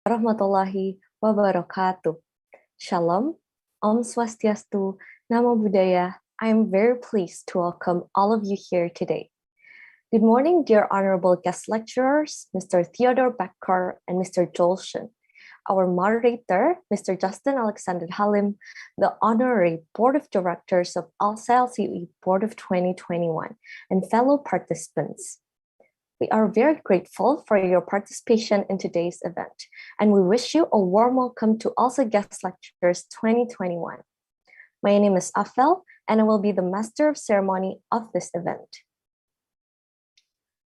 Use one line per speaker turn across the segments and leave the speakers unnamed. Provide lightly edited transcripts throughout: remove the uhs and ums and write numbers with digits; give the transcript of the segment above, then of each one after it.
warahmatullahi wabarakatuh. Shalom, Om Swastiastu, Namo Buddhaya. I am very pleased to welcome all of you here today. Good morning, dear honorable guest lecturers, Mr. Theodoor Bakker and Mr. Shen. Our moderator, Mr. Justin Alexander Halim, the Honorary Board of Directors of ALSA Board of 2021, and fellow participants. We are very grateful for your participation in today's event, and we wish you a warm welcome to ALSA Guest Lectures 2021. My name is Afel, and I will be the Master of Ceremony of this event.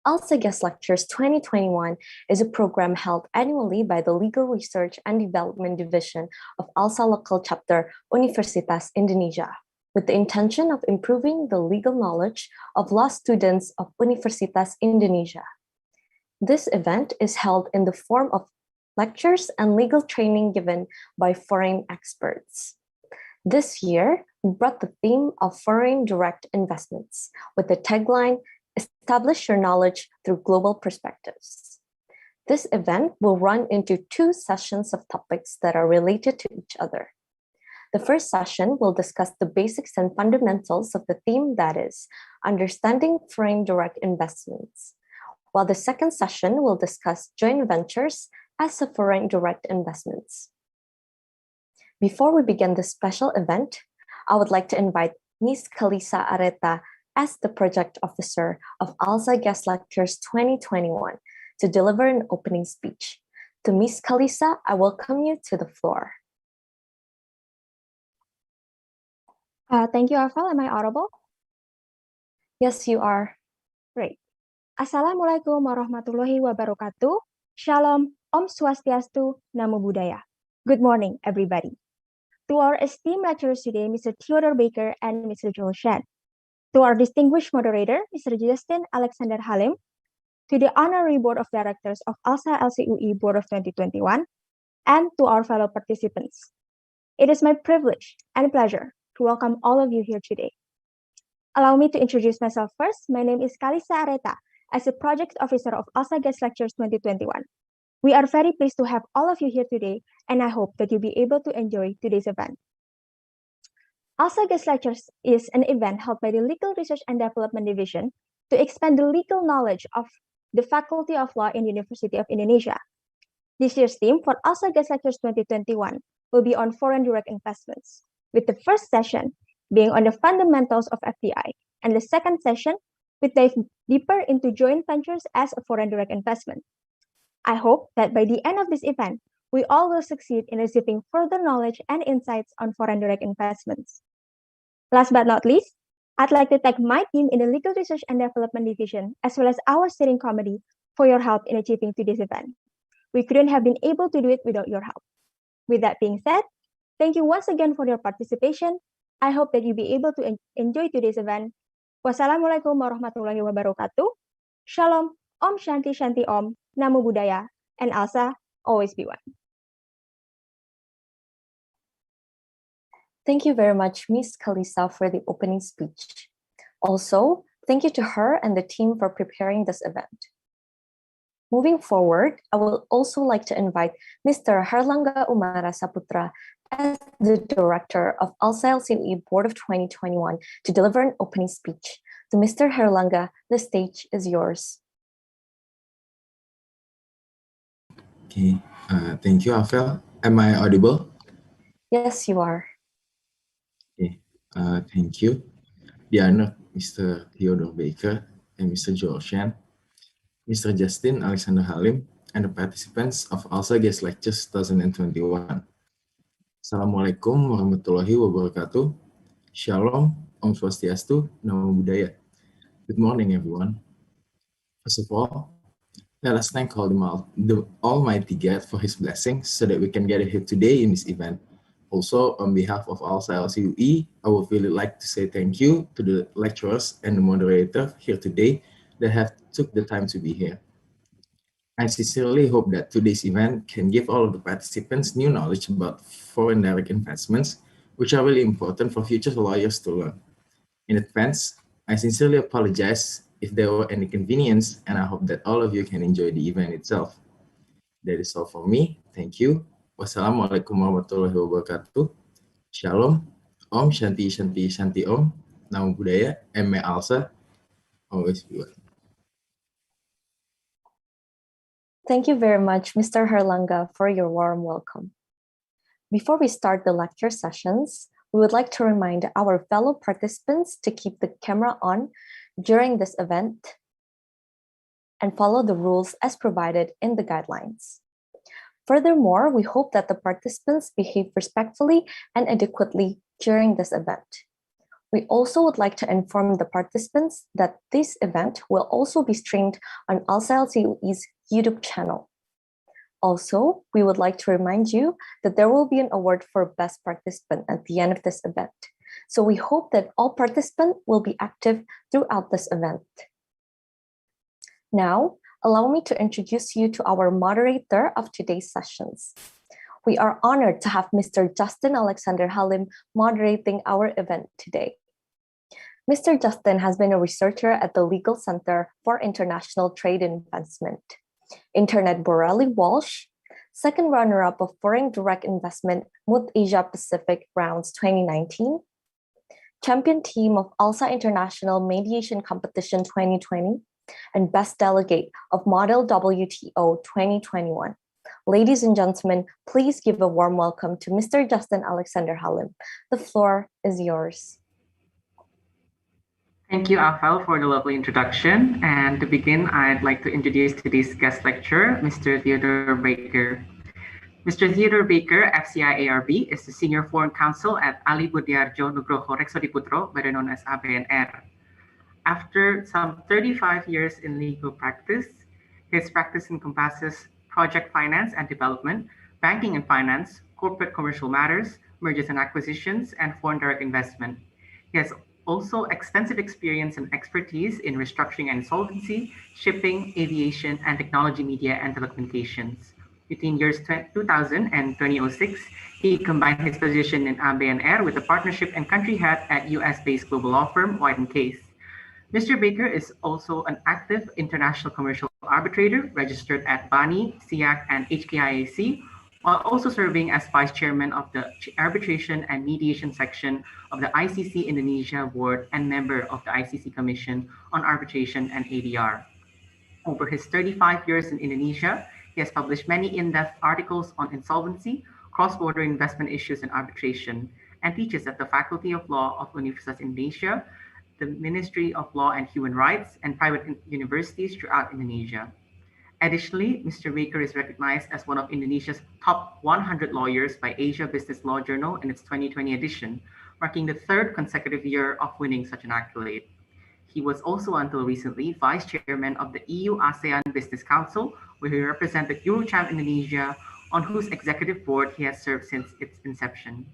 ALSA Guest Lectures 2021 is a program held annually by the Legal Research and Development Division of ALSA Local Chapter Universitas Indonesia, with the intention of improving the legal knowledge of law students of Universitas Indonesia. This event is held in the form of lectures and legal training given by foreign experts. This year, we brought the theme of foreign direct investments with the tagline, "Establish your knowledge through global perspectives." This event will run into 2 sessions of topics that are related to each other. The first session will discuss the basics and fundamentals of the theme, that is, understanding foreign direct investments, while the second session will discuss joint ventures as a foreign direct investments. Before we begin this special event, I would like to invite Ms. Khalisa as the Project Officer of ALSA Guest Lectures 2021 to deliver an opening speech. To Ms. Khalisa, I welcome you to the floor.
Thank you, Afal. Am I audible?
Yes, you are.
Great. Assalamualaikum warahmatullahi wabarakatuh. Shalom, Om Swastiastu, Namo Buddhaya. Good morning, everybody. To our esteemed lecturers today, Mr. Theodoor Bakker and Mr. Shen. To our distinguished moderator, Mr. Justin Alexander Halim. To the Honorary Board of Directors of ALSA LCUE Board of 2021. And to our fellow participants. It is my privilege and pleasure to welcome all of you here today. Allow me to introduce myself first. My name is khalxreta, as a Project Officer of ALSA Guest Lectures 2021. We are very pleased to have all of you here today, and I hope that you'll be able to enjoy today's event. ALSA Guest Lectures is an event held by the Legal Research and Development Division to expand the legal knowledge of the Faculty of Law in University of Indonesia. This year's theme for ALSA Guest Lectures 2021 will be on foreign direct investments, with the first session being on the fundamentals of FDI, and the second session will dive deeper into joint ventures as a foreign direct investment. I hope that by the end of this event, we all will succeed in receiving further knowledge and insights on foreign direct investments. Last but not least, I'd like to thank my team in the Legal Research and Development Division, as well as our steering committee, for your help in achieving today's event. We couldn't have been able to do it without your help. With that being said, thank you once again for your participation. I hope that you'll be able to enjoy today's event. Wassalamualaikum warahmatullahi wabarakatuh. Shalom, Om Shanti Shanti Om, Namo Buddhaya, and ALSA, always be one.
Thank you very much, Ms. Khalisa, for the opening speech. Also, thank you to her and the team for preparing this event. Moving forward, I would also like to invite Mr. Herlangga Umara Saputra as the Director of ALSA LCUE Board of 2021 to deliver an opening speech. To Mr. Herlangga, the stage is yours.
Okay, thank you, Afel. Am I audible?
Yes, you are.
Okay, thank you. The honor, Mr. Theodoor Bakker and Mr. Shen, Mr. Justin Alexander Halim, and the participants of ALSA Guest Lectures 2021. Assalamualaikum warahmatullahi wabarakatuh. Shalom, Om Swastiastu, Namo Buddhaya. Good morning, everyone. First of all, let us thank the Almighty God for His blessings so that we can gather here today in this event. Also, on behalf of ALSA LCUE, I would really like to say thank you to the lecturers and the moderator here today that have took the time to be here. I sincerely hope that today's event can give all of the participants new knowledge about foreign direct investments, which are really important for future lawyers to learn. In advance, I sincerely apologize if there were any inconvenience, and I hope that all of you can enjoy the event itself. That is all for me. Thank you. Wassalamualaikum warahmatullahi wabarakatuh. Shalom. Om Shanti Shanti Shanti Om. Namo Buddhaya. And may ALSA always be well.
Thank you very much, Mr. Herlanga, for your warm welcome. Before we start the lecture sessions, we would like to remind our fellow participants to keep the camera on during this event and follow the rules as provided in the guidelines. Furthermore, we hope that the participants behave respectfully and adequately during this event. We also would like to inform the participants that this event will also be streamed on ALSA LCUE's YouTube channel. Also, we would like to remind you that there will be an award for best participant at the end of this event. So we hope that all participants will be active throughout this event. Now, allow me to introduce you to our moderator of today's sessions. We are honored to have Mr. Justin Alexander Halim moderating our event today. Mr. Justin has been a researcher at the Legal Center for International Trade and Investment, Internet Borelli Walsh, second runner-up of Foreign Direct Investment Mood Asia Pacific Rounds 2019, champion team of ALSA International Mediation Competition 2020, and best delegate of Model WTO 2021. Ladies and gentlemen, please give a warm welcome to Mr. Justin Alexander Halim. The floor is yours.
Thank you, Afal, for the lovely introduction. And to begin, I'd like to introduce today's guest lecturer, Mr. Theodoor Bakker. Mr. Theodoor Bakker, FCIArb, is the Senior Foreign Counsel at Ali Budiarjo Nugroho Rexodiputro, better known as ABNR. After some 35 years in legal practice, his practice encompasses project finance and development, banking and finance, corporate commercial matters, mergers and acquisitions, and foreign direct investment. He has also extensive experience and expertise in restructuring and insolvency, shipping, aviation, and technology, media, and telecommunications. Between years 2000 and 2006, he combined his position in ABNR with a partnership and country head at US-based global law firm White & Case. Mr. Bakker is also an active international commercial arbitrator registered at BANI, SIAC, and HKIAC, while also serving as vice chairman of the arbitration and mediation section of the ICC Indonesia Board and member of the ICC Commission on Arbitration and ADR. Over his 35 years in Indonesia, he has published many in-depth articles on insolvency, cross-border investment issues, and arbitration, and teaches at the Faculty of Law of Universitas Indonesia, the Ministry of Law and Human Rights, and private universities throughout Indonesia. Additionally, Mr. Bakker is recognized as one of Indonesia's top 100 lawyers by Asia Business Law Journal in its 2020 edition, marking the third consecutive year of winning such an accolade. He was also, until recently, vice chairman of the EU-ASEAN Business Council, where he represented Eurochamp Indonesia, on whose executive board he has served since its inception.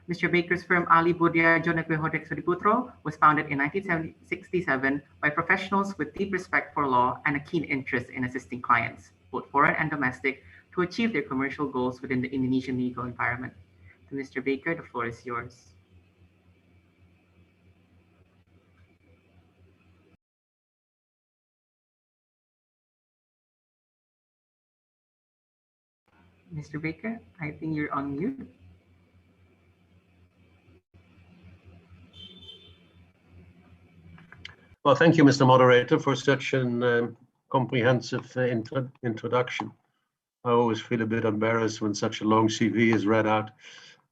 Mr. Bakker's firm Ali Budiarjo Nugroho Rexodiputro was founded in 1967 by professionals with deep respect for law and a keen interest in assisting clients, both foreign and domestic, to achieve their commercial goals within the Indonesian legal environment. To Mr. Bakker, the floor is yours. Mr. Bakker, I think you're on mute.
Well, thank you, Mr. Moderator, for such an comprehensive introduction. I always feel a bit embarrassed when such a long CV is read out,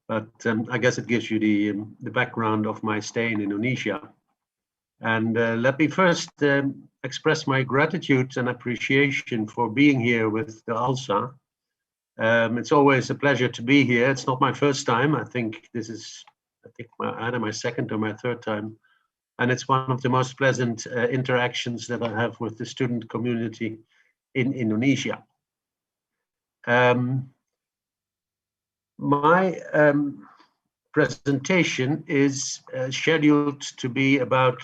but I guess it gives you the background of my stay in Indonesia. And let me first express my gratitude and appreciation for being here with the ALSA. It's always a pleasure to be here. It's not my first time. I think this is, either my second or my third time. And it's one of the most pleasant interactions that I have with the student community in Indonesia. My presentation is scheduled to be about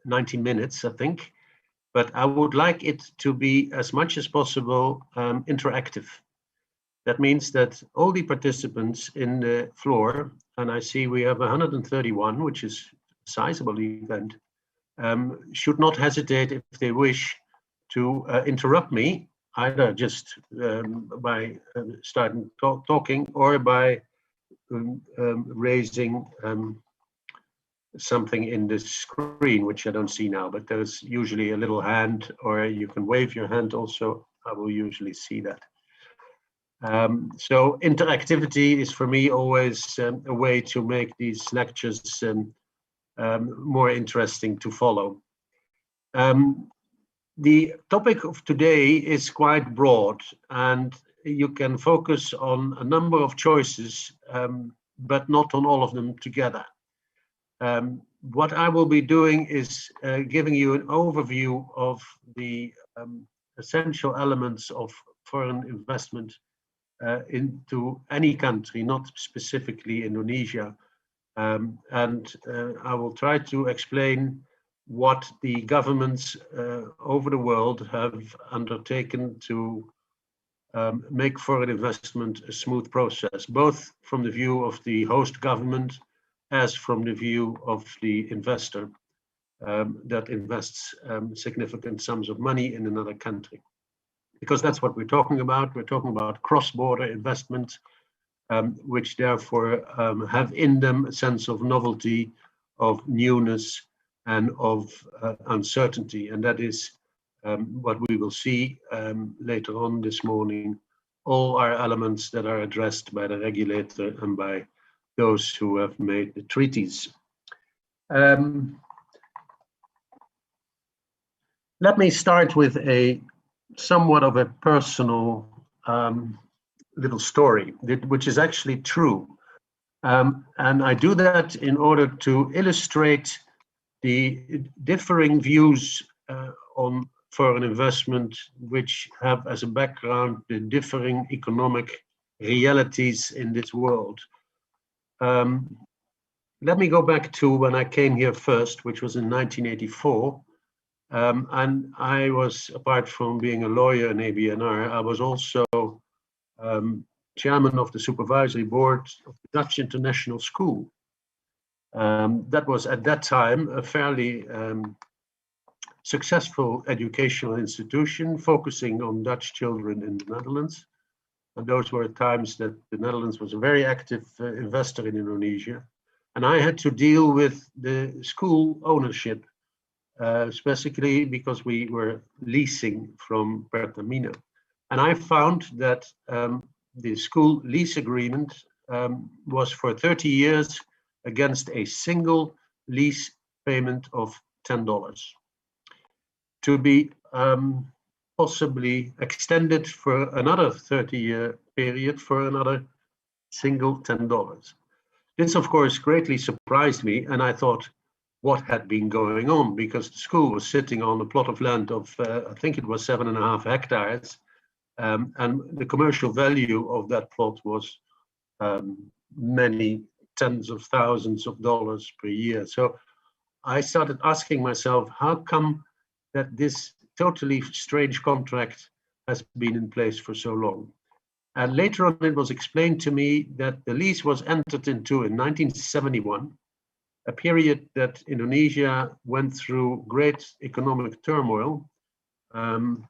90 minutes, I think, but I would like it to be as much as possible interactive. That means that all the participants in the floor, and I see we have 131, which is a sizable event, should not hesitate if they wish to interrupt me either just by starting talking or by raising something in the screen, which I don't see now, but there's usually a little hand, or you can wave your hand also. I will usually see that. So interactivity is for me always a way to make these lectures more interesting to follow. The topic of today is quite broad, and you can focus on a number of choices, but not on all of them together. What I will be doing is giving you an overview of the essential elements of foreign investment into any country, not specifically Indonesia. And I will try to explain what the governments over the world have undertaken to make foreign investment a smooth process, both from the view of the host government as from the view of the investor that invests significant sums of money in another country. Because that's what we're talking about. We're talking about cross-border investments, which therefore have in them a sense of novelty, of newness, and of uncertainty. And that is what we will see later on this morning. All are elements that are addressed by the regulator and by those who have made the treaties. Let me start with a somewhat of a personal little story, which is actually true. And I do that in order to illustrate the differing views on foreign investment, which have as a background the differing economic realities in this world. Let me go back to when I came here first, which was in 1984. And I was, apart from being a lawyer in ABNR, I was also chairman of the supervisory board of the Dutch International School. That was at that time a fairly successful educational institution focusing on Dutch children in the Netherlands. And those were times that the Netherlands was a very active investor in Indonesia. And I had to deal with the school ownership, specifically because we were leasing from Pertamina. And I found that the school lease agreement was for 30 years against a single lease payment of $10, to be possibly extended for another 30-year period for another single $10. This, of course, greatly surprised me, and I thought what had been going on, because the school was sitting on a plot of land of, I think it was 7.5 hectares, and the commercial value of that plot was many tens of thousands of dollars per year. So I started asking myself, how come that this totally strange contract has been in place for so long? And later on, it was explained to me that the lease was entered into in 1971, a period that Indonesia went through great economic turmoil, and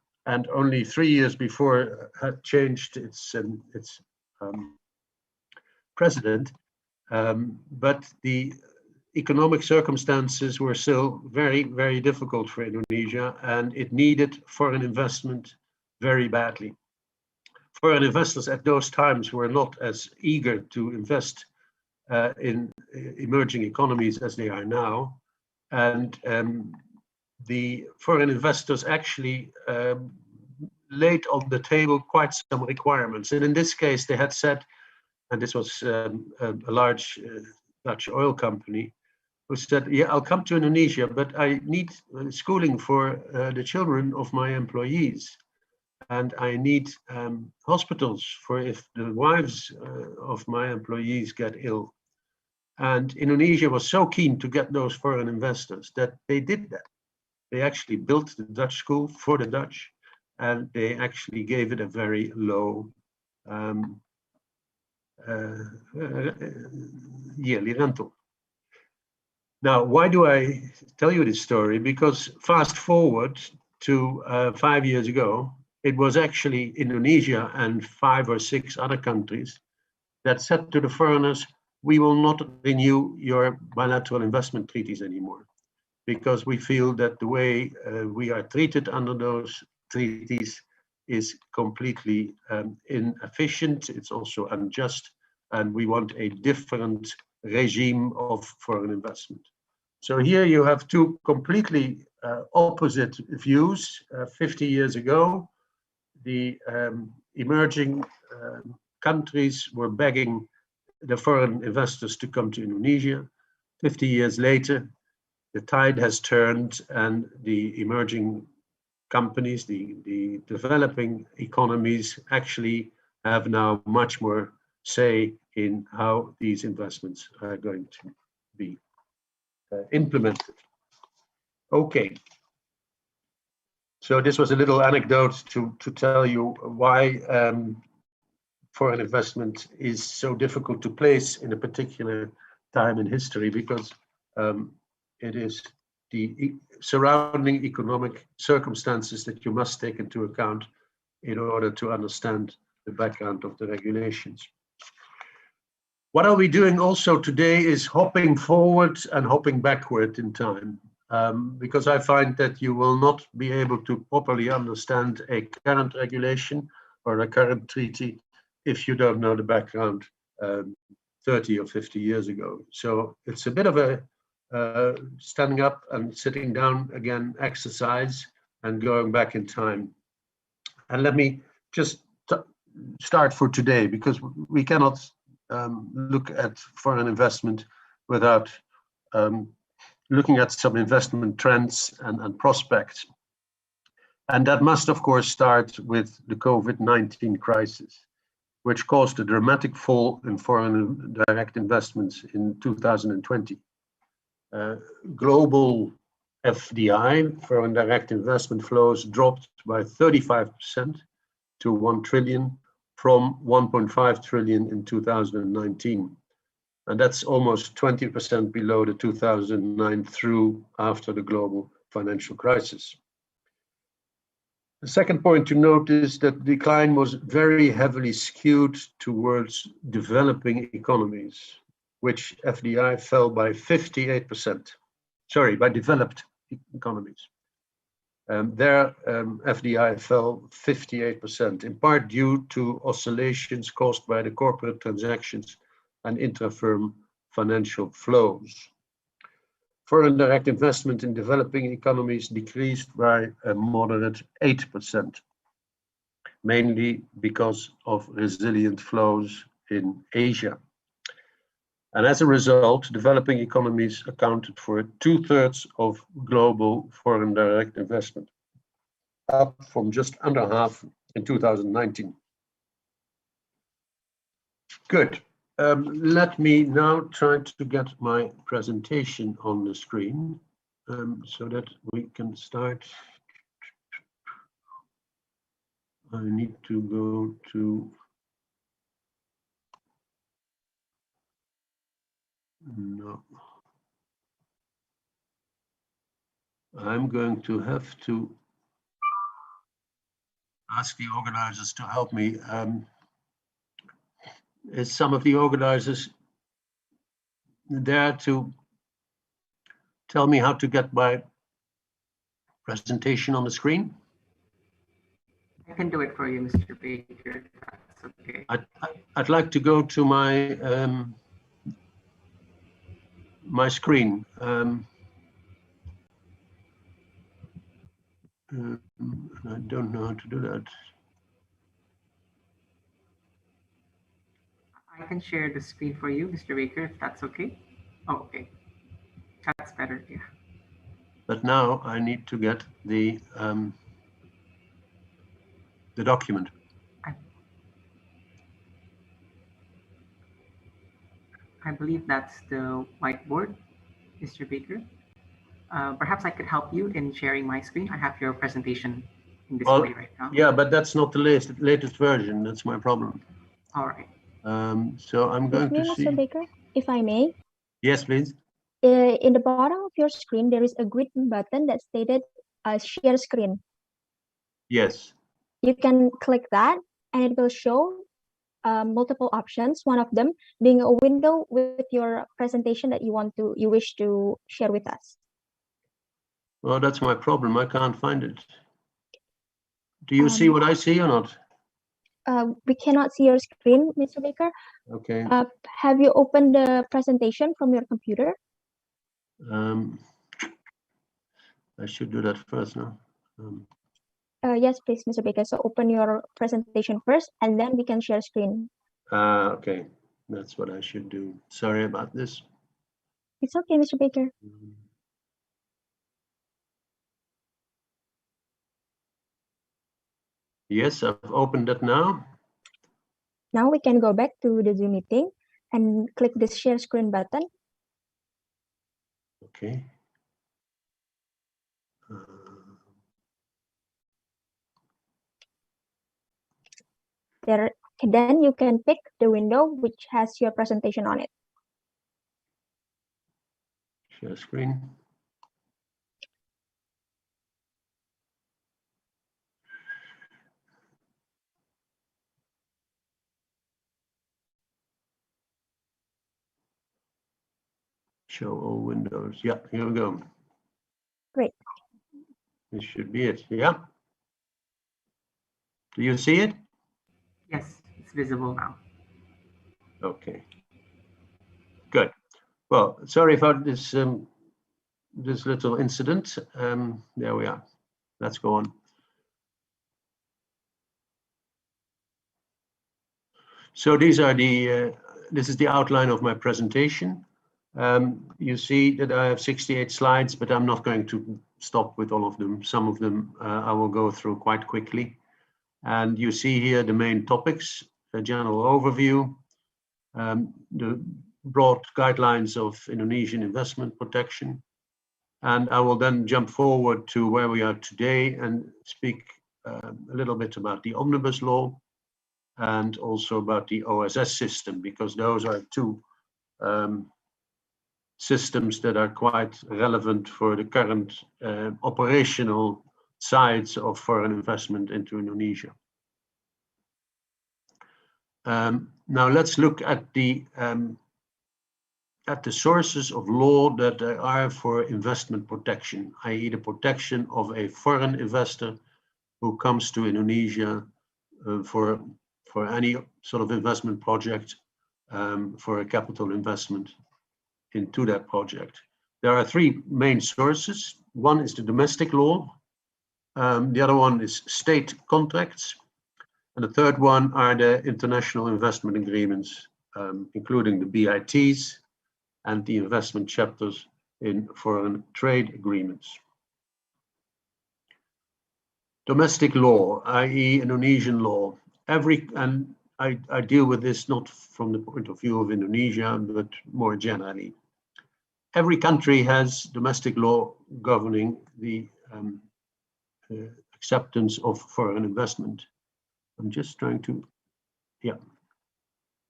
only 3 years before had changed its president. But the economic circumstances were still very, very difficult for Indonesia, and it needed foreign investment very badly. Foreign investors at those times were not as eager to invest in emerging economies as they are now. And the foreign investors actually laid on the table quite some requirements. And in this case, they had said, and this was a large Dutch oil company, who said, yeah, I'll come to Indonesia, but I need schooling for the children of my employees. And I need hospitals for if the wives of my employees get ill. And Indonesia was so keen to get those foreign investors that they did that. They actually built the Dutch school for the Dutch, and they actually gave it a very low yearly rental. Now, why do I tell you this story? Because fast forward to 5 years ago, it was actually Indonesia and 5 or 6 other countries that said to the foreigners, we will not renew your bilateral investment treaties anymore, because we feel that the way we are treated under those treaties is completely inefficient. It's also unjust, and we want a different regime of foreign investment. So here you have two completely opposite views. 50 years ago, the emerging countries were begging the foreign investors to come to Indonesia. 50 years later, the tide has turned, and the emerging companies, the developing economies, actually have now much more say in how these investments are going to be implemented. Okay. So this was a little anecdote to tell you why foreign investment is so difficult to place in a particular time in history, because it is the surrounding economic circumstances that you must take into account in order to understand the background of the regulations. What are we doing also today is hopping forward and hopping backward in time, because I find that you will not be able to properly understand a current regulation or a current treaty if you don't know the background 30 or 50 years ago. So it's a bit of a standing up and sitting down again exercise and going back in time. And let me just start for today, because we cannot look at foreign investment without looking at some investment trends and prospects. And that must, of course, start with the COVID-19 crisis, which caused a dramatic fall in foreign direct investments in 2020. Global FDI, foreign direct investment flows, dropped by 35% to 1 trillion from 1.5 trillion in 2019. And that's almost 20% below the 2009 through after the global financial crisis. The second point to note is that the decline was very heavily skewed towards developing economies, which FDI fell by 58%. Sorry, by developed economies. Their FDI fell 58%, in part due to oscillations caused by the corporate transactions and intra-firm financial flows. Foreign direct investment in developing economies decreased by a moderate 8%, mainly because of resilient flows in Asia. And as a result, developing economies accounted for 2/3 of global foreign direct investment, up from just under half in 2019. Good. Let me now try to get my presentation on the screen so that we can start. I need to go to. No. I'm going to have to ask the organizers to help me. Is some of the organizers there to tell me how to get my presentation on the screen?
I can do it for you, Mr. Baker. That's okay.
I'd like to go to my my screen. I don't know how to do that.
I can share the screen for you, Mr. Baker, if that's okay. Oh, okay. That's better, yeah.
But now I need to get the document.
I believe that's the whiteboard, Mr. Baker. Perhaps I could help you in sharing my screen. I have your presentation in display right now.
Yeah, but that's not the latest version. That's my problem.
All right.
So I'm going to see.
Mr. Baker, if I may.
Yes, please.
In the bottom of your screen, there is a green button that stated share screen.
Yes.
You can click that and it will show multiple options, one of them being a window with your presentation that you wish to share with us.
Well, that's my problem. I can't find it. Do you see what I see or not?
We cannot see your screen, Mr. Bakker.
Okay.
Have you opened the presentation from your computer?
I should do that first now.
Yes, please, Mr. Bakker. So open your presentation first, and then we can share screen.
Okay, that's what I should do. Sorry about this.
It's okay, Mr. Bakker.
Yes, I've opened it now.
Now we can go back to the Zoom meeting and click this share screen button.
Okay.
Then you can pick the window which has your presentation on it.
Share screen. Show all windows. Yeah, here we go.
Great.
This should be it. Yeah. Do you see it?
Yes, it's visible now.
Okay. Good. Well, sorry for this this little incident. There we are. Let's go on. So these are the this is the outline of my presentation. You see that I have 68 slides, but I'm not going to stop with all of them. Some of them I will go through quite quickly. And you see here the main topics, a general overview, the broad guidelines of Indonesian investment protection. And I will then jump forward to where we are today and speak a little bit about the omnibus law and also about the OSS system, because those are two systems that are quite relevant for the current operational sides of foreign investment into Indonesia. Now let's look at the sources of law that there are for investment protection, i.e. the protection of a foreign investor who comes to Indonesia for any sort of investment project, for a capital investment into that project. There are three main sources. One is the domestic law, the other one is state contracts, and the third one are the international investment agreements, including the BITs and the investment chapters in foreign trade agreements. Domestic law, i.e. Indonesian law. And I deal with this not from the point of view of Indonesia, but more generally. Every country has domestic law governing the acceptance of foreign investment. I'm just trying to, yeah.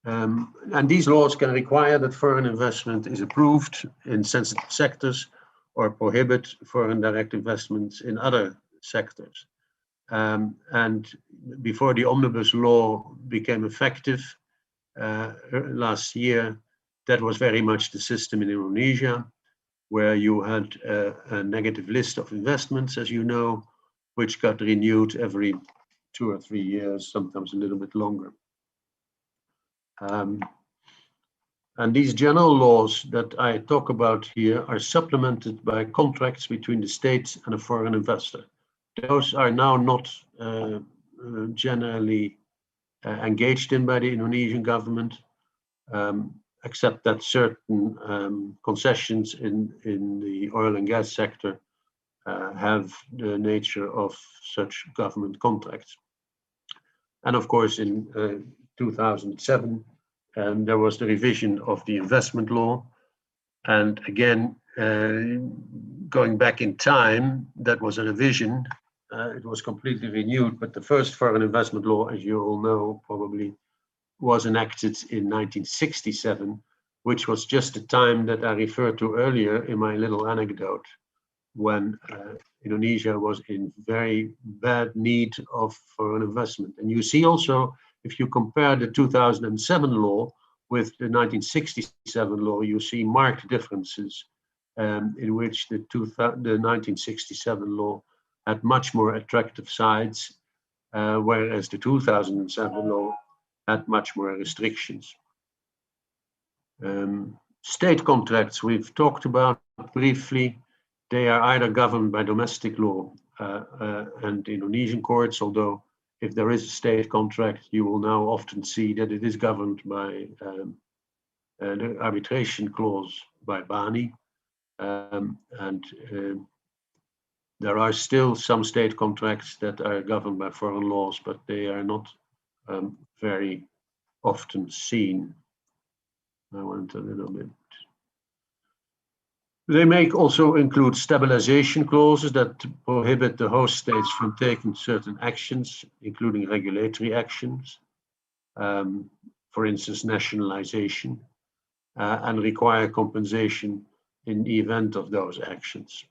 And these laws can require that foreign investment is approved in sensitive sectors or prohibit foreign direct investments in other sectors. And before the omnibus law became effective last year, that was very much the system in Indonesia, where you had a negative list of investments, as you know, which got renewed every 2 or 3 years, sometimes a little bit longer. And these general laws that I talk about here are supplemented by contracts between the state and a foreign investor. Those are now not generally engaged in by the Indonesian government, except that certain concessions in the oil and gas sector have the nature of such government contracts. And of course, in 2007, there was the revision of the investment law. And again, going back in time, that was a revision. It was completely renewed, but the first foreign investment law, as you all know, probably was enacted in 1967, which was just the time that I referred to earlier in my little anecdote. when Indonesia was in very bad need of foreign investment. And you see also, if you compare the 2007 law with the 1967 law, you see marked differences in which the 1967 law had much more attractive sides, whereas the 2007 law had much more restrictions. State contracts we've talked about briefly. They are either governed by domestic law and Indonesian courts, although if there is a state contract, you will now often see that it is governed by the arbitration clause by BANI. There are still some state contracts that are governed by foreign laws, but they are not very often seen. I went a little bit. They may also include stabilization clauses that prohibit the host states from taking certain actions, including regulatory actions, for instance, nationalization, and require compensation in the event of those actions.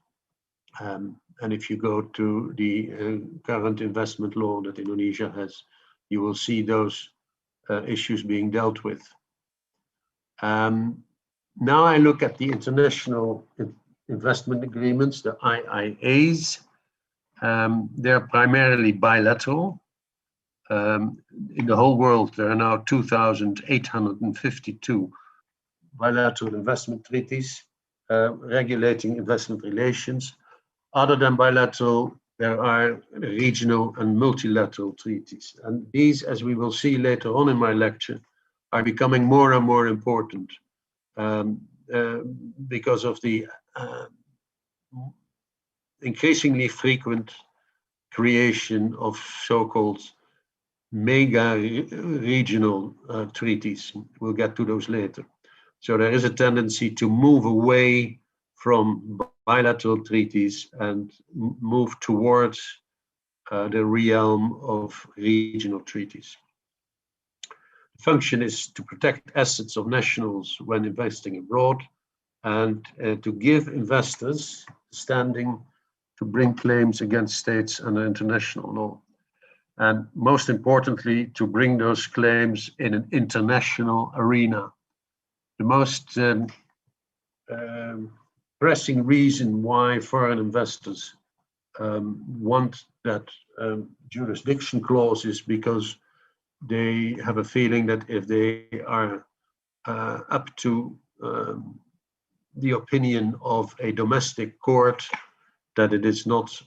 And if you go to the current investment law that Indonesia has, you will see those issues being dealt with. Now I look at the international investment agreements, the IIAs. They're primarily bilateral. In the whole world, there are now 2,852 bilateral investment treaties regulating investment relations. Other than bilateral, there are regional and multilateral treaties. And these, as we will see later on in my lecture, are becoming more and more important because of the increasingly frequent creation of so-called mega regional treaties. We'll get to those later. So there is a tendency to move away from bilateral treaties and move towards the realm of regional treaties. The function is to protect assets of nationals when investing abroad and to give investors standing to bring claims against states under international law. And most importantly, to bring those claims in an international arena. The most pressing reason why foreign investors want that jurisdiction clause is because they have a feeling that if they are up to the opinion of a domestic court, that it is not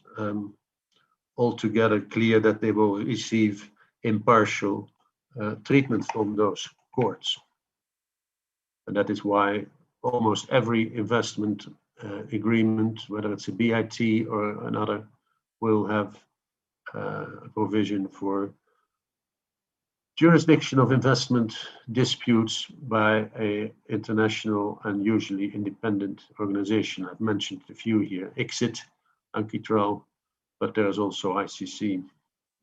altogether clear that they will receive impartial treatment from those courts. And that is why almost every investment agreement, whether it's a BIT or another, will have a provision for jurisdiction of investment disputes by an international and usually independent organization. I've mentioned a few here: ICSID, Ankitral, but there's also ICC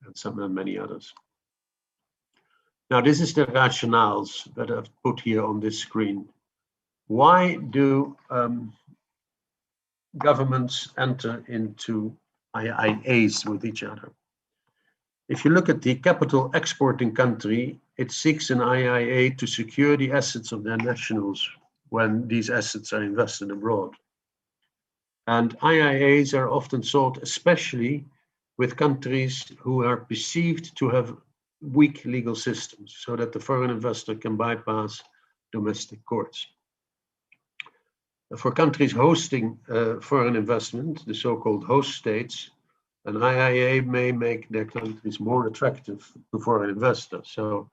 and many others. Now, this is the rationales that I've put here on this screen. Why do governments enter into IIAs with each other? If you look at the capital exporting country, it seeks an IIA to secure the assets of their nationals when these assets are invested abroad. And IIAs are often sought especially with countries who are perceived to have weak legal systems, so that the foreign investor can bypass domestic courts. For countries hosting foreign investment, the so-called host states, an IIA may make their countries more attractive to foreign investors. So,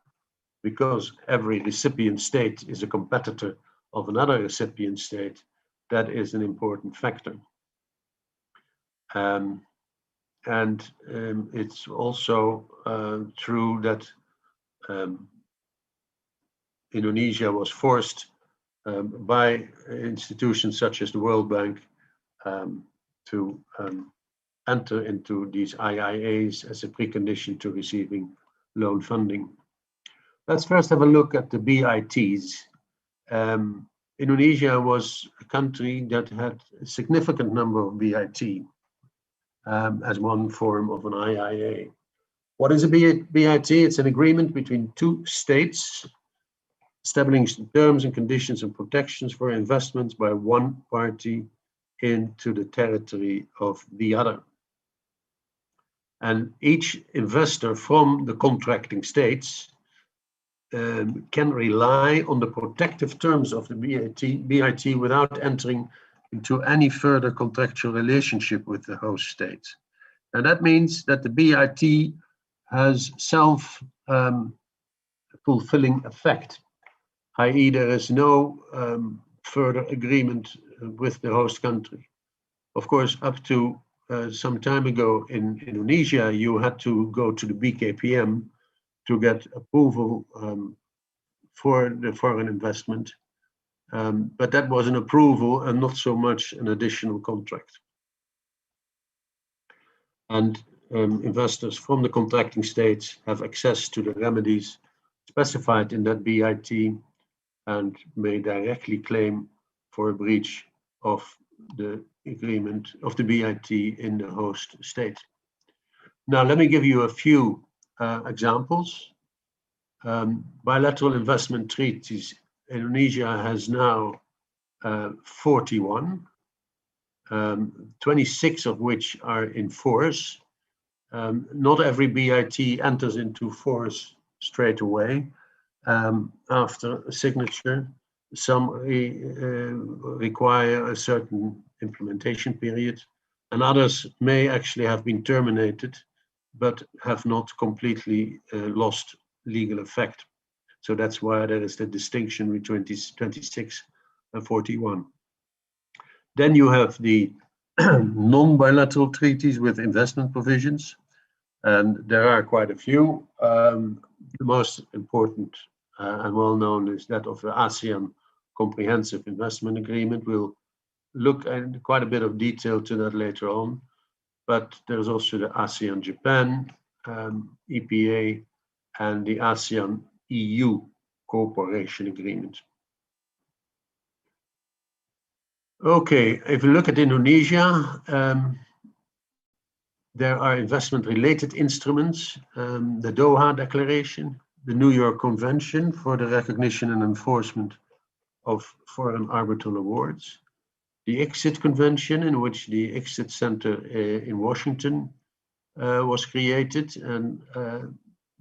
because every recipient state is a competitor of another recipient state, that is an important factor. It's also true that Indonesia was forced by institutions such as the World Bank to enter into these IIAs as a precondition to receiving loan funding. Let's first have a look at the BITs. Indonesia was a country that had a significant number of BIT as one form of an IIA. What is a BIT? It's an agreement between two states establishing terms and conditions and protections for investments by one party into the territory of the other. And each investor from the contracting states can rely on the protective terms of the BIT without entering into any further contractual relationship with the host state. And that means that the BIT has self-fulfilling effect, i.e. there is no further agreement with the host country. Of course, up to some time ago in Indonesia, you had to go to the BKPM to get approval for the foreign investment. But that was an approval and not so much an additional contract. And investors from the contracting states have access to the remedies specified in that BIT and may directly claim for a breach of the agreement of the BIT in the host state. Now, let me give you a few examples. Bilateral investment treaties. Indonesia has now 41, 26 of which are in force. Not every BIT enters into force straight away after a signature. Some require a certain implementation period, and others may actually have been terminated, but have not completely lost legal effect. So that's why there is the distinction between 26 and 41. Then you have the non-bilateral treaties with investment provisions, and there are quite a few. The most important and well-known is that of the ASEAN Comprehensive Investment Agreement. We'll look at quite a bit of detail to that later on, but there's also the ASEAN-Japan EPA and the ASEAN-EU Cooperation Agreement. Okay, if you look at Indonesia, there are investment-related instruments, the Doha Declaration, the New York Convention for the Recognition and Enforcement of Foreign Arbitral Awards, the ICSID Convention, in which the ICSID Center in Washington was created and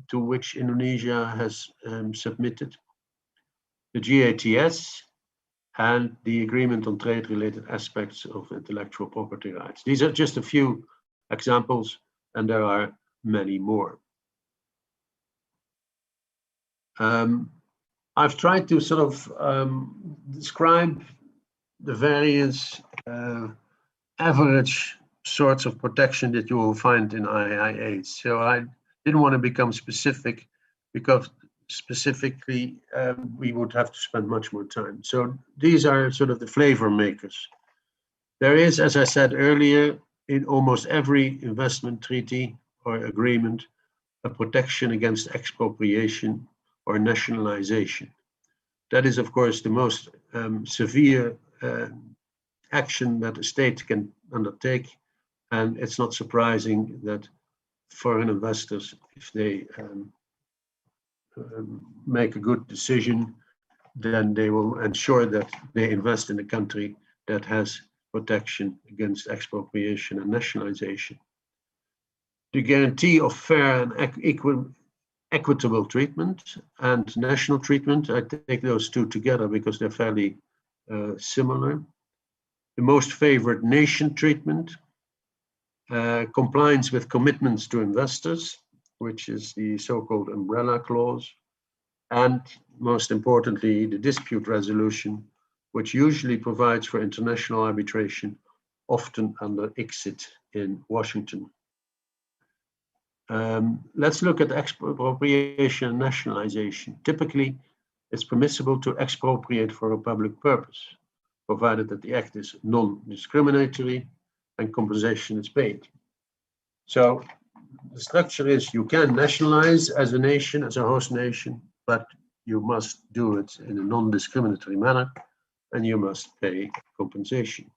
to which Indonesia has submitted, the GATS, and the Agreement on Trade-Related Aspects of Intellectual Property Rights. These are just a few examples, and there are many more. I've tried to sort of describe the various average sorts of protection that you will find in IIAs. So I didn't want to become specific because specifically we would have to spend much more time. So these are sort of the flavor makers. There is, as I said earlier, in almost every investment treaty or agreement, a protection against expropriation or nationalization. That is, of course, the most severe action that a state can undertake. And it's not surprising that foreign investors, if they make a good decision, then they will ensure that they invest in a country that has protection against expropriation and nationalization. The guarantee of fair and equitable treatment and national treatment, I take those two together because they're fairly similar. The most favored nation treatment, compliance with commitments to investors, which is the so-called umbrella clause, and most importantly, the dispute resolution, which usually provides for international arbitration, often under ICSID in Washington. Let's look at expropriation and nationalization. Typically, it's permissible to expropriate for a public purpose, provided that the act is non-discriminatory and compensation is paid. So the structure is you can nationalize as a nation, as a host nation, but you must do it in a non-discriminatory manner. and you must pay compensation.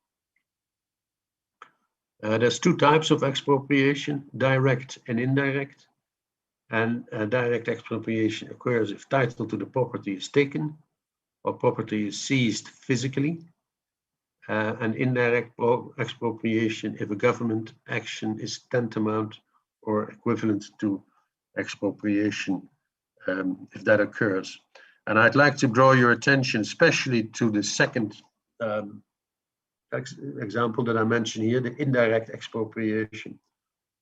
There's two types of expropriation, direct and indirect. And direct expropriation occurs if title to the property is taken or property is seized physically. And indirect expropriation if a government action is tantamount or equivalent to expropriation, if that occurs. And I'd like to draw your attention especially to the second example that I mentioned here, the indirect expropriation,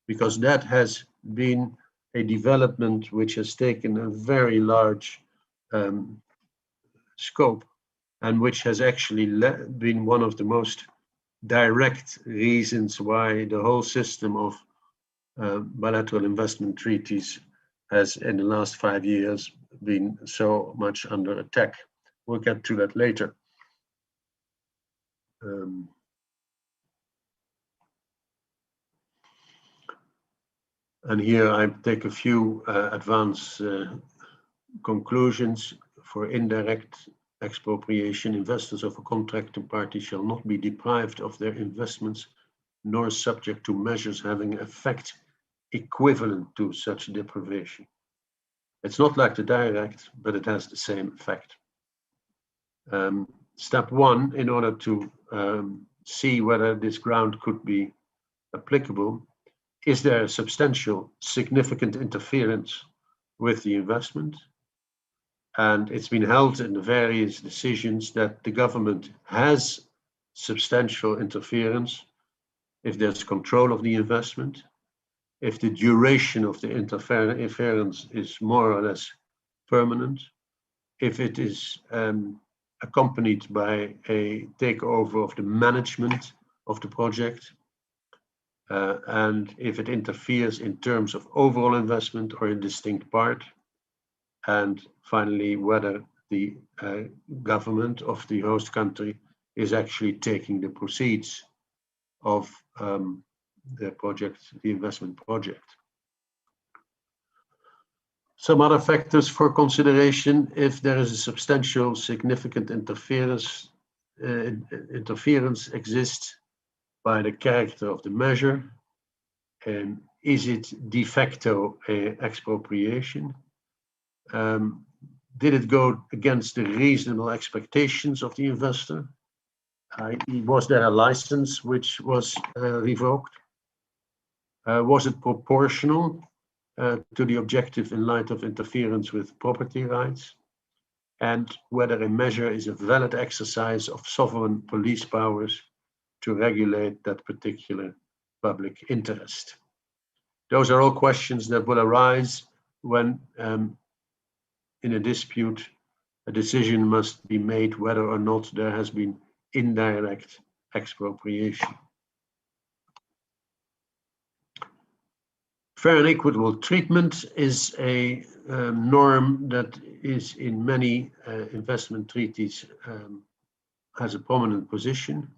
because that has been a development which has taken a very large scope and which has actually been one of the most direct reasons why the whole system of bilateral investment treaties has in the last 5 years been so much under attack. We'll get to that later. And here I take a few advanced conclusions. For indirect expropriation, investors of a contracting party shall not be deprived of their investments, nor subject to measures having effect equivalent to such deprivation. It's not like the direct, but it has the same effect. Step one, in order to see whether this ground could be applicable, is there a substantial, significant interference with the investment? And it's been held in the various decisions that the government has substantial interference if there's control of the investment, if the duration of the interference is more or less permanent, if it is accompanied by a takeover of the management of the project, and if it interferes in terms of overall investment or in distinct part, and finally, whether the government of the host country is actually taking the proceeds of the project, the investment project. Some other factors for consideration: if there is a substantial, significant interference exists by the character of the measure, and is it de facto expropriation? Did it go against the reasonable expectations of the investor? Was there a license which was revoked? Was it proportional to the objective in light of interference with property rights? And whether a measure is a valid exercise of sovereign police powers to regulate that particular public interest? Those are all questions that will arise when in a dispute, a decision must be made whether or not there has been indirect expropriation. Fair and equitable treatment is a norm that is in many investment treaties has a prominent position.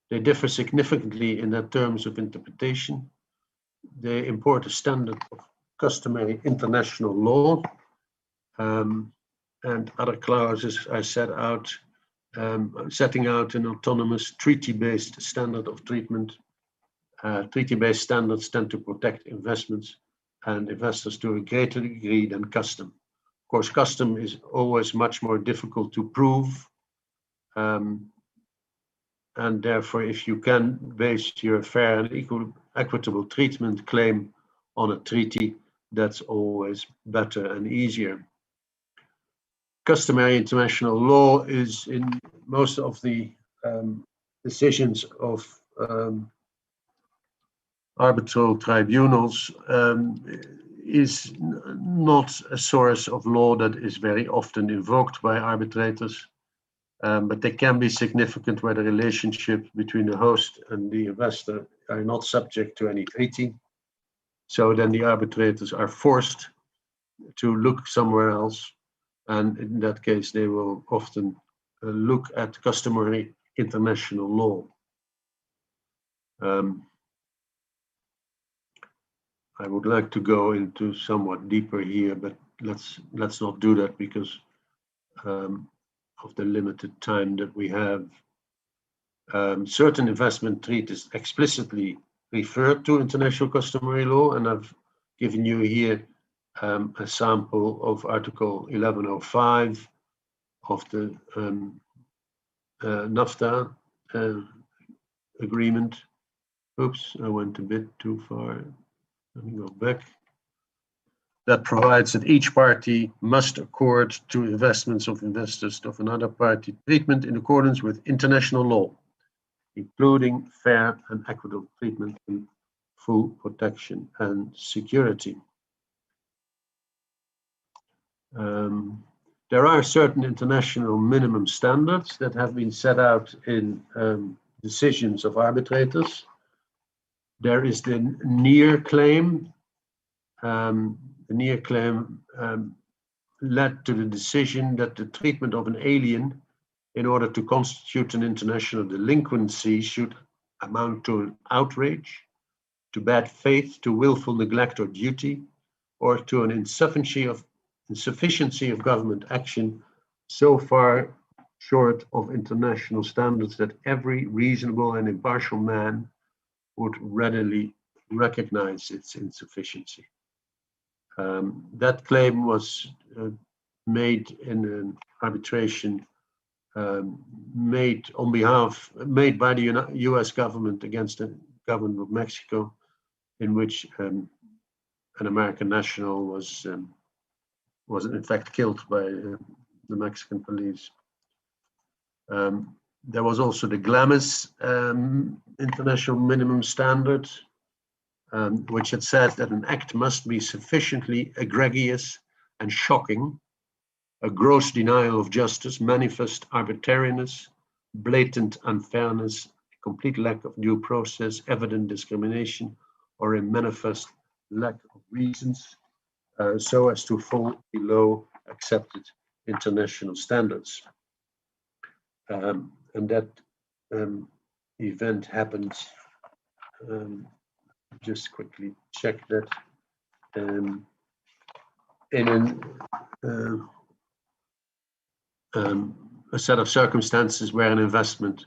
They differ significantly in their terms of interpretation. They import a standard of customary international law, and other clauses are setting out an autonomous treaty-based standard of treatment. Treaty-based standards tend to protect investments and investors to a greater degree than custom. Of course, custom is always much more difficult to prove, and therefore, if you can base your fair and equitable treatment claim on a treaty, that's always better and easier. Customary international law is in most of the decisions of arbitral tribunals is not a source of law that is very often invoked by arbitrators, but they can be significant where the relationship between the host and the investor are not subject to any treaty. So then the arbitrators are forced to look somewhere else, and in that case they will often look at customary international law. I would like to go into somewhat deeper here, but let's not do that, because of the limited time that we have, certain investment treaties explicitly refer to international customary law, and I've given you here a sample of Article 1105 of the NAFTA agreement. Oops, I went a bit too far. Let me go back. That provides that each party must accord to investments of investors of another party treatment in accordance with international law, including fair and equitable treatment and full protection and security. There are certain international minimum standards that have been set out in decisions of arbitrators. There is the near claim. The near claim led to the decision that the treatment of an alien in order to constitute an international delinquency should amount to an outrage, to bad faith, to willful neglect or duty, or to an insufficiency of government action so far short of international standards that every reasonable and impartial man would readily recognize its insufficiency. That claim was made in an arbitration made by the U.S. government against the government of Mexico, in which an American national was in fact killed by the Mexican police. There was also the GLAMIS international minimum standard, which had said that an act must be sufficiently egregious and shocking, a gross denial of justice, manifest arbitrariness, blatant unfairness, complete lack of due process, evident discrimination, or a manifest lack of reasons, so as to fall below accepted international standards. And that event happened, just quickly check that, in a set of circumstances where an investment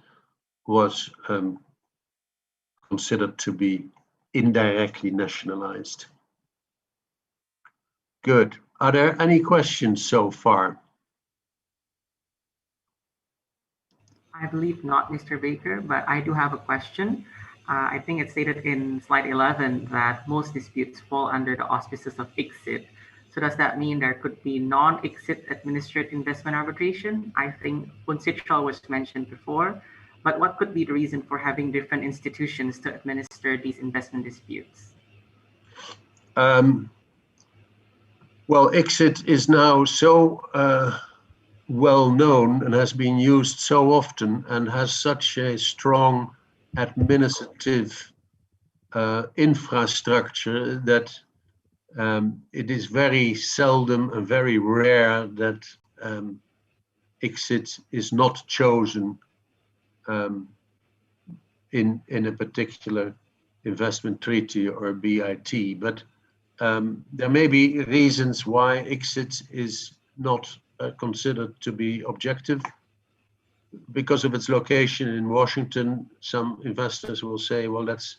was considered to be indirectly nationalized. Good. Are there any questions so far?
I believe not, Mr. Baker, but I do have a question. I think it's stated in slide 11 that most disputes fall under the auspices of ICSID. So does that mean there could be non-ICSID administered investment arbitration? I think UNCITRAL was mentioned before, but what could be the reason for having different institutions to administer these investment disputes?
Well, ICSID is now so well known and has been used so often and has such a strong administrative infrastructure that it is very seldom and very rare that ICSID is not chosen in a particular investment treaty or BIT. But there may be reasons why ICSID is not considered to be objective. Because of its location in Washington, some investors will say, well, that's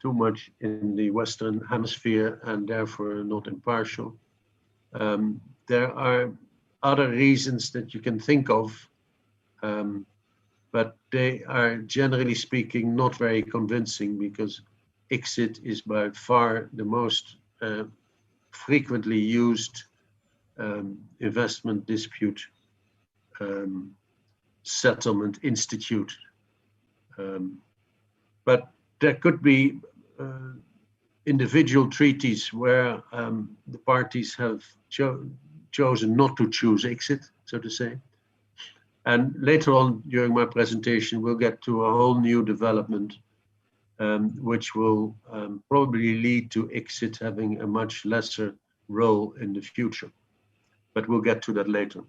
too much in the Western Hemisphere and therefore not impartial. There are other reasons that you can think of, but they are generally speaking not very convincing, because ICSID is by far the most frequently used investment dispute settlement institute. But there could be individual treaties where the parties have chosen not to choose ICSID, so to say. And later on during my presentation, we'll get to a whole new development, which will probably lead to ICSID having a much lesser role in the future. But we'll get to that later.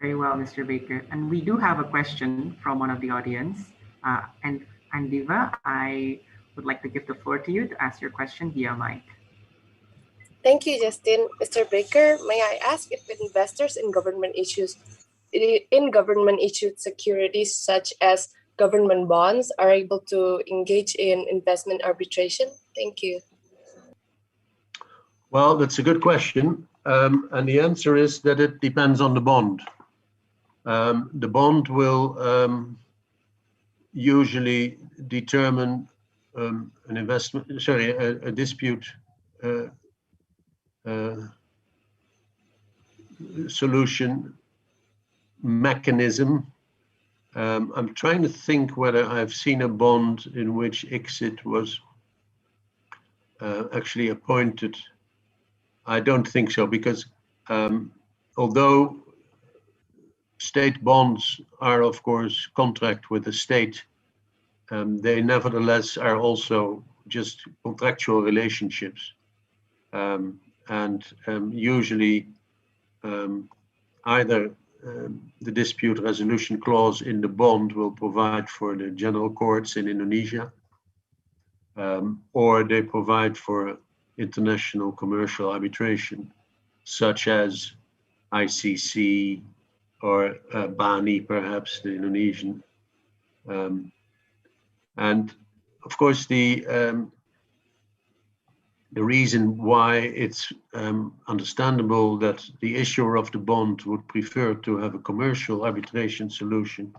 Very well, Mr. Baker. And we do have a question from one of the audience. And Diva, I would like to give the floor to you to ask your question via mic.
Thank you, Justin. Mr. Baker, may I ask if investors in government issues in government issued securities such as government bonds are able to engage in investment arbitration? Thank you.
Well, that's a good question. And the answer is that it depends on the bond. The bond will usually determine a dispute solution mechanism. I'm trying to think whether I've seen a bond in which ICSID was actually appointed. I don't think so, because although state bonds are, of course, contract with the state, they nevertheless are also just contractual relationships. And usually either the dispute resolution clause in the bond will provide for the general courts in Indonesia, or they provide for international commercial arbitration, such as ICC or BANI, perhaps, the Indonesian. And of course, the reason why it's understandable that the issuer of the bond would prefer to have a commercial arbitration solution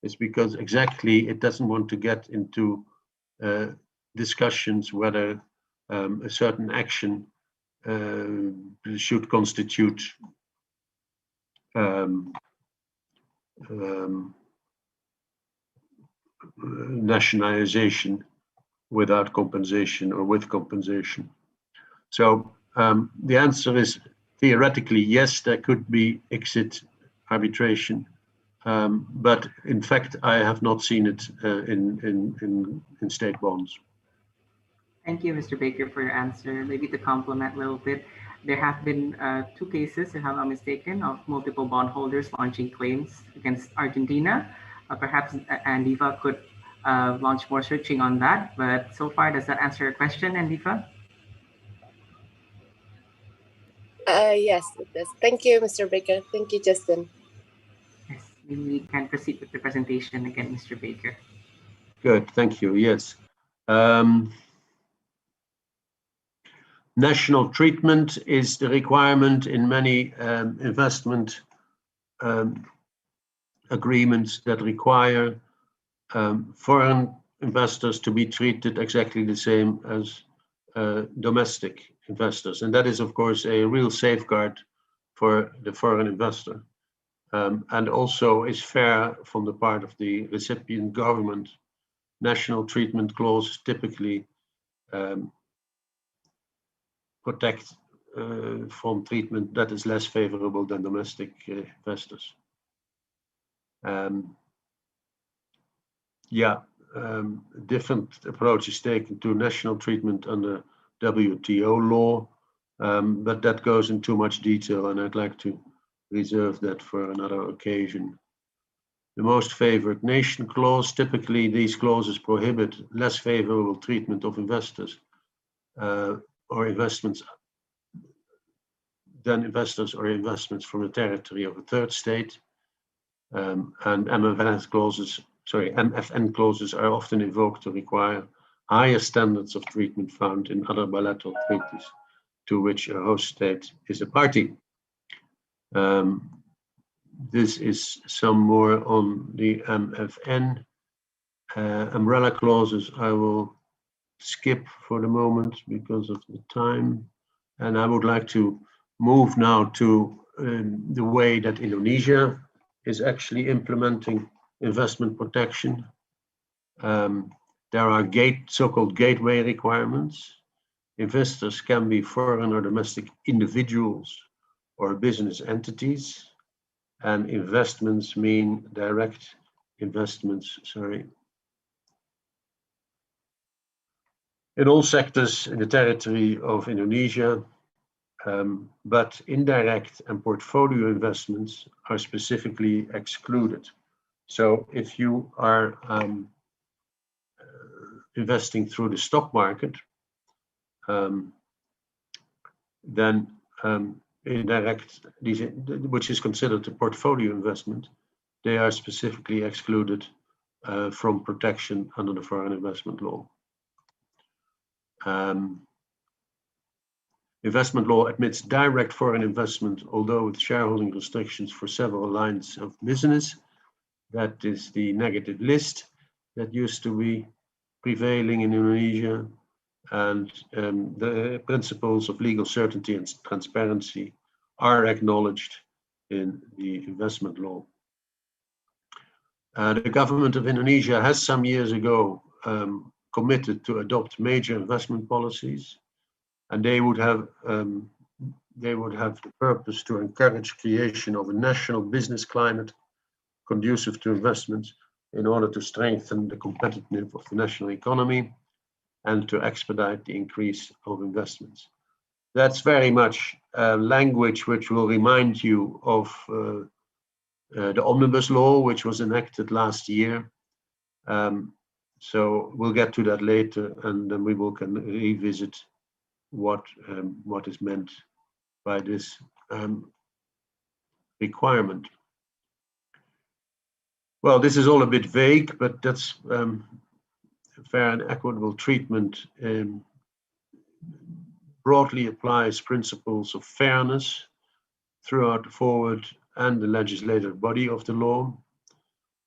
is because exactly it doesn't want to get into discussions whether a certain action should constitute nationalization without compensation or with compensation. So the answer is theoretically yes, there could be ICSID arbitration, but in fact I have not seen it in state bonds.
Thank you, Mr. Bakker, for your answer. Maybe to complement a little bit, there have been 2 cases, if I'm not mistaken, of multiple bondholders launching claims against Argentina. Perhaps Andiva could launch more searching on that, but so far, does that answer your question, Andiva?
Yes, it does. Thank you, Mr. Bakker. Thank you, Justin.
Yes, maybe we can proceed with the presentation again, Mr. Bakker.
Good, thank you. Yes. National treatment is the requirement in many investment agreements that require foreign investors to be treated exactly the same as domestic investors. And that is, of course, a real safeguard for the foreign investor, and also is fair from the part of the recipient government. National treatment clauses typically protect from treatment that is less favorable than domestic investors. Different approaches taken to national treatment under WTO law, but that goes in too much detail, and I'd like to reserve that for another occasion. The most favored nation clause, typically these clauses prohibit less favorable treatment of investors or investments than investors or investments from the territory of a third state. And MFN clauses are often invoked to require higher standards of treatment found in other bilateral treaties to which a host state is a party. This is some more on the MFN. Umbrella clauses I will skip for the moment because of the time. And I would like to move now to the way that Indonesia is actually implementing investment protection. There are so-called gateway requirements. Investors can be foreign or domestic individuals or business entities, and investments mean direct investments, in all sectors in the territory of Indonesia, but indirect and portfolio investments are specifically excluded. So if you are investing through the stock market, then which is considered a portfolio investment, they are specifically excluded from protection under the foreign investment law. Investment law admits direct foreign investment, although with shareholding restrictions for several lines of business. That is the negative list that used to be prevailing in Indonesia, and the principles of legal certainty and transparency are acknowledged in the investment law. The government of Indonesia has some years ago committed to adopt major investment policies, and they would have the purpose to encourage creation of a national business climate conducive to investments in order to strengthen the competitiveness of the national economy and to expedite the increase of investments. That's very much language which will remind you of the omnibus law, which was enacted last year. So we'll get to that later, and then we can revisit what is meant by this requirement. Well, this is all a bit vague, but that's fair and equitable treatment broadly applies principles of fairness throughout the forward and the legislative body of the law.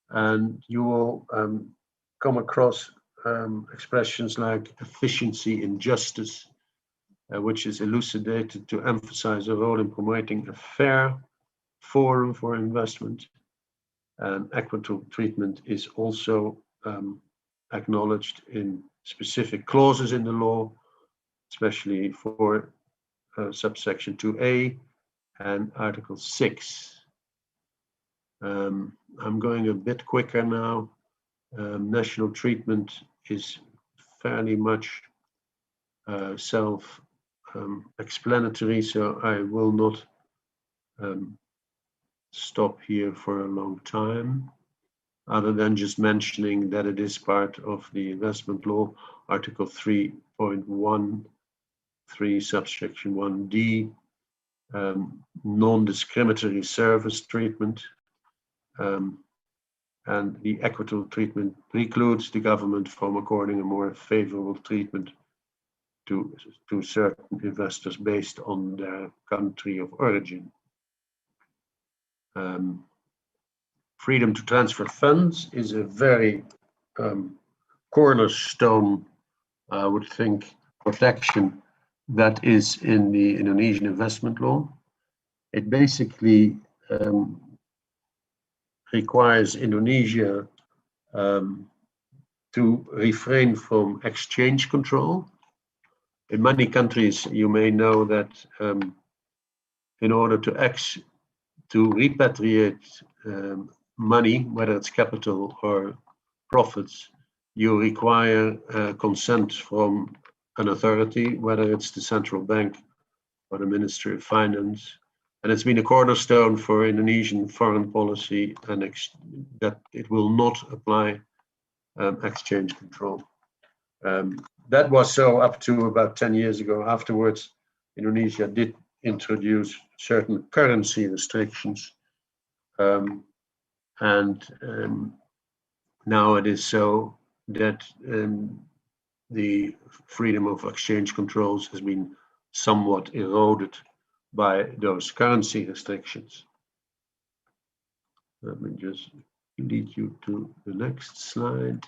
And you will come across expressions like efficiency in justice, which is elucidated to emphasize a role in promoting a fair forum for investment. And equitable treatment is also acknowledged in specific clauses in the law, especially for subsection 2A and Article 6. I'm going a bit quicker now. National treatment is fairly much self-explanatory, so I will not stop here for a long time, other than just mentioning that it is part of the investment law, Article 3.13, subsection 1D, non-discriminatory service treatment, and the equitable treatment precludes the government from according a more favorable treatment to certain investors based on their country of origin. Freedom to transfer funds is a very cornerstone, I would think, protection that is in the Indonesian investment law. It basically requires Indonesia to refrain from exchange control. In many countries, you may know that in order to repatriate money, whether it's capital or profits, you require consent from an authority, whether it's the central bank or the Ministry of Finance. And it's been a cornerstone for Indonesian foreign policy, and that it will not apply exchange control. That was so up to about 10 years ago. Afterwards, Indonesia did introduce certain currency restrictions. Now it is so that the freedom of exchange controls has been somewhat eroded by those currency restrictions. Let me just lead you to the next slide.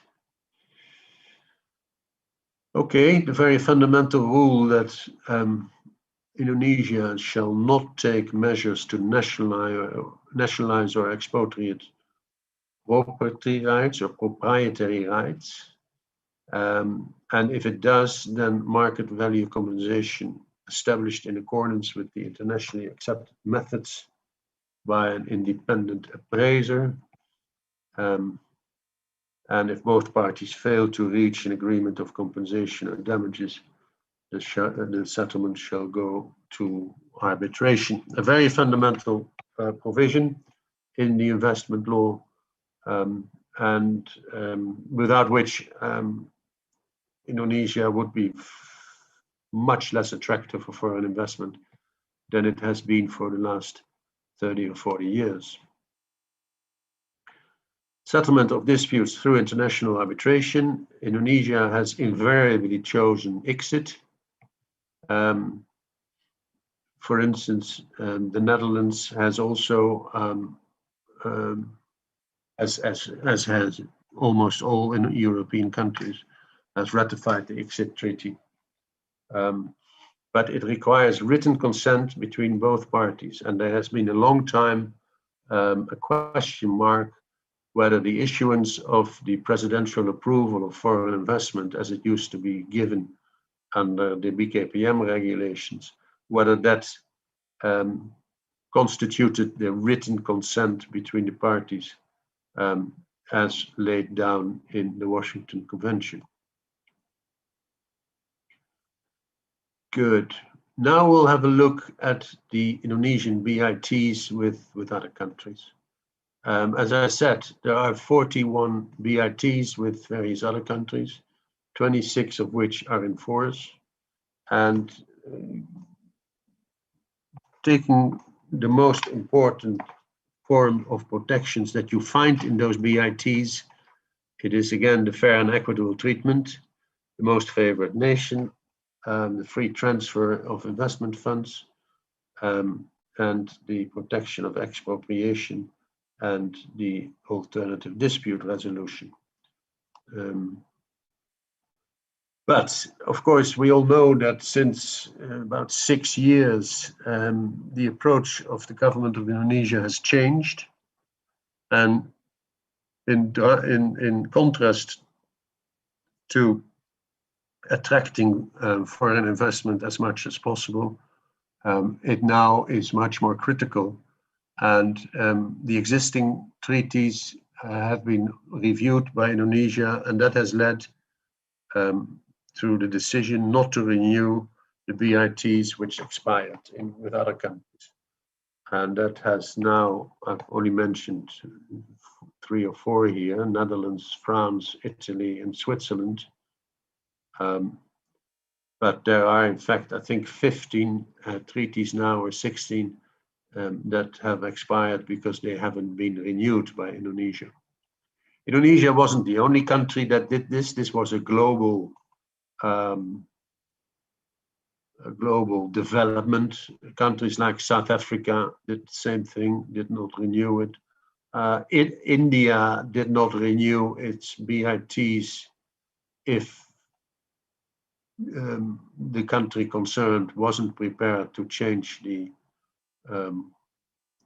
Okay, the very fundamental rule that Indonesia shall not take measures to nationalize or expropriate property rights or proprietary rights. And if it does, then market value compensation established in accordance with the internationally accepted methods by an independent appraiser. And if both parties fail to reach an agreement of compensation or damages, the settlement shall go to arbitration. A very fundamental provision in the investment law, and without which Indonesia would be much less attractive for foreign investment than it has been for the last 30 or 40 years. Settlement of disputes through international arbitration. Indonesia has invariably chosen ICSID. For instance, the Netherlands has also, as has almost all in European countries, has ratified the ICSID treaty. But it requires written consent between both parties, and there has been a long time a question mark whether the issuance of the presidential approval of foreign investment, as it used to be given under the BKPM regulations, whether that constituted the written consent between the parties as laid down in the Washington Convention. Good. Now we'll have a look at the Indonesian BITs with other countries. As I said, there are 41 BITs with various other countries, 26 of which are in force. And taking the most important form of protections that you find in those BITs, it is again the fair and equitable treatment, the most favored nation, the free transfer of investment funds, and the protection of expropriation and the alternative dispute resolution. But of course, we all know that since about 6 years, the approach of the government of Indonesia has changed. And in contrast to attracting foreign investment as much as possible, it now is much more critical. And the existing treaties have been reviewed by Indonesia, and that has led to the decision not to renew the BITs which expired with other countries. And that has now, I've only mentioned 3 or 4 here, Netherlands, France, Italy, and Switzerland. But there are, in fact, I think 15 treaties now, or 16, that have expired because they haven't been renewed by Indonesia. Indonesia wasn't the only country that did this. This was a global development. Countries like South Africa did the same thing, did not renew it. India did not renew its BITs if the country concerned wasn't prepared to change the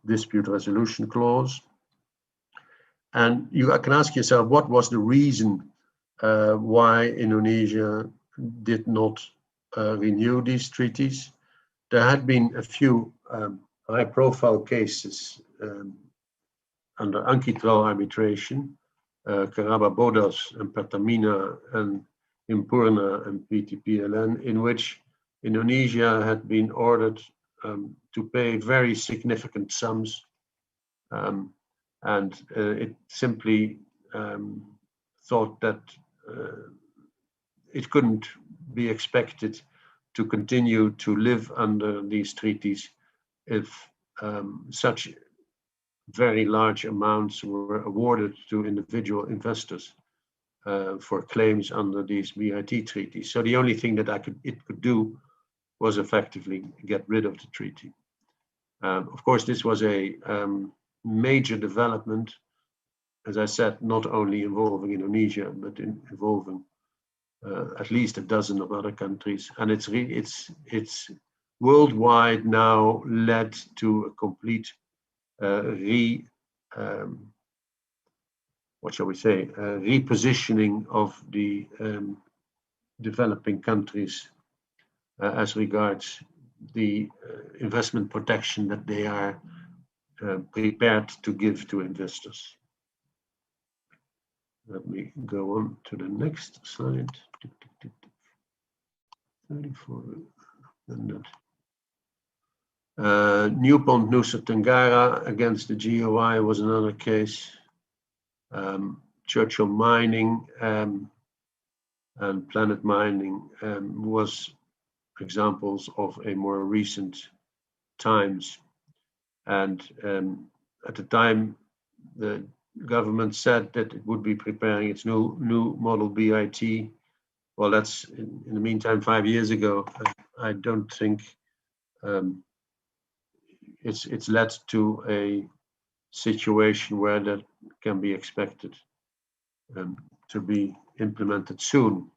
dispute resolution clause. And you can ask yourself, what was the reason why Indonesia did not renew these treaties? There had been a few high-profile cases under Ankitral arbitration, Karaba Bodas and Pertamina and Impurna and PTPLN, in which Indonesia had been ordered to pay very significant sums, and it simply thought that it couldn't be expected to continue to live under these treaties if such very large amounts were awarded to individual investors for claims under these BIT treaties. So the only thing that it could do was effectively get rid of the treaty. Of course, this was a major development, as I said, not only involving Indonesia, but involving at least a dozen of other countries. And it's worldwide now led to a complete repositioning of the developing countries as regards the investment protection that they are prepared to give to investors. Let me go on to the next slide. 34. Newpont Nusa Tenggara against the GOI was another case. Churchill Mining and Planet Mining was examples of a more recent times. And at the time, the government said that it would be preparing its new model BIT. Well, that's in the meantime 5 years ago. I don't think it's led to a situation where that can be expected to be implemented soon.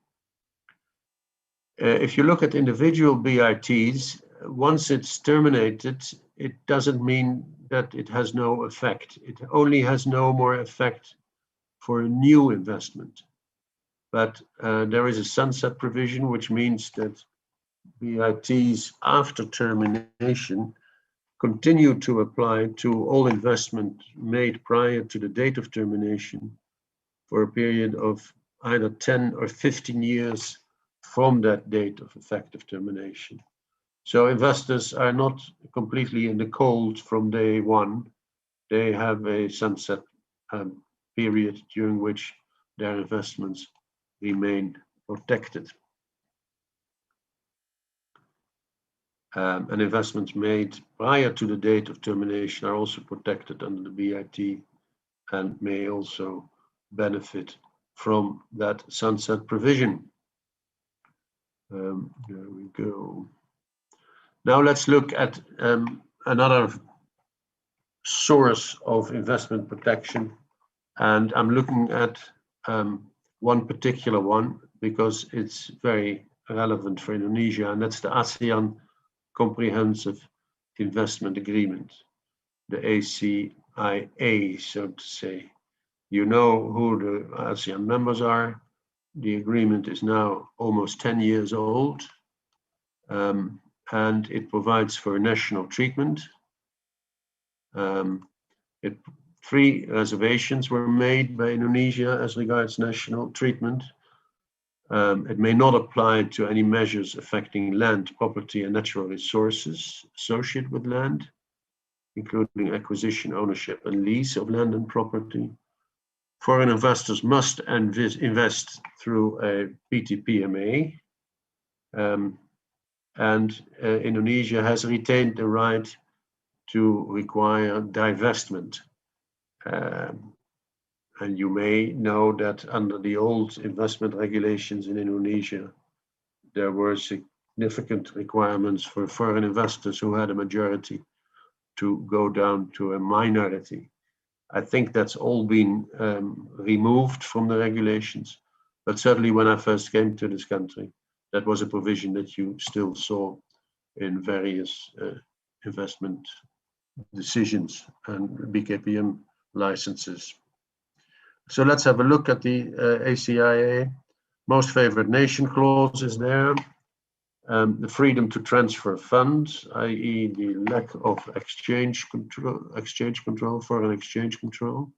If you look at individual BITs, once it's terminated, it doesn't mean that it has no effect. It only has no more effect for a new investment. But there is a sunset provision, which means that BITs after termination continue to apply to all investment made prior to the date of termination for a period of either 10 or 15 years from that date of effective termination. So investors are not completely in the cold from day one. They have a sunset period during which their investments remain protected. And investments made prior to the date of termination are also protected under the BIT and may also benefit from that sunset provision. There we go. Now let's look at another source of investment protection. And I'm looking at one particular one because it's very relevant for Indonesia, and that's the ASEAN Comprehensive Investment Agreement, the ACIA, so to say. You know who the ASEAN members are. The agreement is now almost 10 years old, and it provides for national treatment. 3 reservations were made by Indonesia as regards national treatment. It may not apply to any measures affecting land, property, and natural resources associated with land, including acquisition, ownership, and lease of land and property. Foreign investors must invest through a PTPMA, and Indonesia has retained the right to require divestment. And you may know that under the old investment regulations in Indonesia, there were significant requirements for foreign investors who had a majority to go down to a minority. I think that's all been removed from the regulations, but certainly when I first came to this country, that was a provision that you still saw in various investment decisions and BKPM licenses. So let's have a look at the ACIA. Most favored nation clause is there. The freedom to transfer funds, i.e. the lack of exchange control, foreign exchange control,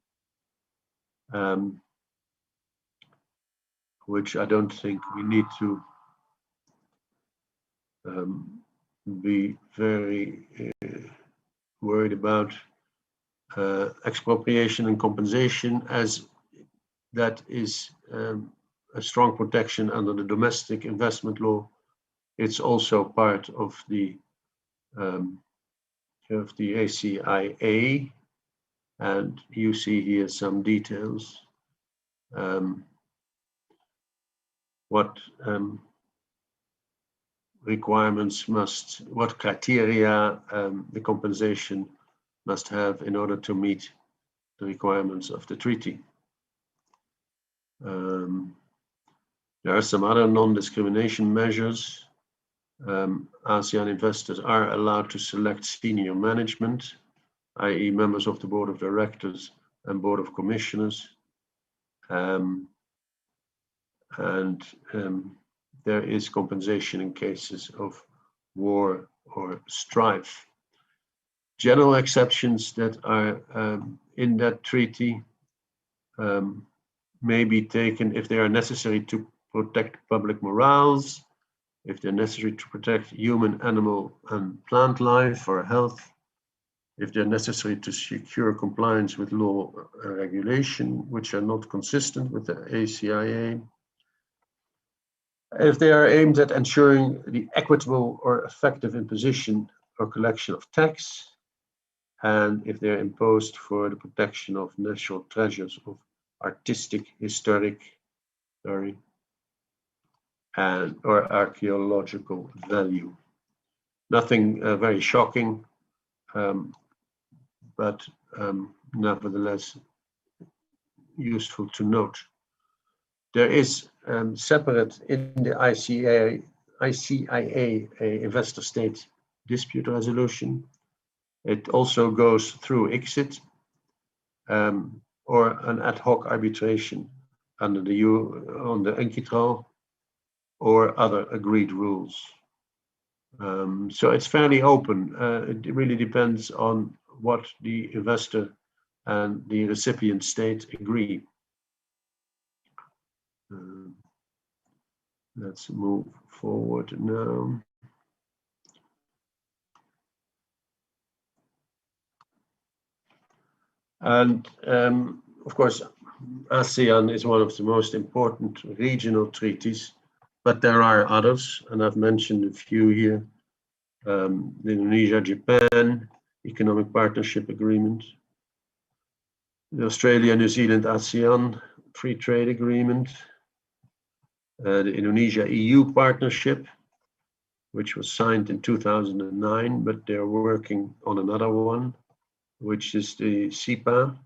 which I don't think we need to be very worried about. Expropriation and compensation, as that is a strong protection under the domestic investment law. It's also part of the ACIA, and you see here some details. What requirements what criteria the compensation must have in order to meet the requirements of the treaty. There are some other non-discrimination measures. ASEAN investors are allowed to select senior management, i.e. members of the board of directors and board of commissioners. There is compensation in cases of war or strife. General exceptions that are in that treaty may be taken if they are necessary to protect public morals, if they're necessary to protect human, animal, and plant life or health, if they're necessary to secure compliance with law and regulation, which are not consistent with the ACIA, if they are aimed at ensuring the equitable or effective imposition or collection of tax, and if they're imposed for the protection of natural treasures of artistic, historic, and or archaeological value. Nothing very shocking, but nevertheless useful to note. There is separate in the ICIA a investor-state dispute resolution. It also goes through ICSID or an ad hoc arbitration under the on the UNCITRAL or other agreed rules. So it's fairly open. It really depends on what the investor and the recipient state agree. Let's move forward now. And of course, ASEAN is one of the most important regional treaties, but there are others, and I've mentioned a few here. The Indonesia-Japan Economic Partnership Agreement, the Australia-New Zealand-ASEAN Free Trade Agreement, the Indonesia-EU Partnership, which was signed in 2009, but they're working on another one, which is the CEPA.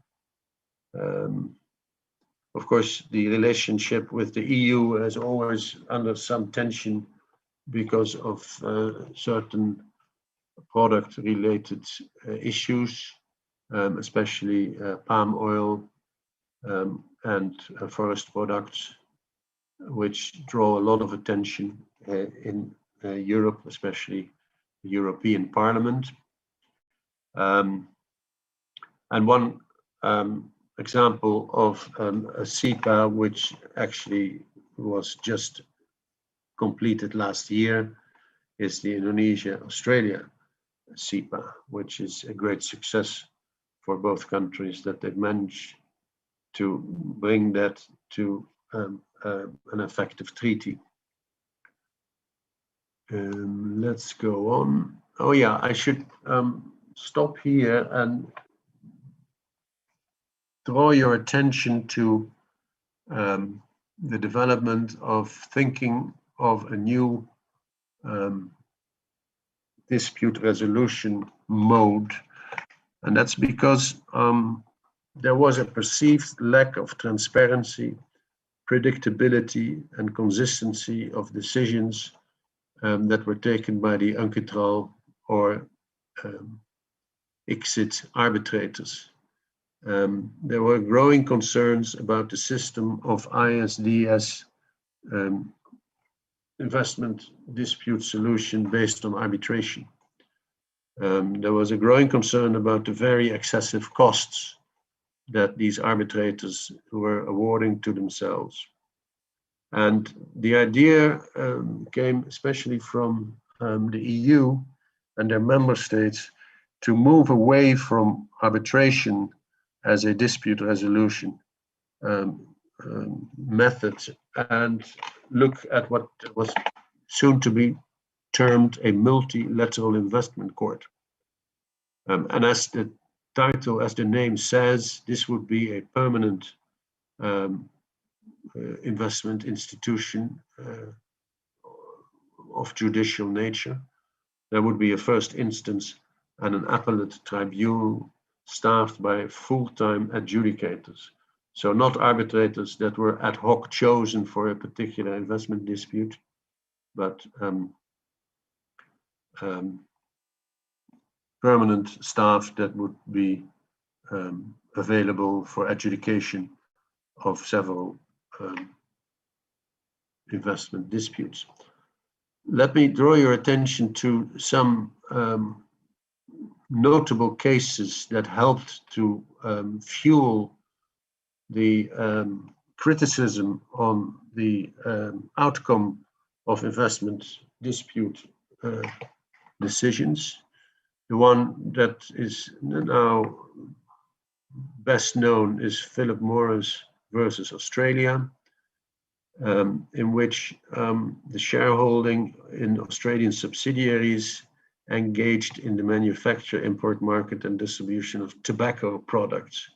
Of course, the relationship with the EU is always under some tension because of certain product-related issues, especially palm oil and forest products, which draw a lot of attention in Europe, especially the European Parliament. And one example of a CEPA, which actually was just completed last year, is the Indonesia-Australia CEPA, which is a great success for both countries, that they've managed to bring that to an effective treaty. Let's go on. Oh yeah, I should stop here and draw your attention to the development of thinking of a new dispute resolution mode. And that's because there was a perceived lack of transparency, predictability, and consistency of decisions that were taken by the UNCITRAL or ICSID arbitrators. There were growing concerns about the system of ISDS investment dispute solution based on arbitration. There was a growing concern about the very excessive costs that these arbitrators were awarding to themselves. And the idea came especially from the EU and their member states to move away from arbitration as a dispute resolution method and look at what was soon to be termed a multilateral investment court. And as the title, as the name says, this would be a permanent investment institution of judicial nature. There would be a first instance and an appellate tribunal staffed by full-time adjudicators. So not arbitrators that were ad hoc chosen for a particular investment dispute, but permanent staff that would be available for adjudication of several investment disputes. Let me draw your attention to some notable cases that helped to fuel the criticism on the outcome of investment dispute decisions. The one that is now best known is Philip Morris versus Australia, in which the shareholding in Australian subsidiaries engaged in the manufacture, import, market, and distribution of tobacco products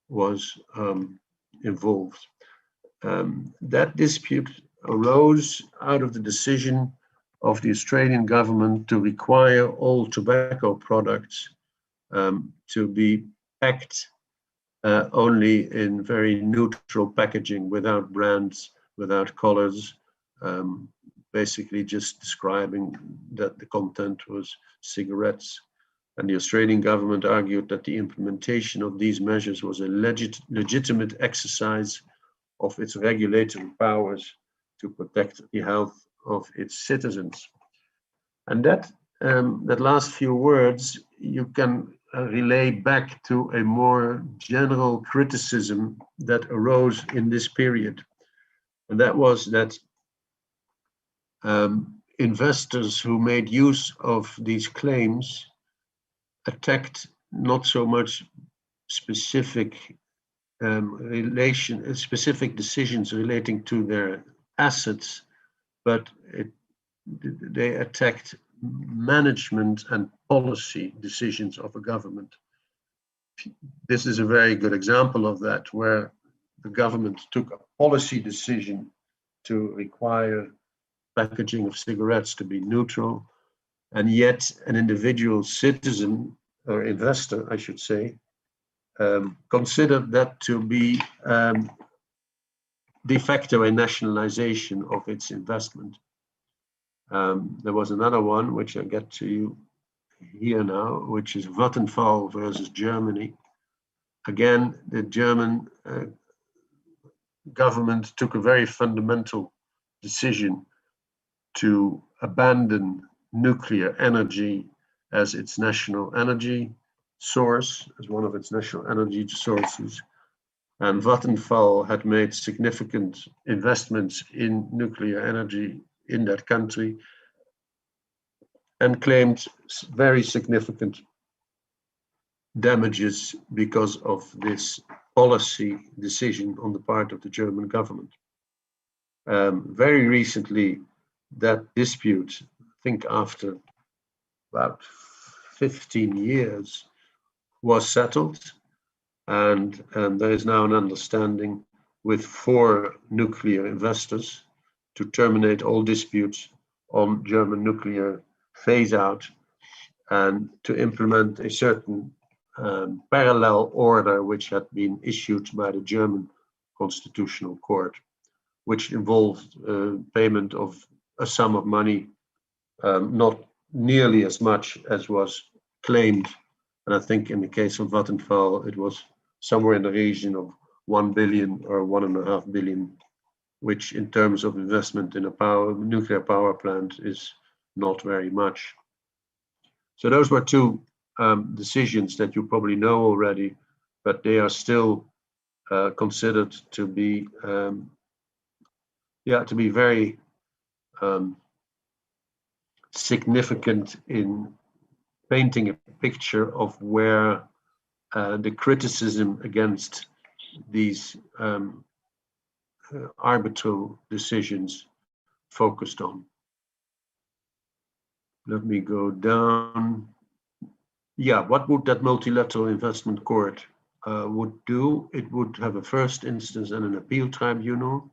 was involved. That dispute arose out of the decision of the Australian government to require all tobacco products to be packed only in very neutral packaging, without brands, without colors, basically just describing that the content was cigarettes. And the Australian government argued that the implementation of these measures was a legitimate exercise of its regulatory powers to protect the health of its citizens. And that last few words you can relay back to a more general criticism that arose in this period. And that was that investors who made use of these claims attacked not so much specific specific decisions relating to their assets, but they attacked management and policy decisions of a government. This is a very good example of that, where the government took a policy decision to require packaging of cigarettes to be neutral, and yet an individual citizen or investor, I should say, considered that to be de facto a nationalization of its investment. There was another one, which I get to you here now, which is Vattenfall versus Germany. Again, the German government took a very fundamental decision to abandon nuclear energy as its national energy source, as one of its national energy sources. And Vattenfall had made significant investments in nuclear energy in that country and claimed very significant damages because of this policy decision on the part of the German government. Very recently, that dispute, I think after about 15 years, was settled, and there is now an understanding with 4 nuclear investors to terminate all disputes on German nuclear phase out and to implement a certain parallel order which had been issued by the German Constitutional Court, which involved payment of a sum of money, not nearly as much as was claimed. And I think in the case of Vattenfall, it was somewhere in the region of 1 billion or 1.5 billion, which in terms of investment in a nuclear power plant is not very much. So those were 2 decisions that you probably know already, but they are still considered to be very significant in painting a picture of where the criticism against these arbitral decisions focused on. Let me go down. Yeah, what would that multilateral investment court would do? It would have a first instance and an appeal tribunal.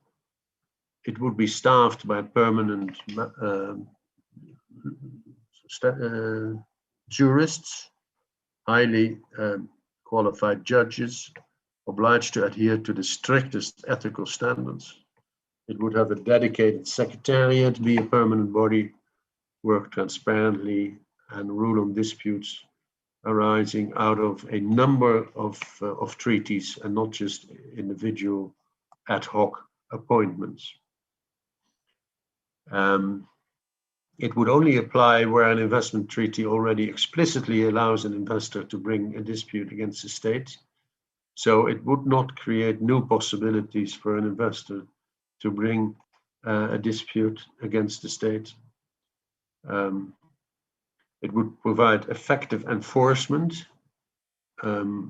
It would be staffed by permanent jurists, highly qualified judges, obliged to adhere to the strictest ethical standards. It would have a dedicated secretariat, be a permanent body, work transparently, and rule on disputes arising out of a number of treaties and not just individual ad hoc appointments. It would only apply where an investment treaty already explicitly allows an investor to bring a dispute against the state. So it would not create new possibilities for an investor to bring a dispute against the state. It would provide effective enforcement.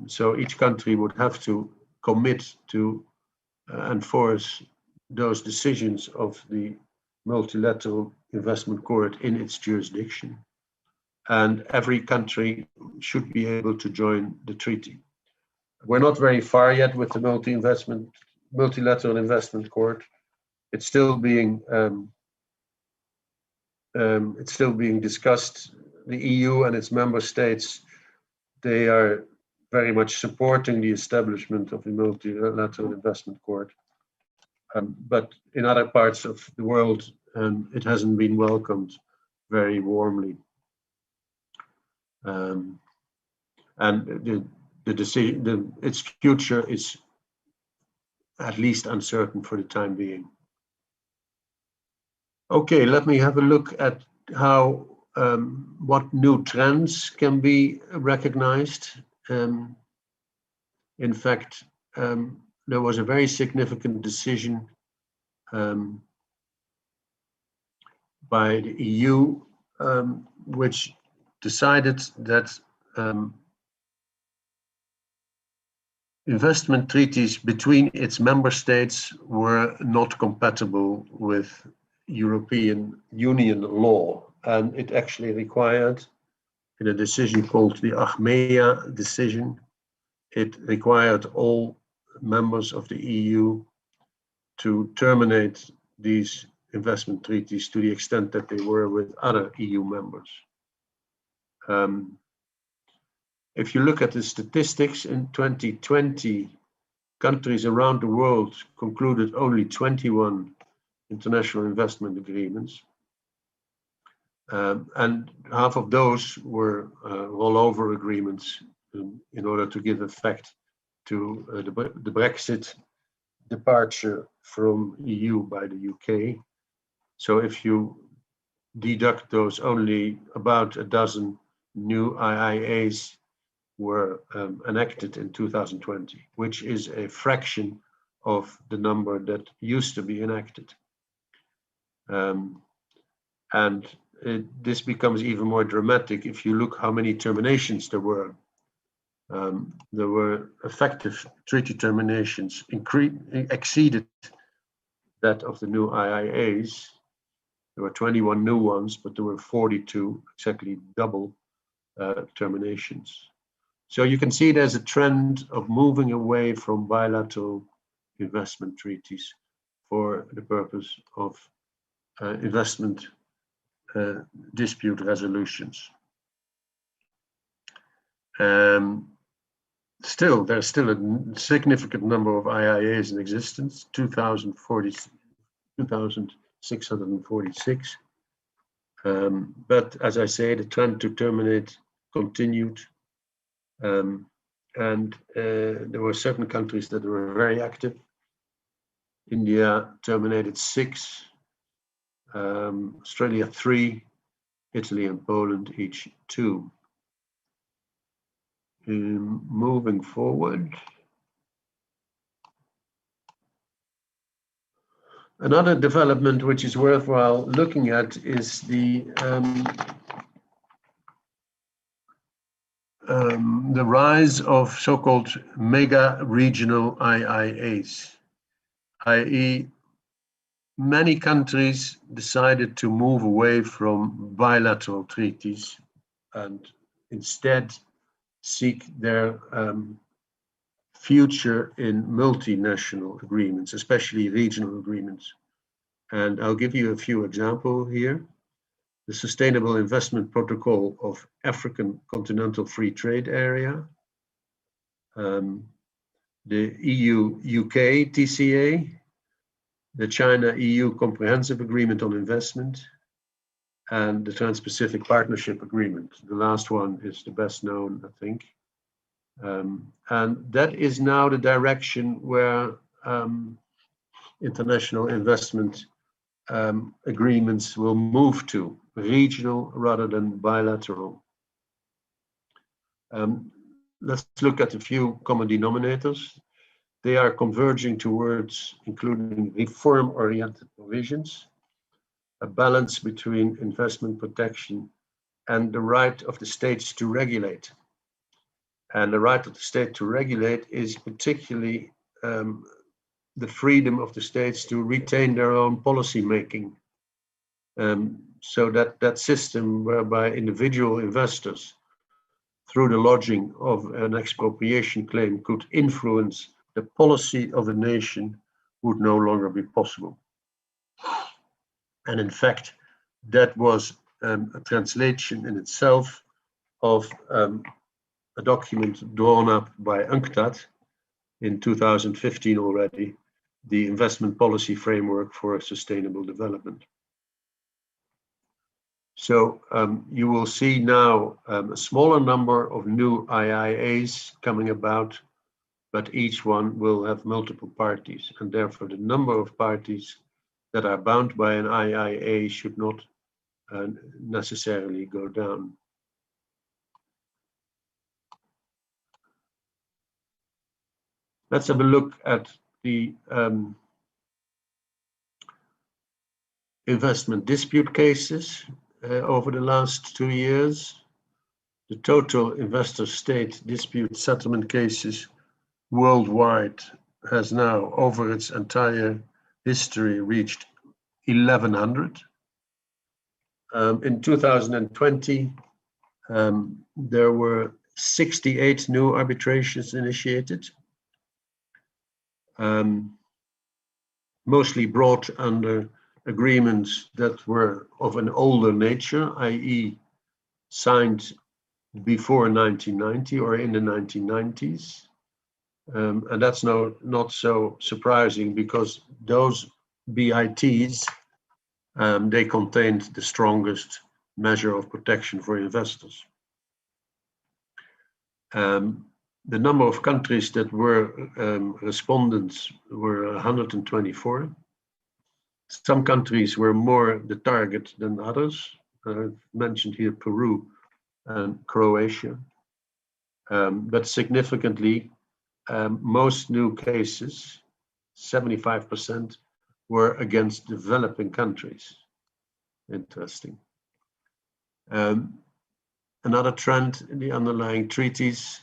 So each country would have to commit to enforce those decisions of the multilateral investment court in its jurisdiction. and every country should be able to join the treaty. We're not very far yet with the multilateral investment court. It's still being discussed. The EU and its member states, they are very much supporting the establishment of the multilateral investment court. But in other parts of the world, it hasn't been welcomed very warmly. And the decision, its future is at least uncertain for the time being. Okay, let me have a look at how what new trends can be recognized. In fact, there was a very significant decision by the EU, which decided that investment treaties between its member states were not compatible with European Union law, and it actually required, in a decision called the Achmea decision, it required all members of the EU to terminate these investment treaties to the extent that they were with other EU members. If you look at the statistics in 2020, countries around the world concluded only 21 international investment agreements. And half of those were rollover agreements in order to give effect to the Brexit departure from EU by the UK. So if you deduct those, only about a dozen new IIAs were enacted in 2020, which is a fraction of the number that used to be enacted. This becomes even more dramatic if you look how many terminations there were. There were effective treaty terminations exceeded that of the new IIAs. There were 21 new ones, but there were 42, exactly double terminations. So you can see there's a trend of moving away from bilateral investment treaties for the purpose of investment dispute resolutions. Still, there's still a significant number of IIAs in existence, 2,646. But as I say, the trend to terminate continued. And there were certain countries that were very active. India terminated 6, Australia 3, Italy and Poland each 2. Moving forward. Another development which is worthwhile looking at is the rise of so-called mega regional IIAs, i.e. many countries decided to move away from bilateral treaties and instead seek their future in multinational agreements, especially regional agreements. And I'll give you a few examples here. The Sustainable Investment Protocol of African Continental Free Trade Area, the EU-UK TCA, the China-EU Comprehensive Agreement on Investment, and the Trans-Pacific Partnership Agreement. The last one is the best known, I think. And that is now the direction where international investment agreements will move to, regional rather than bilateral. Let's look at a few common denominators. They are converging towards including reform-oriented provisions, a balance between investment protection and the right of the states to regulate. And the right of the state to regulate is particularly the freedom of the states to retain their own policy making. so that system whereby individual investors, through the lodging of an expropriation claim, could influence the policy of a nation would no longer be possible. And in fact, that was a translation in itself of a document drawn up by UNCTAD in 2015 already, the Investment Policy Framework for Sustainable Development. So you will see now a smaller number of new IIAs coming about, but each one will have multiple parties, and therefore the number of parties that are bound by an IIA should not necessarily go down. Let's have a look at the investment dispute cases over the last 2 years. The total investor-state dispute settlement cases worldwide has now, over its entire history, reached 1,100. In 2020, there were 68 new arbitrations initiated, mostly brought under agreements that were of an older nature, i.e. signed before 1990 or in the 1990s. And that's not so surprising, because those BITs, they contained the strongest measure of protection for investors. The number of countries that were respondents were 124. Some countries were more the target than others. I've mentioned here Peru and Croatia. But significantly, most new cases, 75%, were against developing countries. Interesting. Another trend in the underlying treaties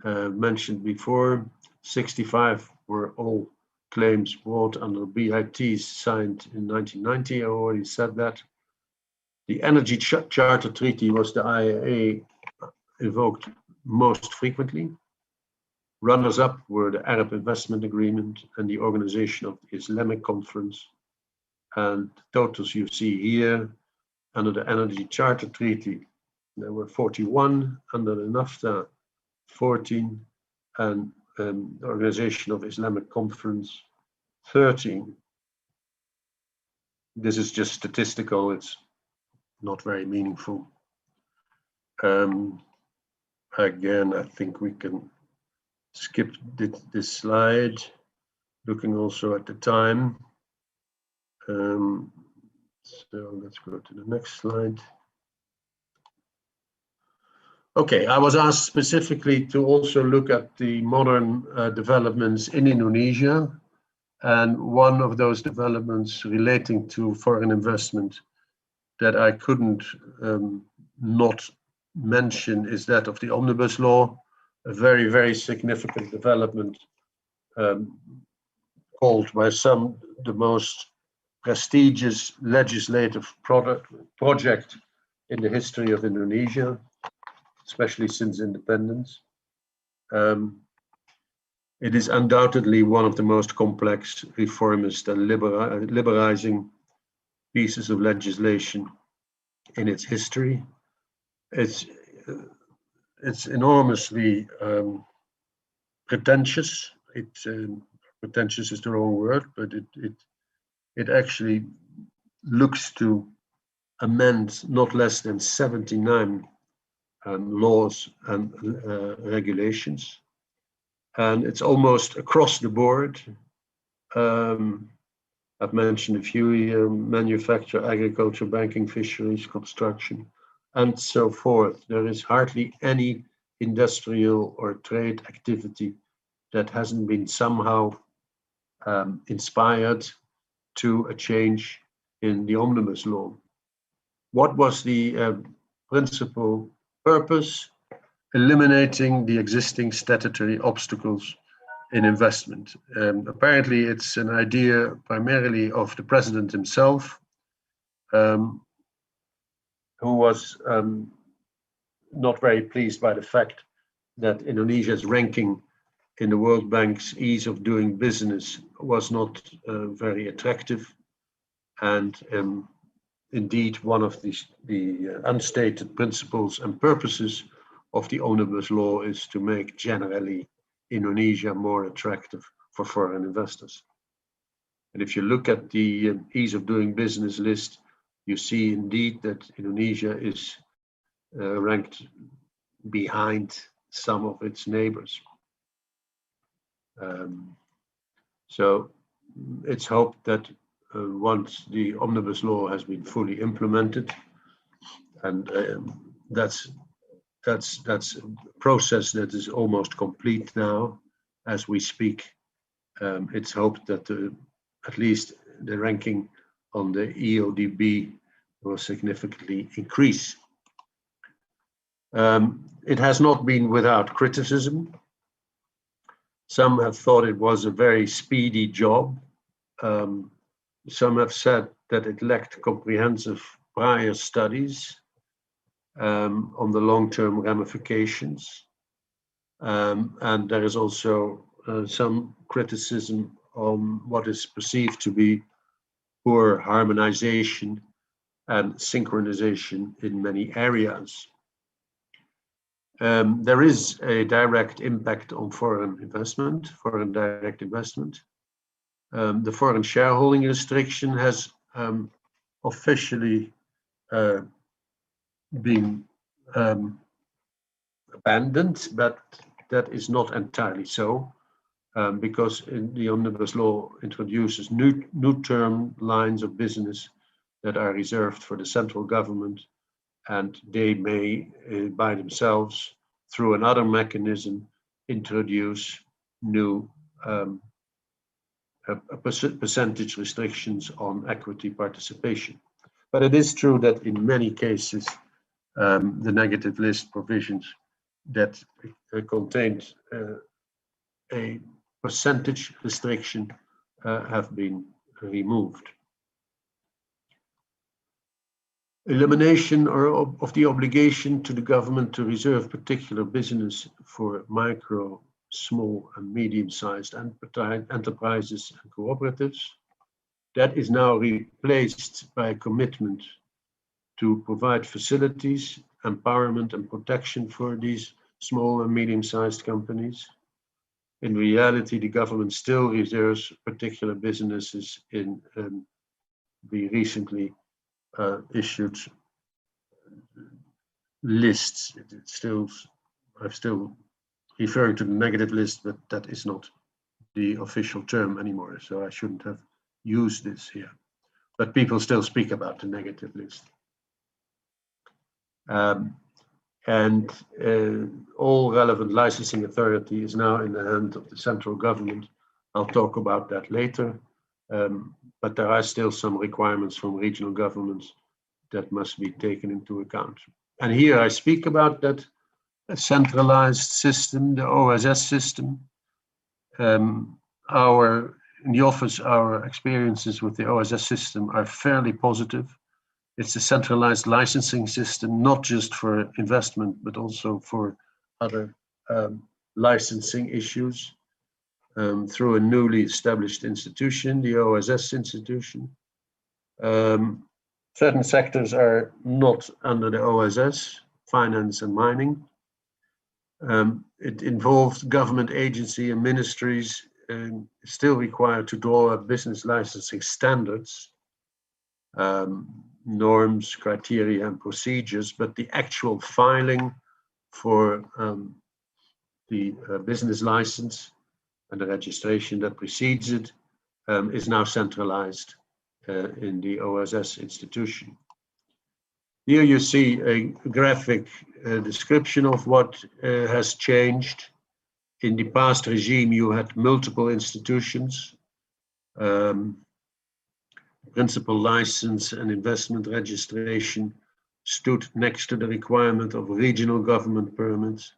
mentioned before, 65 were all claims brought under BITs signed in 1990. I already said that. The Energy Charter Treaty was the IIA invoked most frequently. Runners-up were the Arab Investment Agreement and the Organization of the Islamic Conference. And the totals you see here, under the Energy Charter Treaty, there were 41, under the NAFTA, 14, and the Organization of Islamic Conference, 13. This is just statistical, it's not very meaningful. Again, I think we can skip this slide, looking also at the time. So let's go to the next slide. Okay, I was asked specifically to also look at the modern developments in Indonesia. And one of those developments relating to foreign investment that I couldn't not mention is that of the Omnibus Law, a very, very significant development called by some the most prestigious legislative project in the history of Indonesia, especially since independence. It is undoubtedly one of the most complex, reformist and liberalizing pieces of legislation in its history. It's enormously pretentious. Pretentious is the wrong word, but it actually looks to amend not less than 79 laws and regulations. And it's almost across the board. I've mentioned a few here: manufacture, agriculture, banking, fisheries, construction, and so forth. There is hardly any industrial or trade activity that hasn't been somehow inspired to a change in the Omnibus Law. What was the principal purpose? Eliminating the existing statutory obstacles in investment. Apparently, it's an idea primarily of the president himself. who was not very pleased by the fact that Indonesia's ranking in the World Bank's ease of doing business was not very attractive. And indeed, one of the unstated principles and purposes of the Omnibus Law is to make generally Indonesia more attractive for foreign investors. And if you look at the ease of doing business list, you see indeed that Indonesia is ranked behind some of its neighbors. So it's hoped that once the Omnibus Law has been fully implemented, and that's a process that is almost complete now as we speak. It's hoped that at least the ranking on the EODB will significantly increase. It has not been without criticism. Some have thought it was a very speedy job. Some have said that it lacked comprehensive prior studies on the long-term ramifications. And there is also some criticism on what is perceived to be poor harmonization and synchronization in many areas. There is a direct impact on foreign investment, foreign direct investment. The foreign shareholding restriction has officially been abandoned, but that is not entirely so, because the Omnibus Law introduces new term lines of business that are reserved for the central government, and they may, by themselves, through another mechanism, introduce new percentage restrictions on equity participation. But it is true that in many cases, the negative list provisions that contained a percentage restriction have been removed. Elimination of the obligation to the government to reserve particular business for micro, small and medium-sized enterprises and cooperatives. That is now replaced by a commitment to provide facilities, empowerment and protection for these small and medium-sized companies. In reality, the government still reserves particular businesses in the recently issued lists. I'm still referring to the negative list, but that is not the official term anymore, so I shouldn't have used this here. But people still speak about the negative list. And all relevant licensing authority is now in the hand of the central government. I'll talk about that later. But there are still some requirements from regional governments that must be taken into account. And here I speak about that centralized system, the OSS system. In the office, our experiences with the OSS system are fairly positive. It's a centralized licensing system, not just for investment, but also for other licensing issues. Through a newly established institution, the OSS institution. Certain sectors are not under the OSS, finance and mining. It involves government agency and ministries still required to draw up business licensing standards, norms, criteria and procedures, but the actual filing for the business license and the registration that precedes it is now centralized in the OSS institution. Here you see a graphic description of what has changed. In the past regime, you had multiple institutions, principal license and investment registration stood next to the requirement of regional government permits.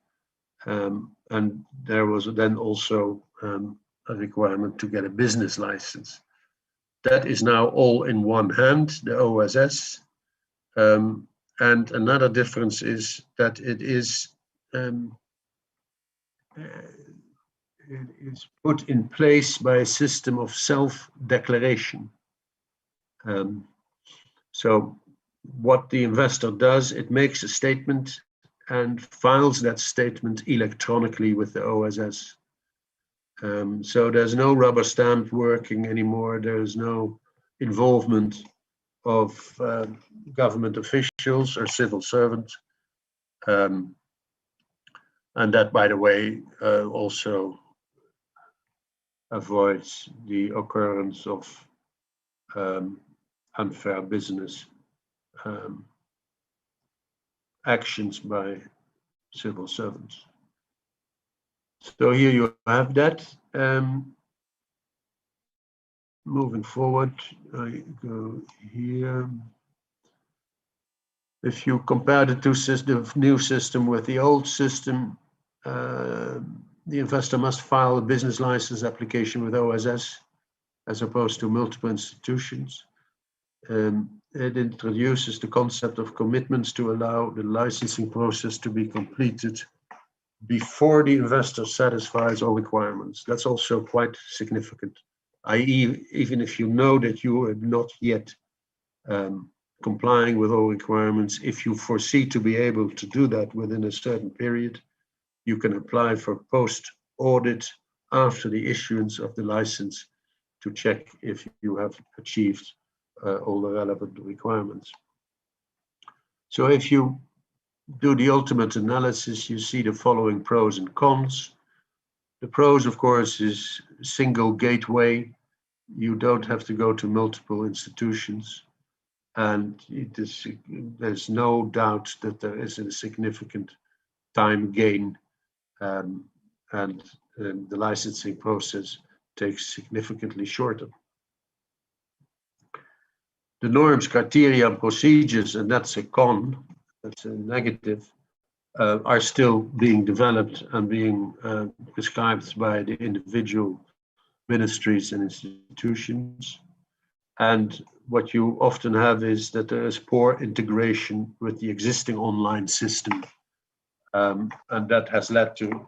And there was then also a requirement to get a business license. That is now all in one hand, the OSS. And And another difference is that it is put in place by a system of self-declaration. So what the investor does, it makes a statement and files that statement electronically with the OSS. So there's no rubber stamp working anymore. There's no involvement of government officials or civil servants. And that, by the way, also avoids the occurrence of unfair business actions by civil servants. So here you have that. Moving forward, I go here. If you compare the new system with the old system, the investor must file a business license application with OSS as opposed to multiple institutions. It introduces the concept of commitments to allow the licensing process to be completed before the investor satisfies all requirements. That's also quite significant, i.e., even if you know that you are not yet complying with all requirements, if you foresee to be able to do that within a certain period, you can apply for post-audit after the issuance of the license to check if you have achieved all the relevant requirements. So if you do the ultimate analysis, you see the following pros and cons. The pros, of course, is single gateway. You don't have to go to multiple institutions. And there's no doubt that there is a significant time gain, and the licensing process takes significantly shorter. The norms, criteria, and procedures, and that's a con, that's a negative, are still being developed and being prescribed by the individual ministries and institutions. And what you often have is that there is poor integration with the existing online system. And that has led to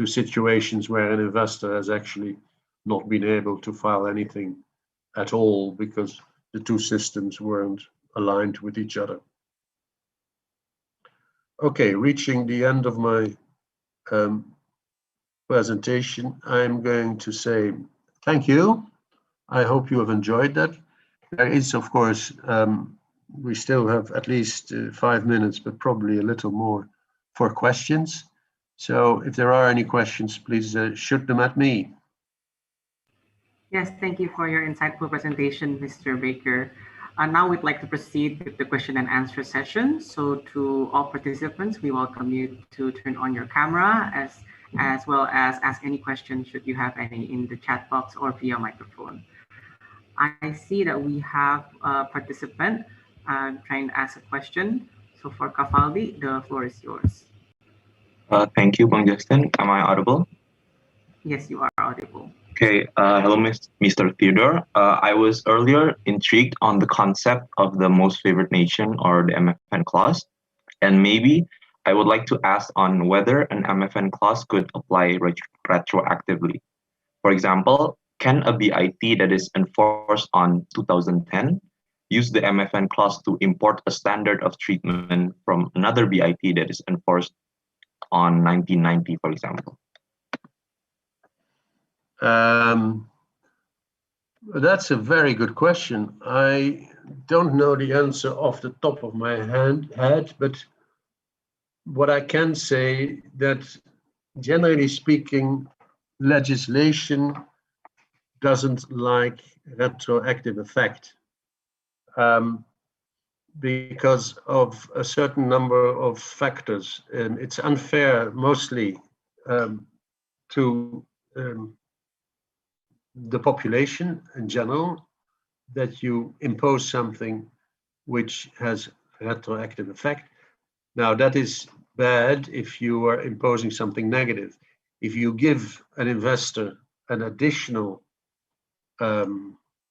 situations where an investor has actually not been able to file anything at all because the two systems weren't aligned with each other. Okay, reaching the end of my presentation, I'm going to say thank you. I hope you have enjoyed that. There is, of course, we still have at least 5 minutes, but probably a little more for questions. So if there are any questions, please shoot them at me.
Yes, thank you for your insightful presentation, Mr. Bakker. Now we'd like to proceed with the question and answer session. So to all participants, we welcome you to turn on your camera as well as ask any questions should you have any in the chat box or via microphone. I see that we have a participant trying to ask a question. So for Kafaldi, the floor is yours.
Thank you, Bang Justin. Am I audible?
Yes, you are audible.
Okay. Hello, Mr. Theodoor. I was earlier intrigued on the concept of the most favored nation or the MFN clause. And maybe I would like to ask on whether an MFN clause could apply retroactively. For example, can a BIT that is enforced on 2010 use the MFN clause to import a standard of treatment from another BIT that is enforced on 1990, for example?
That's a very good question. I don't know the answer off the top of my head, but what I can say that generally speaking, legislation doesn't like retroactive effect because of a certain number of factors. It's unfair mostly to the population in general that you impose something which has retroactive effect. Now that is bad if you are imposing something negative. If you give an investor an additional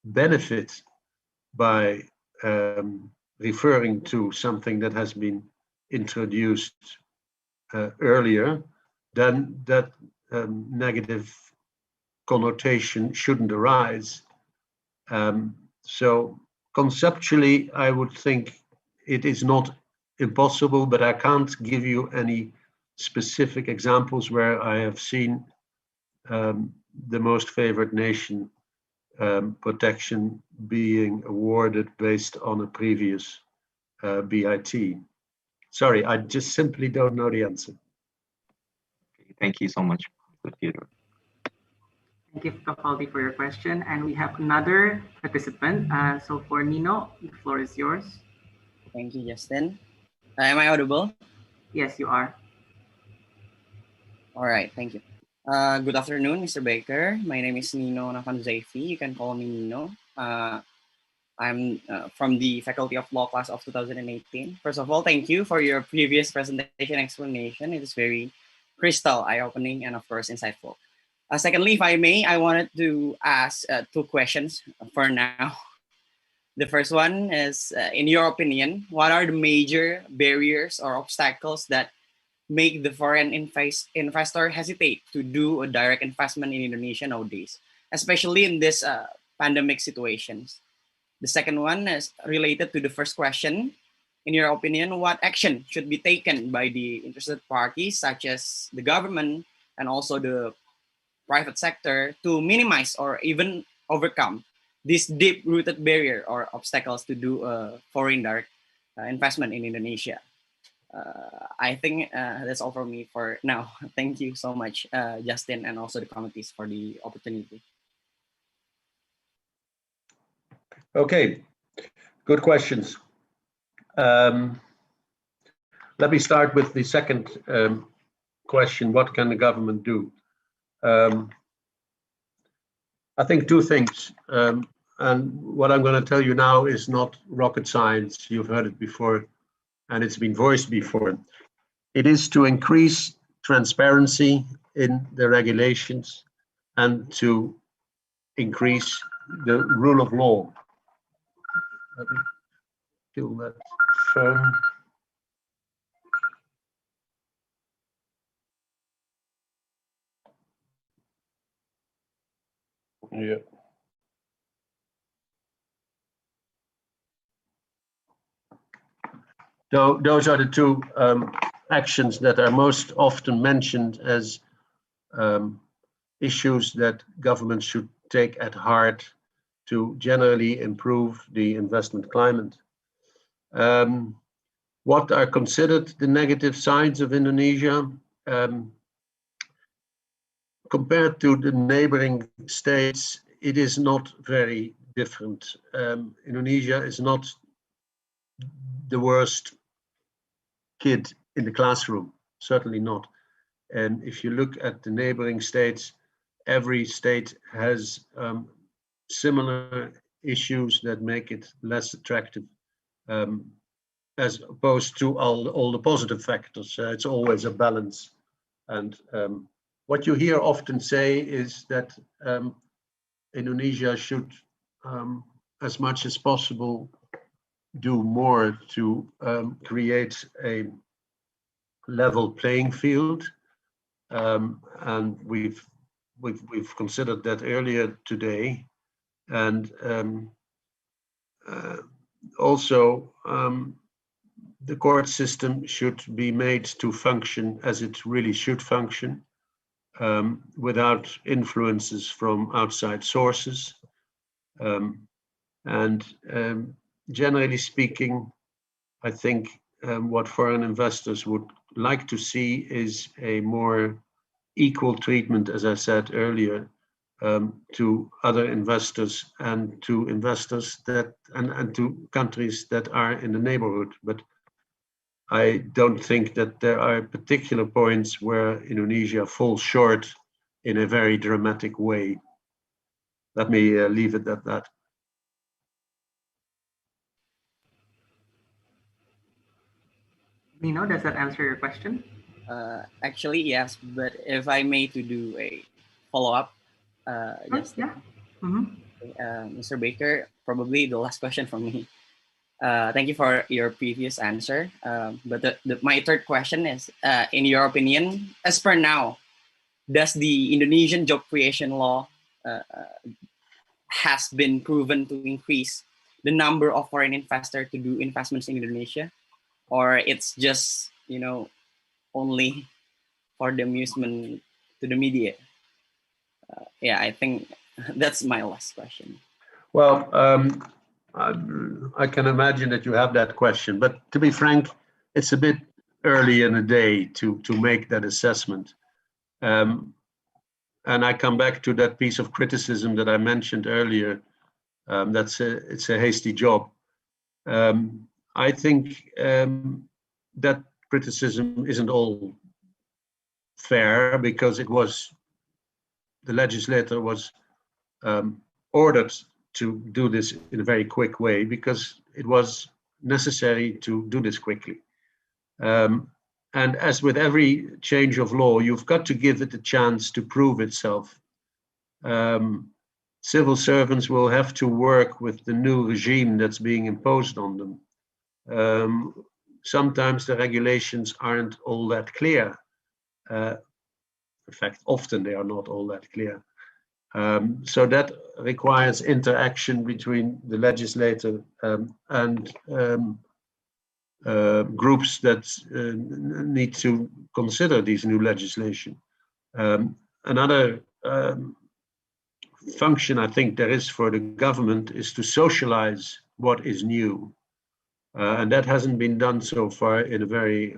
benefit by referring to something that has been introduced earlier, then that negative connotation shouldn't arise. So conceptually, I would think it is not impossible, but I can't give you any specific examples where I have seen the most favored nation protection being awarded based on a previous BIT. Sorry, I just simply don't know the answer.
Thank you so much, Mr. Theodoor.
Thank you, Kafaldi, for your question. And we have another participant. So for Nino, the floor is yours.
Thank you, Justin. Am I audible?
Yes, you are.
All right, thank you. Good afternoon, Mr. Bakker. My name is Nino Nafanzaifi. You can call me Nino. I'm from the Faculty of Law class of 2018. First of all, thank you for your previous presentation explanation. It is very crystal, eye-opening, and of course, insightful. Secondly, if I may, I wanted to ask two questions for now. The first one is, in your opinion, what are the major barriers or obstacles that make the foreign investor hesitate to do a direct investment in Indonesia nowadays, especially in this pandemic situations? The second one is related to the first question. In your opinion, what action should be taken by the interested parties, such as the government and also the private sector, to minimize or even overcome this deep-rooted barrier or obstacles to do a foreign direct investment in Indonesia? I think that's all for me for now. Thank you so much, Justin, and also the committees for the opportunity.
Okay, good questions. Let me start with the second question, what can the government do? I think two things. And what I'm going to tell you now is not rocket science. You've heard it before, and it's been voiced before. It is to increase transparency in the regulations and to increase the rule of law. Let me kill that phone. Yeah. So those are the two actions that are most often mentioned as issues that governments should take at heart to generally improve the investment climate. What are considered the negative sides of Indonesia? Compared to the neighboring states, it is not very different. Indonesia is not the worst kid in the classroom, certainly not. And if you look at the neighboring states, every state has similar issues that make it less attractive, as opposed to all the positive factors. It's always a balance. And what you hear often say is that Indonesia should, as much as possible, do more to create a level playing field. And we've considered that earlier today. And also, the court system should be made to function as it really should function, without influences from outside sources. Generally speaking, I think what foreign investors would like to see is a more equal treatment, as I said earlier, to other investors and to investors that and to countries that are in the neighborhood. But I don't think that there are particular points where Indonesia falls short in a very dramatic way. Let me leave it at that.
Nino, does that answer your question?
Actually, yes, but if I may to do a follow-up,
Yeah. Mm-hmm.
Mr. Bakker, probably the last question from me. Thank you for your previous answer. But my third question is, in your opinion, as per now, does the Indonesian job creation law has been proven to increase the number of foreign investors to do investments in Indonesia, or it's just, you know, only for the amusement to the media? Yeah, I think that's my last question.
Well, I can imagine that you have that question, but to be frank, it's a bit early in the day to make that assessment. And I come back to that piece of criticism that I mentioned earlier. It's a hasty job. I think that criticism isn't all fair, because the legislator was ordered to do this in a very quick way, because it was necessary to do this quickly. And as with every change of law, you've got to give it a chance to prove itself. Civil servants will have to work with the new regime that's being imposed on them. Sometimes the regulations aren't all that clear. In fact, often they are not all that clear. So that requires interaction between the legislator and groups that need to consider these new legislation. Another function I think there is for the government is to socialize what is new. And that hasn't been done so far in a very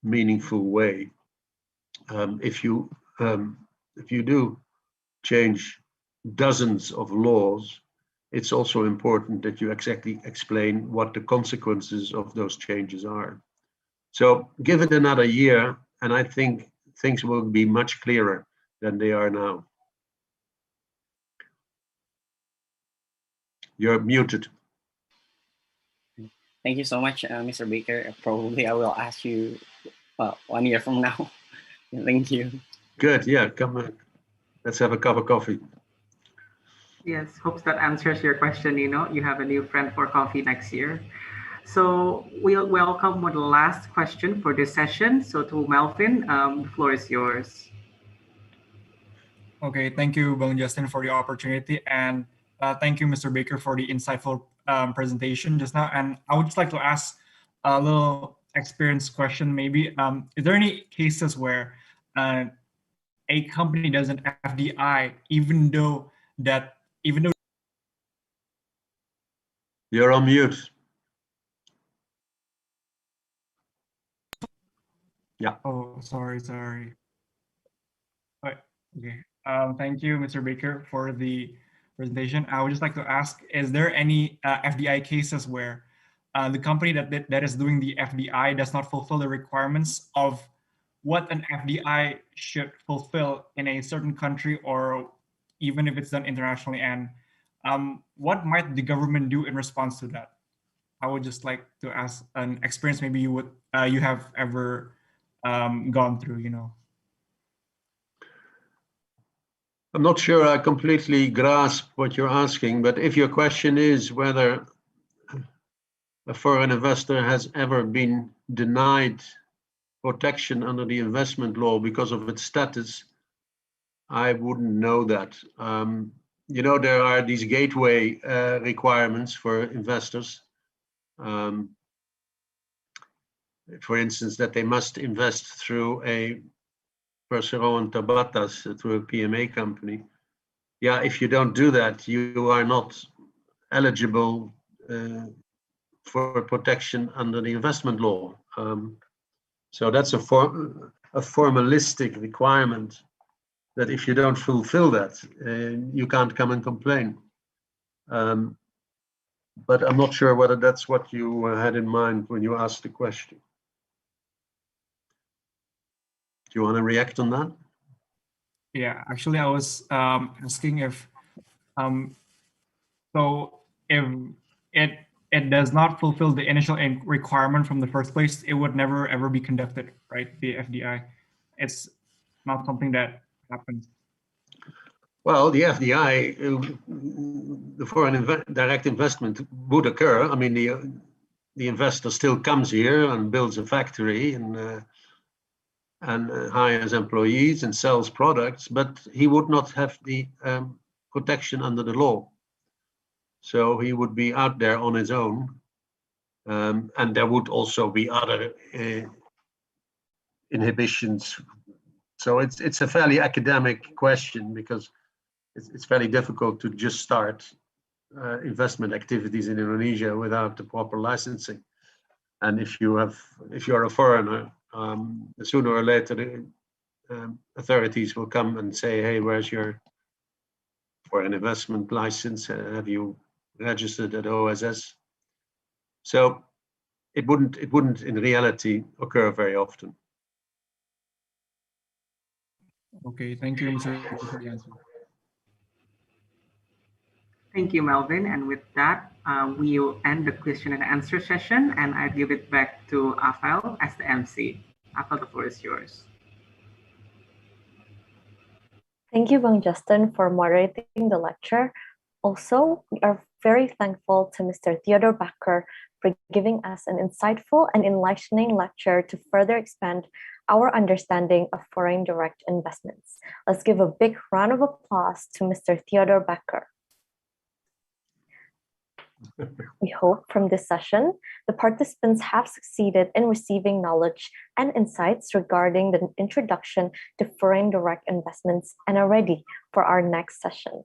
meaningful way. If you do change dozens of laws, it's also important that you exactly explain what the consequences of those changes are. So give it another year, and I think things will be much clearer than they are now. You're muted.
Thank you so much, Mr. Bakker. Probably I will ask you 1 year from now. Thank you.
Good, yeah, come on. Let's have a cup of coffee.
Yes, hopes that answers your question, Nino. You have a new friend for coffee next year. So we'll welcome with the last question for this session. So to Melvin, the floor is yours.
Okay, thank you, Bang Justin, for the opportunity. And thank you, Mr. Bakker, for the insightful presentation just now. And I would just like to ask a little experience question, maybe. Is there any cases where a company does an FDI, even though
you're on mute. Yeah.
Oh, sorry. Right. Okay. Thank you, Mr. Bakker, for the presentation. I would just like to ask: is there any FDI cases where the company that is doing the FDI does not fulfill the requirements of what an FDI should fulfill in a certain country, or even if it's done internationally, and what might the government do in response to that? I would just like to ask an experience maybe you have ever gone through,
I'm not sure I completely grasp what you're asking, but if your question is whether a foreign investor has ever been denied protection under the investment law because of its status, I wouldn't know that. There are these gateway requirements for investors. For instance, that they must invest through a Perseroan Tabatas, through a PMA company. Yeah, if you don't do that, you are not eligible for protection under the investment law. So that's a formalistic requirement that if you don't fulfill that, you can't come and complain. But I'm not sure whether that's what you had in mind when you asked the question. Do you want to react on that?
Yeah, actually, I was asking if if it does not fulfill the initial requirement from the first place, it would never ever be conducted, right? The FDI, it's not something that happens.
Well, the FDI, the foreign direct investment would occur. I mean, the investor still comes here and builds a factory and hires employees and sells products, but he would not have the protection under the law. So he would be out there on his own. And there would also be other inhibitions. So it's a fairly academic question because it's fairly difficult to just start investment activities in Indonesia without the proper licensing. And if you're a foreigner, sooner or later the authorities will come and say, "Hey, where's your foreign investment license? Have you registered at OSS?" So it wouldn't in reality occur very often.
Okay, thank you, Mr. Baker, for the answer.
Thank you, Melvin. And with that, we'll end the question and answer session, and I give it back to Afal as the MC. Afal, the floor is yours.
Thank you, Bang Justin, for moderating the lecture. Also, we are very thankful to Mr. Theodoor Bakker for giving us an insightful and enlightening lecture to further expand our understanding of foreign direct investments. Let's give a big round of applause to Mr. Theodoor Bakker. We hope from this session, the participants have succeeded in receiving knowledge and insights regarding the introduction to foreign direct investments and are ready for our next session.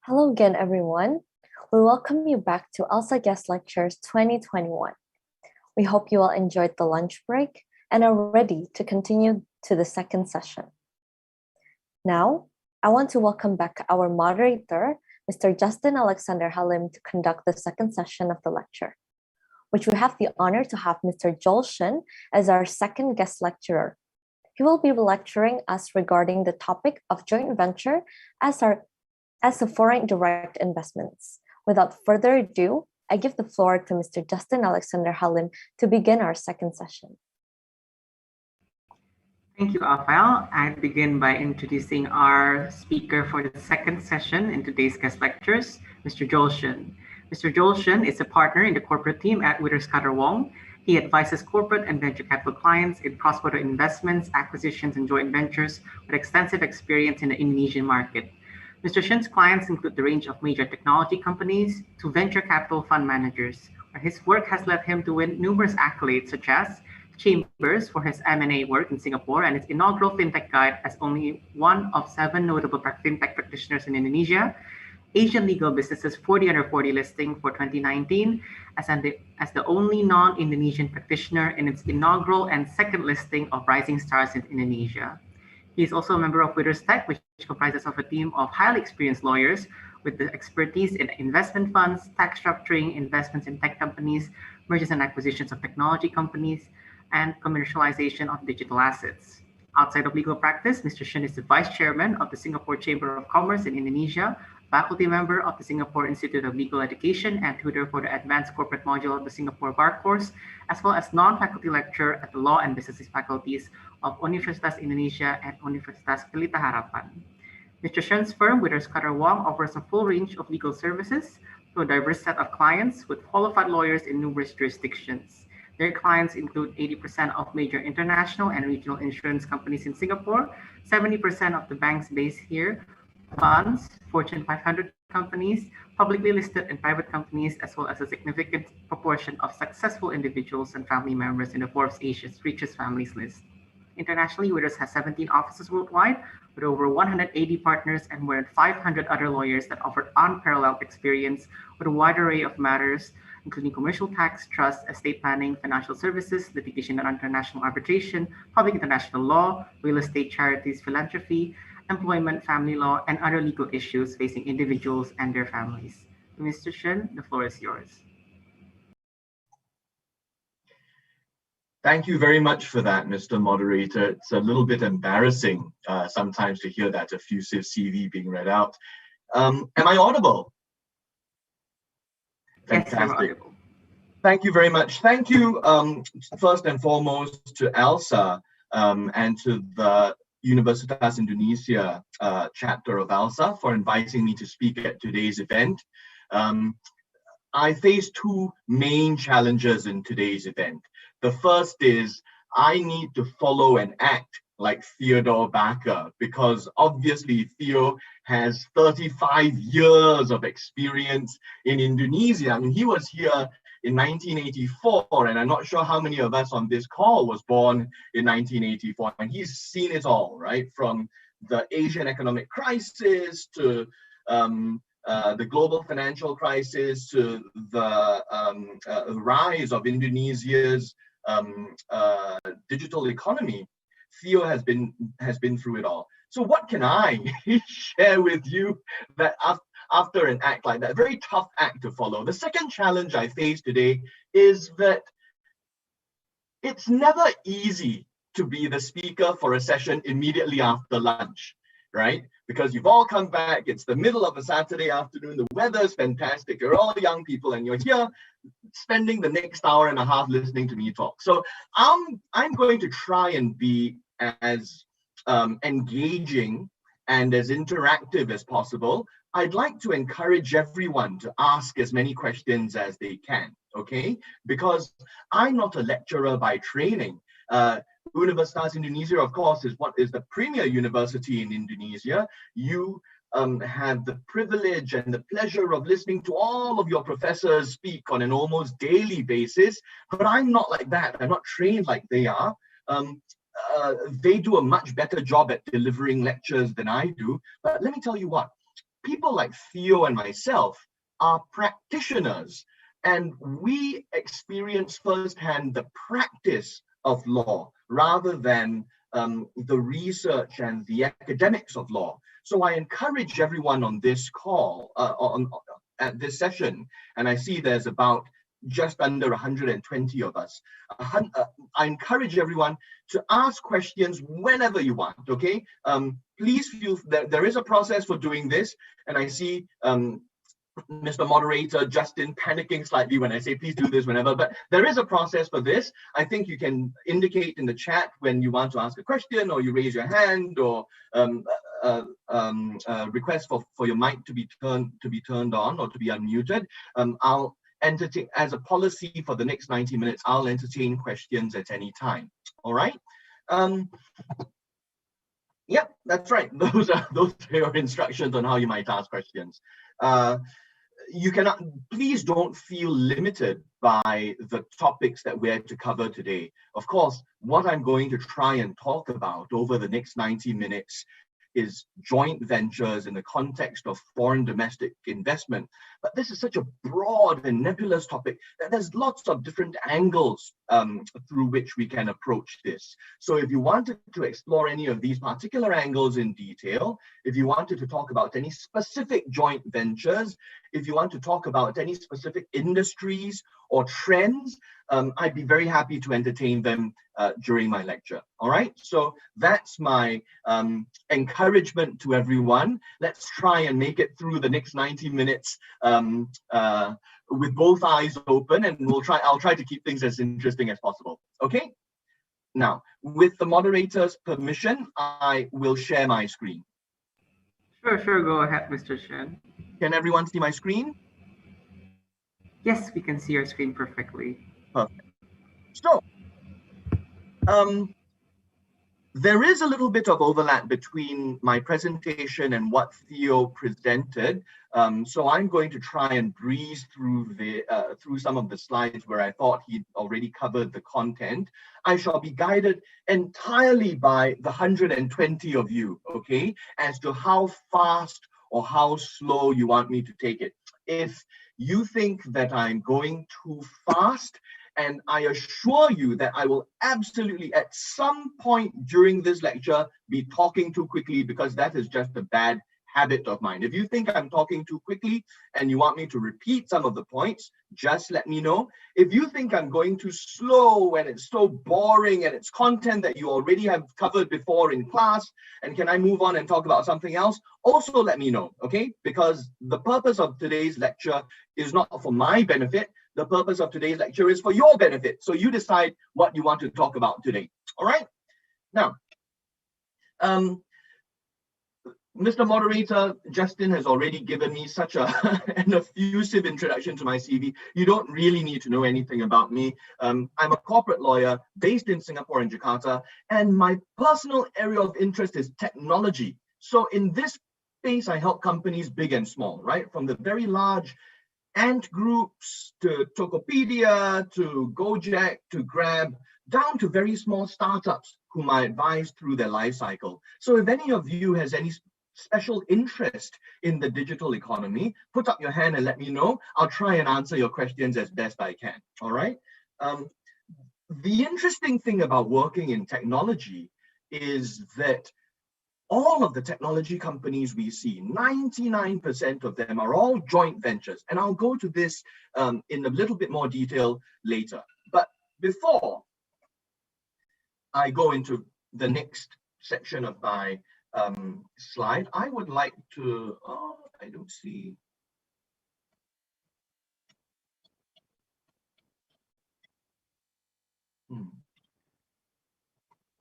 Hello again, everyone. We welcome you back to ALSA Guest Lectures 2021. We hope you all enjoyed the lunch break and are ready to continue to the second session. Now, I want to welcome back our moderator, Mr. Justin Alexander Halim, to conduct the second session of the lecture, which we have the honor to have Mr. Shen as our second guest lecturer. He will be lecturing us regarding the topic of joint venture as the foreign direct investments. Without further ado, I give the floor to Mr. Justin Alexander Halim to begin our second session.
Thank you, Afal. I begin by introducing our speaker for the second session in today's guest lectures, Mr. Shen. Mr. Shen is a partner in the corporate team at Wong. He advises corporate and venture capital clients in cross-border investments, acquisitions, and joint ventures with extensive experience in the Indonesian market. Mr. Shen's clients include the range of major technology companies to venture capital fund managers, where his work has led him to win numerous accolades such as Chambers for his M&A work in Singapore and its inaugural fintech guide as only one of 7 notable fintech practitioners in Indonesia, Asian Legal Business's 40 under 40 listing for 2019 as the only non-Indonesian practitioner in its inaugural and second listing of Rising Stars in Indonesia. He is also a member of Withers Tech, which comprises of a team of highly experienced lawyers with the expertise in investment funds, tax structuring, investments in tech companies, mergers and acquisitions of technology companies, and commercialization of digital assets. Outside of legal practice, Mr. Shen is the Vice Chairman of the Singapore Chamber of Commerce in Indonesia, faculty member of the Singapore Institute of Legal Education, and tutor for the Advanced Corporate Module of the Singapore Bar Course, as well as non-faculty lecturer at the Law and Business faculties of Universitas Indonesia and Universitas Pelita Harapan. Mr. Shen's firm, Withers Wong, offers a full range of legal services to a diverse set of clients with qualified lawyers in numerous jurisdictions. Their clients include 80% of major international and regional insurance companies in Singapore, 70% of the banks based here, funds, Fortune 500 companies, publicly listed and private companies, as well as a significant proportion of successful individuals and family members in the Forbes Asia's Richest Families list. Internationally, Withers has 17 offices worldwide, with over 180 partners and more than 500 other lawyers that offer unparalleled experience with a wide array of matters, including commercial tax, trust, estate planning, financial services, litigation and international arbitration, public international law, real estate, charities, philanthropy, employment, family law, and other legal issues facing individuals and their families. Mr. Shen, the floor is yours.
Thank you very much for that, Mr. Moderator. It's a little bit embarrassing sometimes to hear that effusive CV being read out. Am I audible? Fantastic.
Yes,
thank you very much. Thank you, first and foremost, to ALSA and to the Universitas Indonesia chapter of ALSA for inviting me to speak at today's event. I face 2 main challenges in today's event. The first is I need to follow and act like Theodoor Bakker, because obviously Theo has 35 years of experience in Indonesia. I mean, he was here in 1984, and I'm not sure how many of us on this call was born in 1984, and he's seen it all, right? From the Asian economic crisis to the global financial crisis to the rise of Indonesia's digital economy. Theo has been through it all. So what can I share with you that after an act like that, very tough act to follow? The second challenge I face today is that it's never easy to be the speaker for a session immediately after lunch, right? Because you've all come back, it's the middle of a Saturday afternoon, the weather's fantastic, you're all young people, and you're here spending the next hour and a half listening to me talk. So I'm going to try and be as engaging and as interactive as possible. I'd like to encourage everyone to ask as many questions as they can, okay? Because I'm not a lecturer by training. Universitas Indonesia, of course, is the premier university in Indonesia. You have the privilege and the pleasure of listening to all of your professors speak on an almost daily basis, but I'm not like that. I'm not trained like they are. They do a much better job at delivering lectures than I do. But let me tell you what, people like Theo and myself are practitioners, and we experience firsthand the practice of law rather than the research and the academics of law. So I encourage everyone on this call, at this session, and I see there's about just under 120 of us. I encourage everyone to ask questions whenever you want, okay? Please feel that there is a process for doing this, and I see Mr. Moderator Justin panicking slightly when I say please do this whenever, but there is a process for this. I think you can indicate in the chat when you want to ask a question, or you raise your hand, or request for your mic to be turned on or to be unmuted. I'll entertain, as a policy for the next 90 minutes, I'll entertain questions at any time. All right. Yeah, that's right. Those are your instructions on how you might ask questions. You cannot, please don't feel limited by the topics that we're to cover today. Of course, what I'm going to try and talk about over the next 90 minutes is joint ventures in the context of foreign domestic investment. But this is such a broad and nebulous topic that there's lots of different angles through which we can approach this. So if you wanted to explore any of these particular angles in detail, if you wanted to talk about any specific joint ventures, if you want to talk about any specific industries or trends, I'd be very happy to entertain them during my lecture. All right, so that's my encouragement to everyone. Let's try and make it through the next 90 minutes with both eyes open, and I'll try to keep things as interesting as possible. Okay, now with the moderator's permission, I will share my screen.
Sure, go ahead, Mr. Shen.
Can everyone see my screen?
Yes, we can see your screen perfectly.
Perfect. So, there is a little bit of overlap between my presentation and what Theo presented. So I'm going to try and breeze through through some of the slides where I thought he'd already covered the content. I shall be guided entirely by the 120 of you, okay, as to how fast or how slow you want me to take it. If you think that I'm going too fast, and I assure you that I will absolutely at some point during this lecture be talking too quickly, because that is just a bad habit of mine. If you think I'm talking too quickly and you want me to repeat some of the points, just let me know. If you think I'm going too slow and it's so boring and it's content that you already have covered before in class, and can I move on and talk about something else, also let me know, okay? Because the purpose of today's lecture is not for my benefit. The purpose of today's lecture is for your benefit. So you decide what you want to talk about today. All right. Now, Mr. Moderator, Justin has already given me such an effusive introduction to my CV. You don't really need to know anything about me. I'm a corporate lawyer based in Singapore and Jakarta, and my personal area of interest is technology. So in this space, I help companies big and small, right? From the very large ant groups to Tokopedia, to Gojek, to Grab, down to very small startups whom I advise through their life cycle. So if any of you has any special interest in the digital economy, put up your hand and let me know. I'll try and answer your questions as best I can. All right. The interesting thing about working in technology is that all of the technology companies we see, 99% of them are all joint ventures. And I'll go to this in a little bit more detail later. But before I go into the next section of my slide, I would like to, I don't see.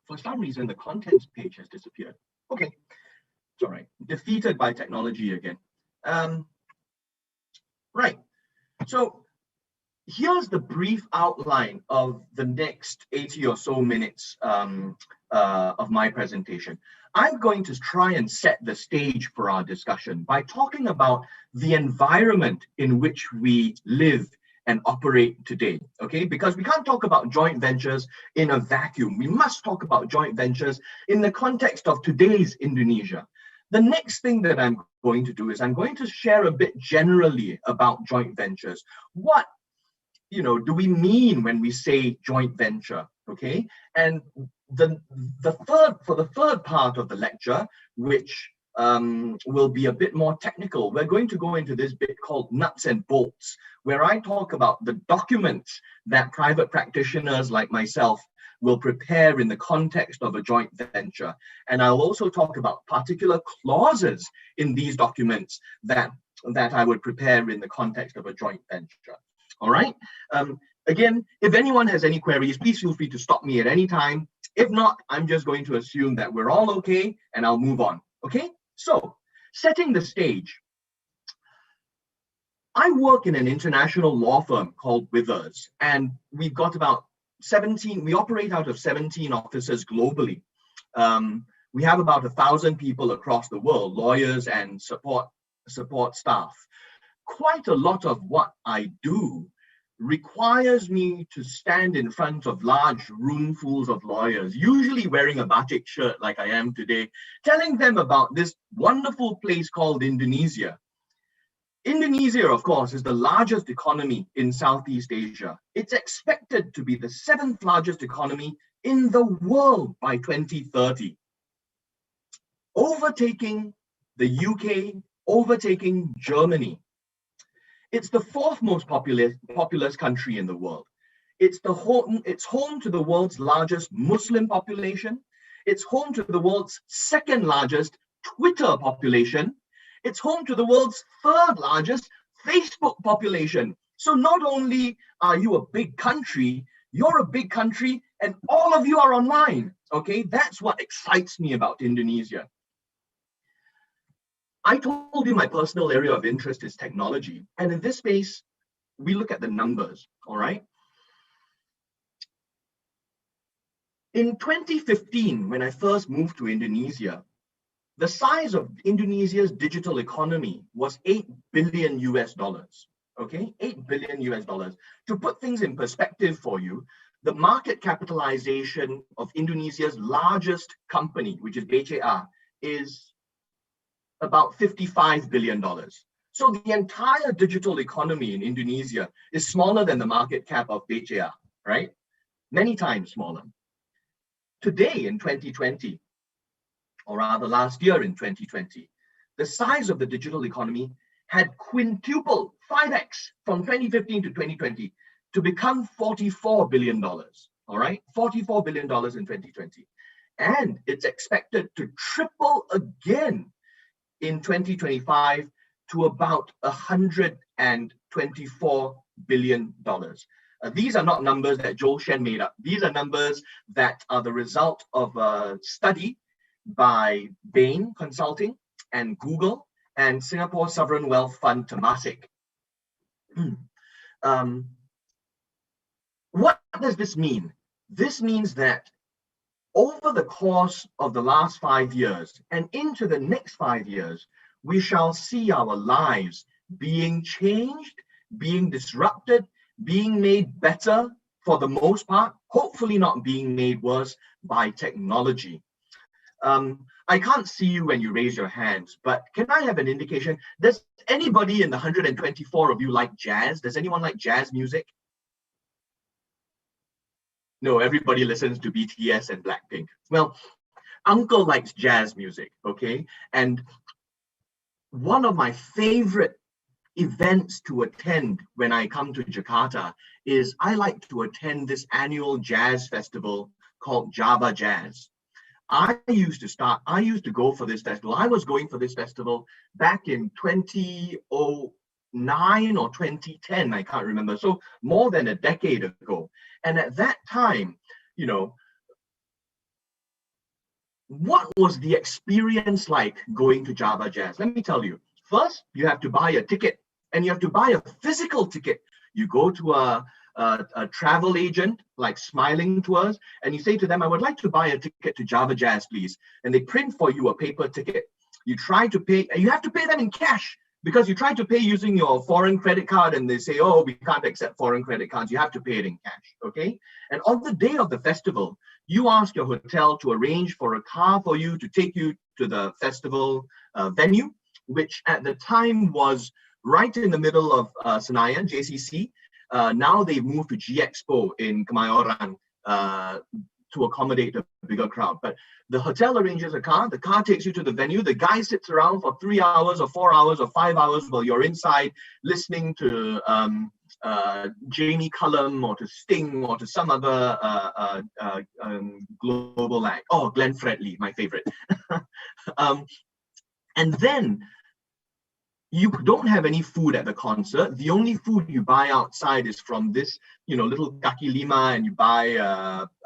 For some reason, the contents page has disappeared. Okay, it's all right. Defeated by technology again. Right, so here's the brief outline of the next 80 or so minutes of my presentation. I'm going to try and set the stage for our discussion by talking about the environment in which we live and operate today, okay? Because we can't talk about joint ventures in a vacuum. We must talk about joint ventures in the context of today's Indonesia. The next thing that I'm going to do is I'm going to share a bit generally about joint ventures. What do we mean when we say joint venture? Okay, and the third part of the lecture, which will be a bit more technical, we're going to go into this bit called nuts and bolts, where I talk about the documents that private practitioners like myself will prepare in the context of a joint venture. And I'll also talk about particular clauses in these documents that I would prepare in the context of a joint venture. All right. Again, if anyone has any queries, please feel free to stop me at any time. If not, I'm just going to assume that we're all okay and I'll move on. Okay. So, setting the stage. I work in an international law firm called Withers, and we've got about 17, we operate out of 17 offices globally. We have about 1,000 people across the world, lawyers and support staff. Quite a lot of what I do requires me to stand in front of large roomfuls of lawyers, usually wearing a batik shirt like I am today, telling them about this wonderful place called Indonesia. Indonesia, of course, is the largest economy in Southeast Asia. It's expected to be the 7th largest economy in the world by 2030, overtaking the UK, overtaking Germany. It's the 4th most populous country in the world. It's home to the world's largest Muslim population. It's home to the world's 2nd largest Twitter population. It's home to the world's 3rd largest Facebook population. So not only are you a big country, you're a big country and all of you are online. Okay, that's what excites me about Indonesia. I told you my personal area of interest is technology. And in this space, we look at the numbers, all right? In 2015, when I first moved to Indonesia, the size of Indonesia's digital economy was $8 billion US, okay? $8 billion US. To put things in perspective for you, the market capitalization of Indonesia's largest company, which is BCA, is about $55 billion. So the entire digital economy in Indonesia is smaller than the market cap of BCA, right? Many times smaller. Today in 2020, or rather last year in 2020, the size of the digital economy had quintupled, 5x from 2015 to 2020 to become $44 billion, all right? $44 billion in 2020. And it's expected to triple again in 2025 to about $124 billion. These are not numbers that Shen made up. These are numbers that are the result of a study by Bain Consulting and Google and Singapore Sovereign Wealth Fund Temasek. What does this mean? This means that over the course of the last 5 years and into the next 5 years, we shall see our lives being changed, being disrupted, being made better for the most part, hopefully not being made worse by technology. I can't see you when you raise your hands, but can I have an indication? Does anybody in the 124 of you like jazz? Does anyone like jazz music? No, everybody listens to BTS and Blackpink. Well, Uncle likes jazz music, okay? And one of my favorite events to attend when I come to Jakarta is I like to attend this annual jazz festival called Java Jazz. I used to go for this festival. I was going for this festival back in 2009 or 2010, I can't remember. So more than a decade ago. And at that time, you know, what was the experience like going to Java Jazz? Let me tell you. First, you have to buy a ticket, and you have to buy a physical ticket. You go to a travel agent like Smiling Tours, and you say to them, I would like to buy a ticket to Java Jazz, please. And they print for you a paper ticket. You try to pay, and you have to pay them in cash because you try to pay using your foreign credit card and they say, oh, we can't accept foreign credit cards. You have to pay it in cash, okay? And on the day of the festival, you ask your hotel to arrange for a car for you to take you to the festival venue, which at the time was right in the middle of Senayan, JCC. Now they've moved to G Expo in Kemayoran to accommodate a bigger crowd. But the hotel arranges a car, the car takes you to the venue, the guy sits around for 3 hours or 4 hours or 5 hours while you're inside listening to Jamie Cullum or to Sting or to some other global act. Oh, Glenn Fredly, my favorite. And then you don't have any food at the concert. The only food you buy outside is from this, little kaki lima, and you buy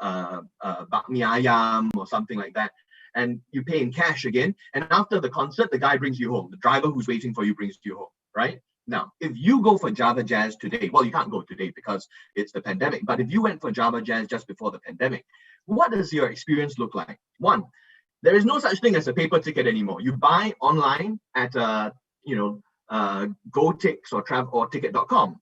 bakmi ayam or something like that. And you pay in cash again. And after the concert, the guy brings you home. The driver who's waiting for you brings you home, right? Now, if you go for Java Jazz today, well, you can't go today because it's the pandemic. But if you went for Java Jazz just before the pandemic, what does your experience look like? One, there is no such thing as a paper ticket anymore. You buy online at GoTix or ticket.com.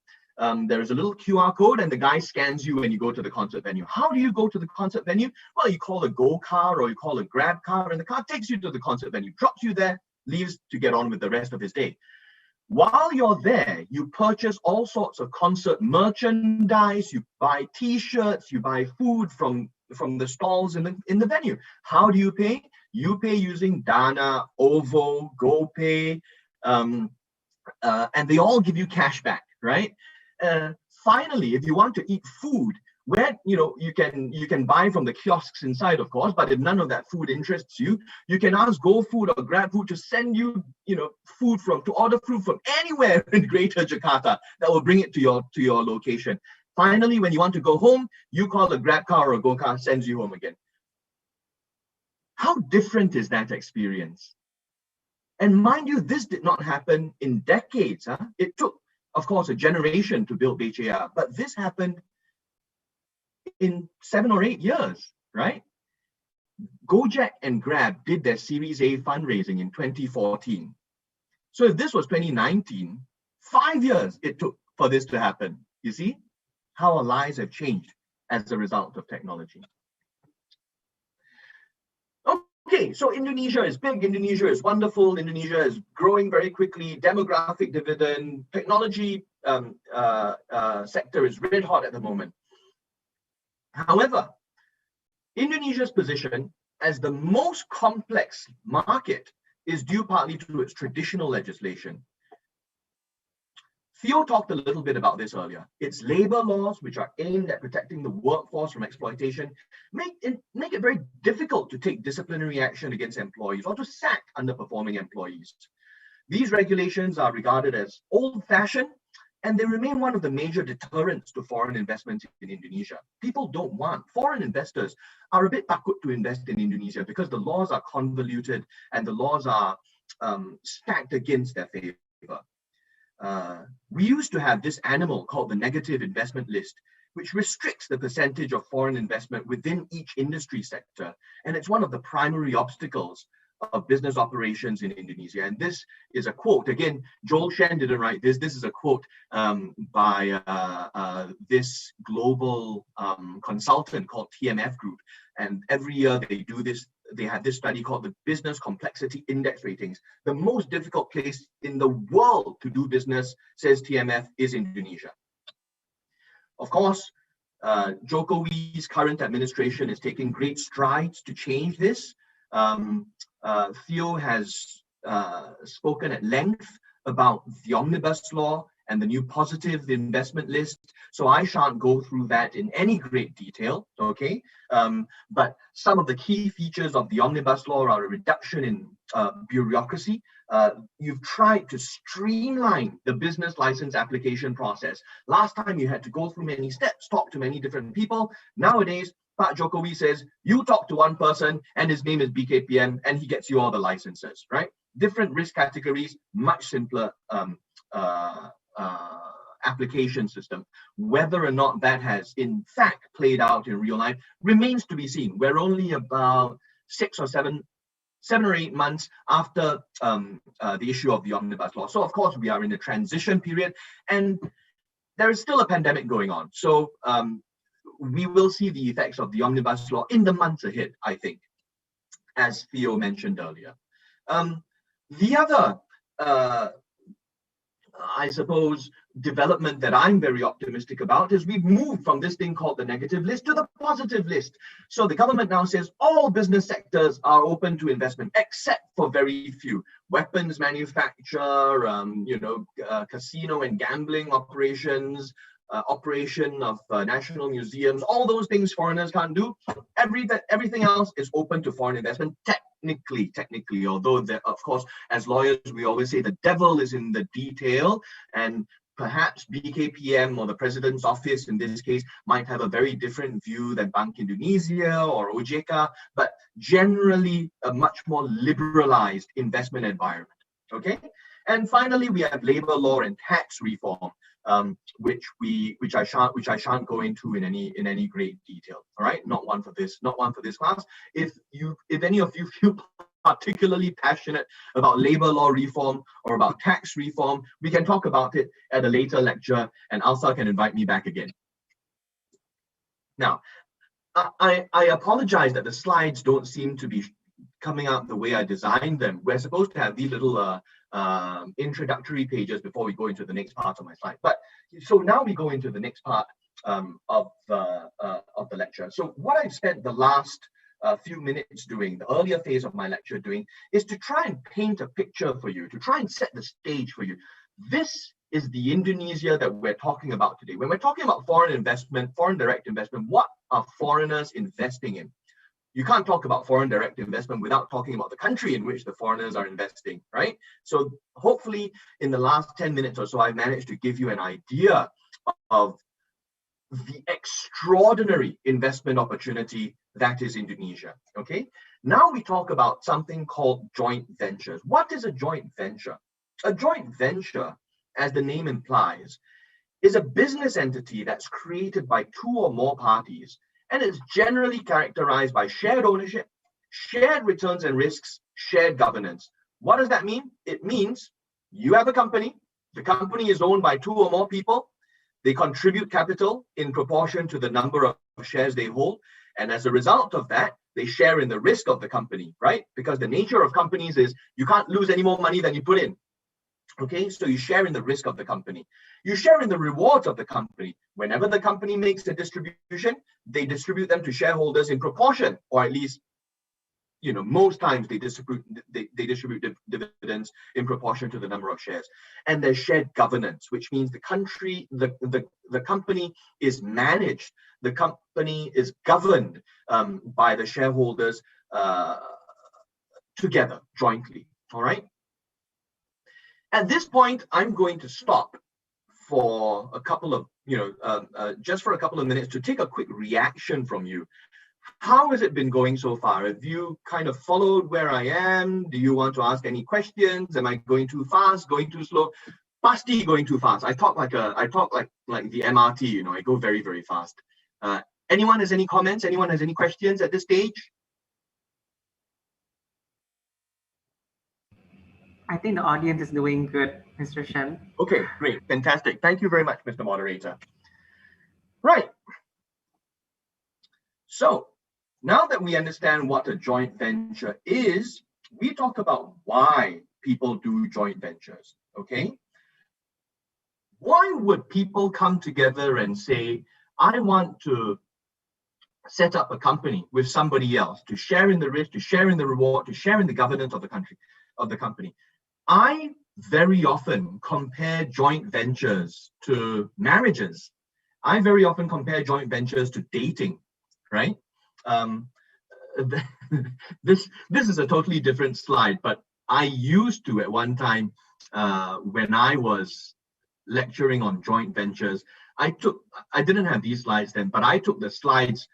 There is a little QR code and the guy scans you when you go to the concert venue. How do you go to the concert venue? Well, you call a Go car or you call a Grab car, and the car takes you to the concert venue, drops you there, leaves to get on with the rest of his day. While you're there, you purchase all sorts of concert merchandise, you buy t-shirts, you buy food from the stalls in the venue. How do you pay? You pay using Dana, OVO, GoPay, and they all give you cash back, right? Finally, if you want to eat food, where you can buy from the kiosks inside, of course, but if none of that food interests you, you can ask GoFood or GrabFood to send you to order food from anywhere in Greater Jakarta that will bring it to your location. Finally, when you want to go home, you call a Grab car or a Go car, sends you home again. How different is that experience? And mind you, this did not happen in decades. It took, of course, a generation to build FCIArb, but this happened in 7 or 8 years, right? Gojek and Grab did their Series A fundraising in 2014. So if this was 2019, 5 years it took for this to happen. You see how our lives have changed as a result of technology. Okay, so Indonesia is big, Indonesia is wonderful, Indonesia is growing very quickly, demographic dividend, technology sector is red hot at the moment. However, Indonesia's position as the most complex market is due partly to its traditional legislation. Theo talked a little bit about this earlier. Its labor laws, which are aimed at protecting the workforce from exploitation, make it very difficult to take disciplinary action against employees or to sack underperforming employees. These regulations are regarded as old-fashioned, and they remain one of the major deterrents to foreign investment in Indonesia. Foreign investors are a bit takut to invest in Indonesia because the laws are convoluted and the laws are stacked against their favor. We used to have this animal called the negative investment list, which restricts the percentage of foreign investment within each industry sector. And it's one of the primary obstacles of business operations in Indonesia. And this is a quote. Again, Joel Shen didn't write this. This is a quote by this global consultant called TMF Group. And every year they do this. They have this study called the Business Complexity Index Ratings. The most difficult place in the world to do business, says TMF, is Indonesia. Of course, Jokowi's current administration is taking great strides to change this. Theo has spoken at length about the omnibus law and the new positive investment list, so I shan't go through that in any great detail, okay? But some of the key features of the omnibus law are a reduction in bureaucracy. You've tried to streamline the business license application process. Last time you had to go through many steps, talk to many different people. Nowadays, Pak Jokowi says, you talk to one person and his name is BKPM and he gets you all the licenses, right? Different risk categories, much simpler application system. Whether or not that has in fact played out in real life remains to be seen. We're only about 7 or 8 months after the issue of the omnibus law. So of course we are in a transition period and there is still a pandemic going on. So we will see the effects of the omnibus law in the months ahead, I think, as Theo mentioned earlier. The other, I suppose, development that I'm very optimistic about is we've moved from this thing called the negative list to the positive list. So the government now says all business sectors are open to investment, except for very few. Weapons manufacture, casino and gambling operations, operation of national museums, all those things foreigners can't do. Everything else is open to foreign investment, technically, although of course, as lawyers, we always say the devil is in the detail, and perhaps BKPM or the President's office in this case might have a very different view than Bank Indonesia or OJK, but generally a much more liberalized investment environment. Okay, and finally we have labor law and tax reform, which I shan't go into in any great detail. All right, not one for this class. If any of you feel particularly passionate about labor law reform or about tax reform, we can talk about it at a later lecture, and ALSA can invite me back again. Now, I apologize that the slides don't seem to be coming out the way I designed them. We're supposed to have these little introductory pages before we go into the next part of my slide. But so now we go into the next part of the lecture. So what I've spent the last few minutes doing, the earlier phase of my lecture doing, is to try and paint a picture for you, to try and set the stage for you. This is the Indonesia that we're talking about today. When we're talking about foreign investment, foreign direct investment, what are foreigners investing in? You can't talk about foreign direct investment without talking about the country in which the foreigners are investing, right? So hopefully in the last 10 minutes or so, I've managed to give you an idea of the extraordinary investment opportunity that is Indonesia, okay? Now we talk about something called joint ventures. What is a joint venture? A joint venture, as the name implies, is a business entity that's created by two or more parties, and is generally characterized by shared ownership, shared returns and risks, shared governance. What does that mean? It means you have a company, the company is owned by two or more people, they contribute capital in proportion to the number of shares they hold, and as a result of that, they share in the risk of the company, right? Because the nature of companies is you can't lose any more money than you put in. Okay, so you share in the risk of the company. You share in the rewards of the company. Whenever the company makes a distribution, they distribute them to shareholders in proportion, or at least, most times they distribute dividends in proportion to the number of shares. And there's shared governance, which means the company is managed, the company is governed by the shareholders together, jointly. All right. At this point, I'm going to stop for a couple of, just for a couple of minutes to take a quick reaction from you. How has it been going so far? Have you kind of followed where I am? Do you want to ask any questions? Am I going too fast, going too slow? Pasti going too fast. I talk like the MRT, I go very, very fast. Anyone has any comments? Anyone has any questions at this stage?
I think the audience is doing good, Mr. Shen.
Okay, great, fantastic. Thank you very much, Mr. Moderator. Right. So now that we understand what a joint venture is, we talk about why people do joint ventures, okay? Why would people come together and say, I want to set up a company with somebody else to share in the risk, to share in the reward, to share in the governance of the company? I very often compare joint ventures to marriages. I very often compare joint ventures to dating, right? This is a totally different slide, but I used to at one time when I was lecturing on joint ventures, I didn't have these slides then, but I took the slides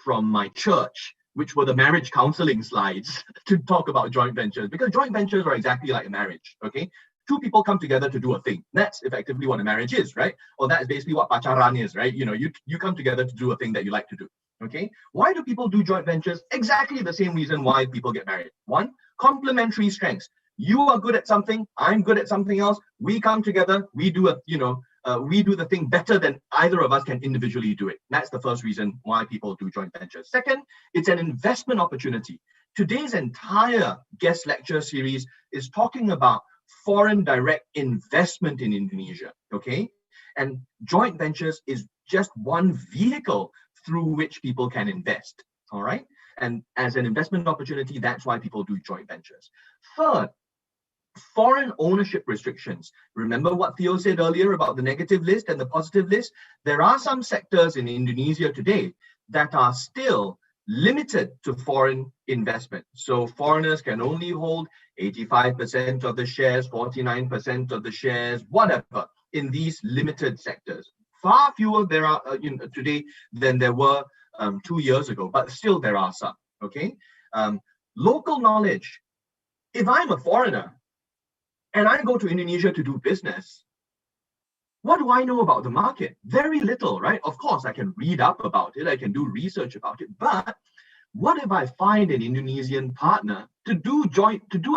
from my church, which were the marriage counseling slides, to talk about joint ventures, because joint ventures are exactly like a marriage, okay? Two people come together to do a thing. That's effectively what a marriage is, right? Or that's basically what pacaran is, right? You come together to do a thing that you like to do, okay? Why do people do joint ventures? Exactly the same reason why people get married. One, complementary strengths. You are good at something, I'm good at something else. We come together, we do the thing better than either of us can individually do it. That's the first reason why people do joint ventures. Second, it's an investment opportunity. today's entire guest lecture series is talking about foreign direct investment in Indonesia, okay? And joint ventures is just one vehicle through which people can invest, all right? And as an investment opportunity, that's why people do joint ventures. Third, foreign ownership restrictions. Remember what Theo said earlier about the negative list and the positive list? There are some sectors in Indonesia today that are still limited to foreign investment. So foreigners can only hold 85% of the shares, 49% of the shares, whatever, in these limited sectors. Far fewer there are today than there were 2 years ago, but still there are some, okay? Local knowledge. If I'm a foreigner and I go to Indonesia to do business, what do I know about the market? Very little, right? Of course, I can read up about it, I can do research about it, but what if I find an Indonesian partner to do a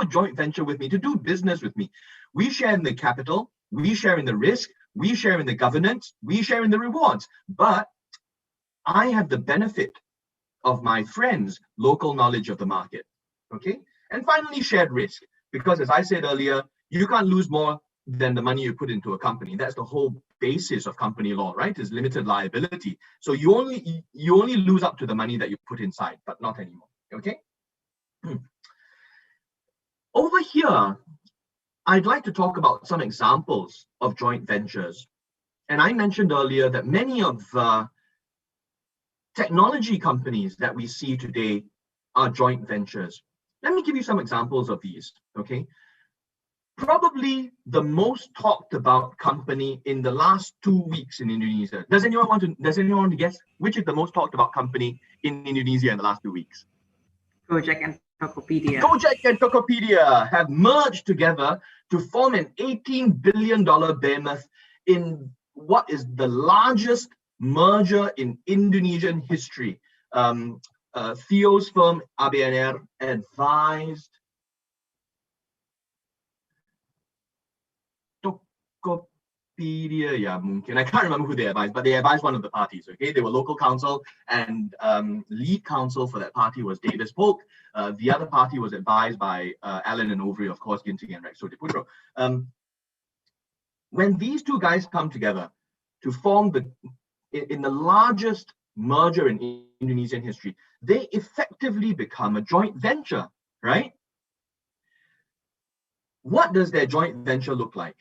joint venture with me, to do business with me? We share in the capital, we share in the risk, we share in the governance, we share in the rewards, but I have the benefit of my friends' local knowledge of the market, okay? And finally, shared risk, because as I said earlier, you can't lose more than the money you put into a company. That's the whole basis of company law, right? Is limited liability. So you only lose up to the money that you put inside, but not anymore, okay? Over here, I'd like to talk about some examples of joint ventures. And I mentioned earlier that many of the technology companies that we see today are joint ventures. Let me give you some examples of these, okay? Probably the most talked about company in the last 2 weeks in Indonesia. Does anyone want to guess which is the most talked about company in Indonesia in the last 2 weeks?
Gojek and Tokopedia.
Gojek and Tokopedia have merged together to form an $18 billion behemoth in what is the largest merger in Indonesian history. Theo's firm ADrnnn advised Tokopedia, I can't remember who they advised, but they advised one of the parties, okay? They were local counsel, and lead counsel for that party was Davis Polk. The other party was advised by Allen and Overy, of course, Ginting and Rexo de Putro. When these two guys come together to form in the largest merger in Indonesian history, they effectively become a joint venture, right? What does their joint venture look like?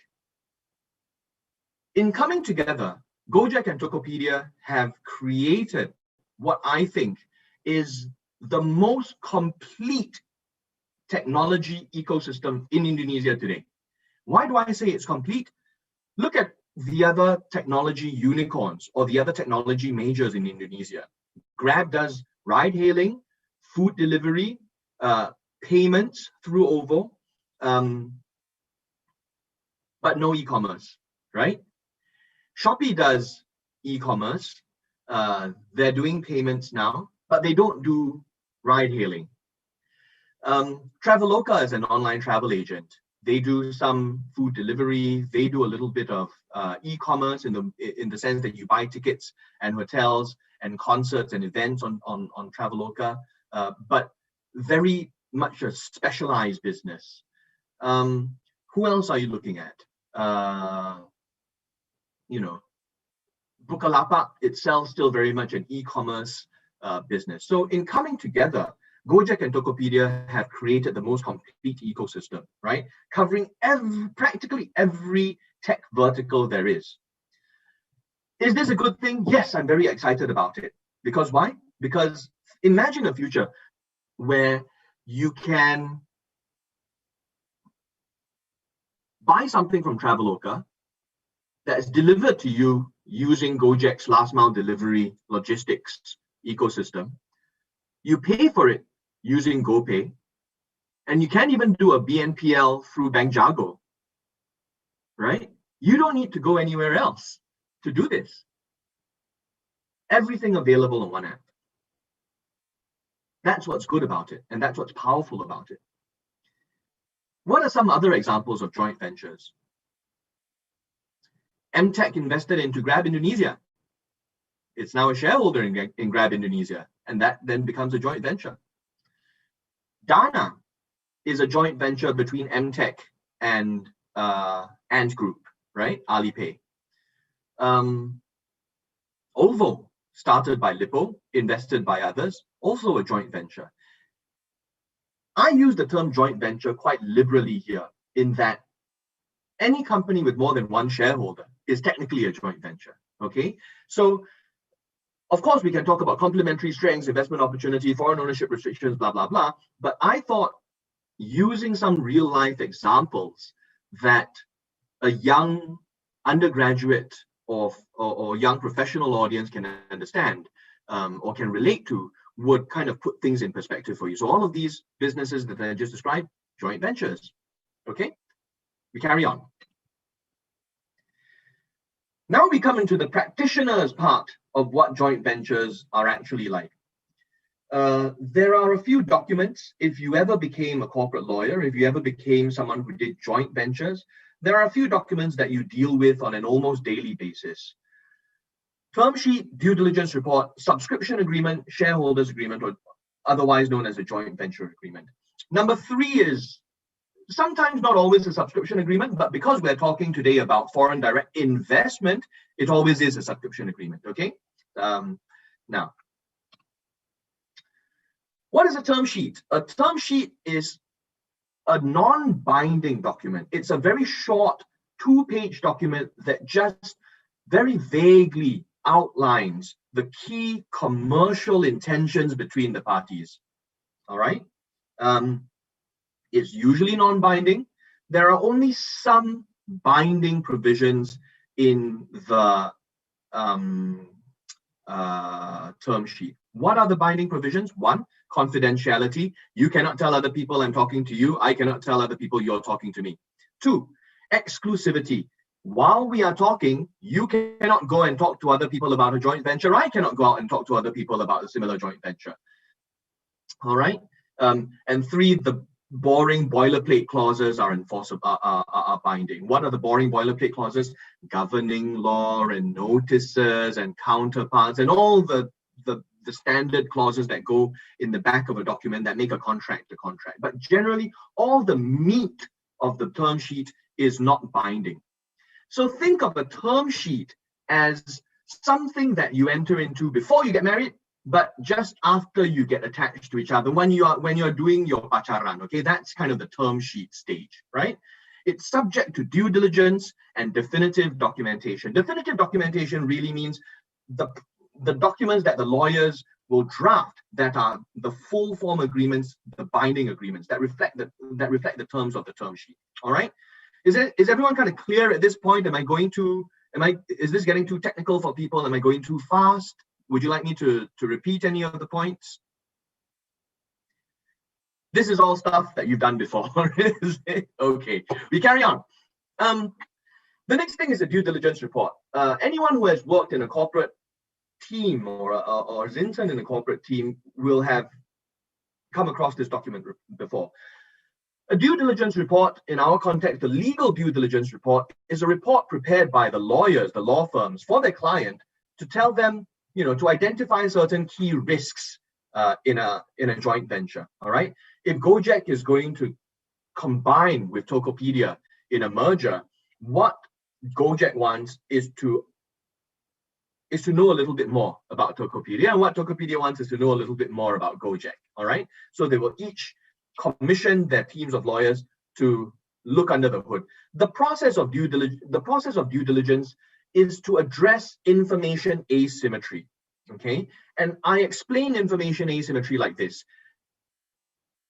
In coming together, Gojek and Tokopedia have created what I think is the most complete technology ecosystem in Indonesia today. Why do I say it's complete? Look at the other technology unicorns or the other technology majors in Indonesia. Grab does ride-hailing, food delivery, payments through OVO, but no e-commerce, right? Shopee does e-commerce. They're doing payments now, but they don't do ride-hailing. Traveloka is an online travel agent. They do some food delivery. They do a little bit of e-commerce in the sense that you buy tickets and hotels and concerts and events on Traveloka, but very much a specialized business. Who else are you looking at? Bukalapak itself still very much an e-commerce business. So in coming together, Gojek and Tokopedia have created the most complete ecosystem, right? Covering practically every tech vertical there is. Is this a good thing? Yes, I'm very excited about it. Because why? Because imagine a future where you can buy something from Traveloka that is delivered to you using Gojek's last mile delivery logistics ecosystem. You pay for it using GoPay, and you can't even do a BNPL through Bank Jago, right? You don't need to go anywhere else to do this. Everything available on one app. That's what's good about it, and that's what's powerful about it. What are some other examples of joint ventures? MTech invested into Grab Indonesia. It's now a shareholder in Grab Indonesia, and that then becomes a joint venture. Dana is a joint venture between MTech and Ant Group, right? Alipay. OVO, started by Lippo, invested by others, also a joint venture. I use the term joint venture quite liberally here, in that any company with more than one shareholder is technically a joint venture, okay? So, of course, we can talk about complementary strengths, investment opportunity, foreign ownership restrictions, blah, blah, blah. But I thought using some real life examples that a young undergraduate or young professional audience can understand or can relate to would kind of put things in perspective for you. So all of these businesses that I just described, joint ventures, okay? We carry on. Now we come into the practitioners part of what joint ventures are actually like. There are a few documents. If you ever became a corporate lawyer, if you ever became someone who did joint ventures, there are a few documents that you deal with on an almost daily basis. Term sheet, due diligence report, subscription agreement, shareholders agreement, or otherwise known as a joint venture agreement. Number 3 is sometimes not always a subscription agreement, but because we're talking today about foreign direct investment, it always is a subscription agreement, okay? Now, what is a term sheet? A term sheet is a non-binding document. It's a very short 2-page document that just very vaguely outlines the key commercial intentions between the parties, all right? It's usually non-binding. There are only some binding provisions in the term sheet. What are the binding provisions? 1, confidentiality. You cannot tell other people I'm talking to you. I cannot tell other people you're talking to me. 2, exclusivity. While we are talking, you cannot go and talk to other people about a joint venture. I cannot go out and talk to other people about a similar joint venture. All right. And 3, the boring boilerplate clauses are enforceable, are binding. What are the boring boilerplate clauses? Governing law and notices and counterparts and all the standard clauses that go in the back of a document that make a contract a contract. But generally, all the meat of the term sheet is not binding. So think of a term sheet as something that you enter into before you get married, but just after you get attached to each other, when you're doing your pacaran, okay? That's kind of the term sheet stage, right? It's subject to due diligence and definitive documentation. Definitive documentation really means the documents that the lawyers will draft that are the full form agreements, the binding agreements that reflect the terms of the term sheet. All right? Is everyone kind of clear at this point? Is this getting too technical for people? Am I going too fast? Would you like me to repeat any of the points? This is all stuff that you've done before. Okay, we carry on. The next thing is a due diligence report. Anyone who has worked in a corporate team or is interned in a corporate team will have come across this document before. A due diligence report, in our context, a legal due diligence report, is a report prepared by the lawyers, the law firms, for their client to tell them, to identify certain key risks in a joint venture. All right. If Gojek is going to combine with Tokopedia in a merger, what Gojek wants is to know a little bit more about Tokopedia, and what Tokopedia wants is to know a little bit more about Gojek. All right. So they will each commission their teams of lawyers to look under the hood. The process of due diligence is to address information asymmetry. Okay, and I explain information asymmetry like this.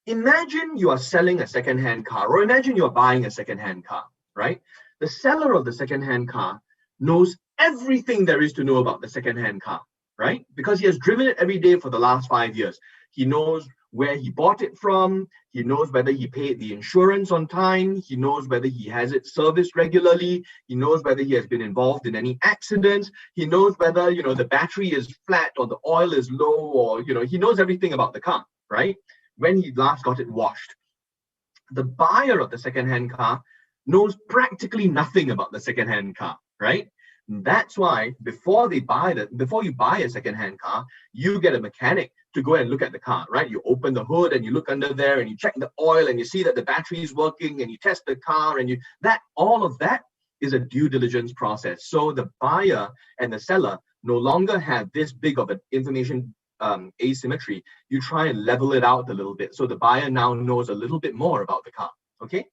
Imagine you are selling a second-hand car, or imagine you're buying a second-hand car, right? The seller of the second-hand car knows everything there is to know about the second-hand car, right? Because he has driven it every day for the last 5 years. He knows where he bought it from. He knows whether he paid the insurance on time. He knows whether he has it serviced regularly. He knows whether he has been involved in any accidents. He knows whether, the battery is flat or the oil is low, or, he knows everything about the car, right? When he last got it washed. The buyer of the second-hand car knows practically nothing about the second-hand car, right? That's why before you buy a second-hand car, you get a mechanic to go and look at the car, right? You open the hood and you look under there and you check the oil and you see that the battery is working and you test the car and all of that is a due diligence process. So the buyer and the seller no longer have this big of an information asymmetry. You try and level it out a little bit. So the buyer now knows a little bit more about the car, okay?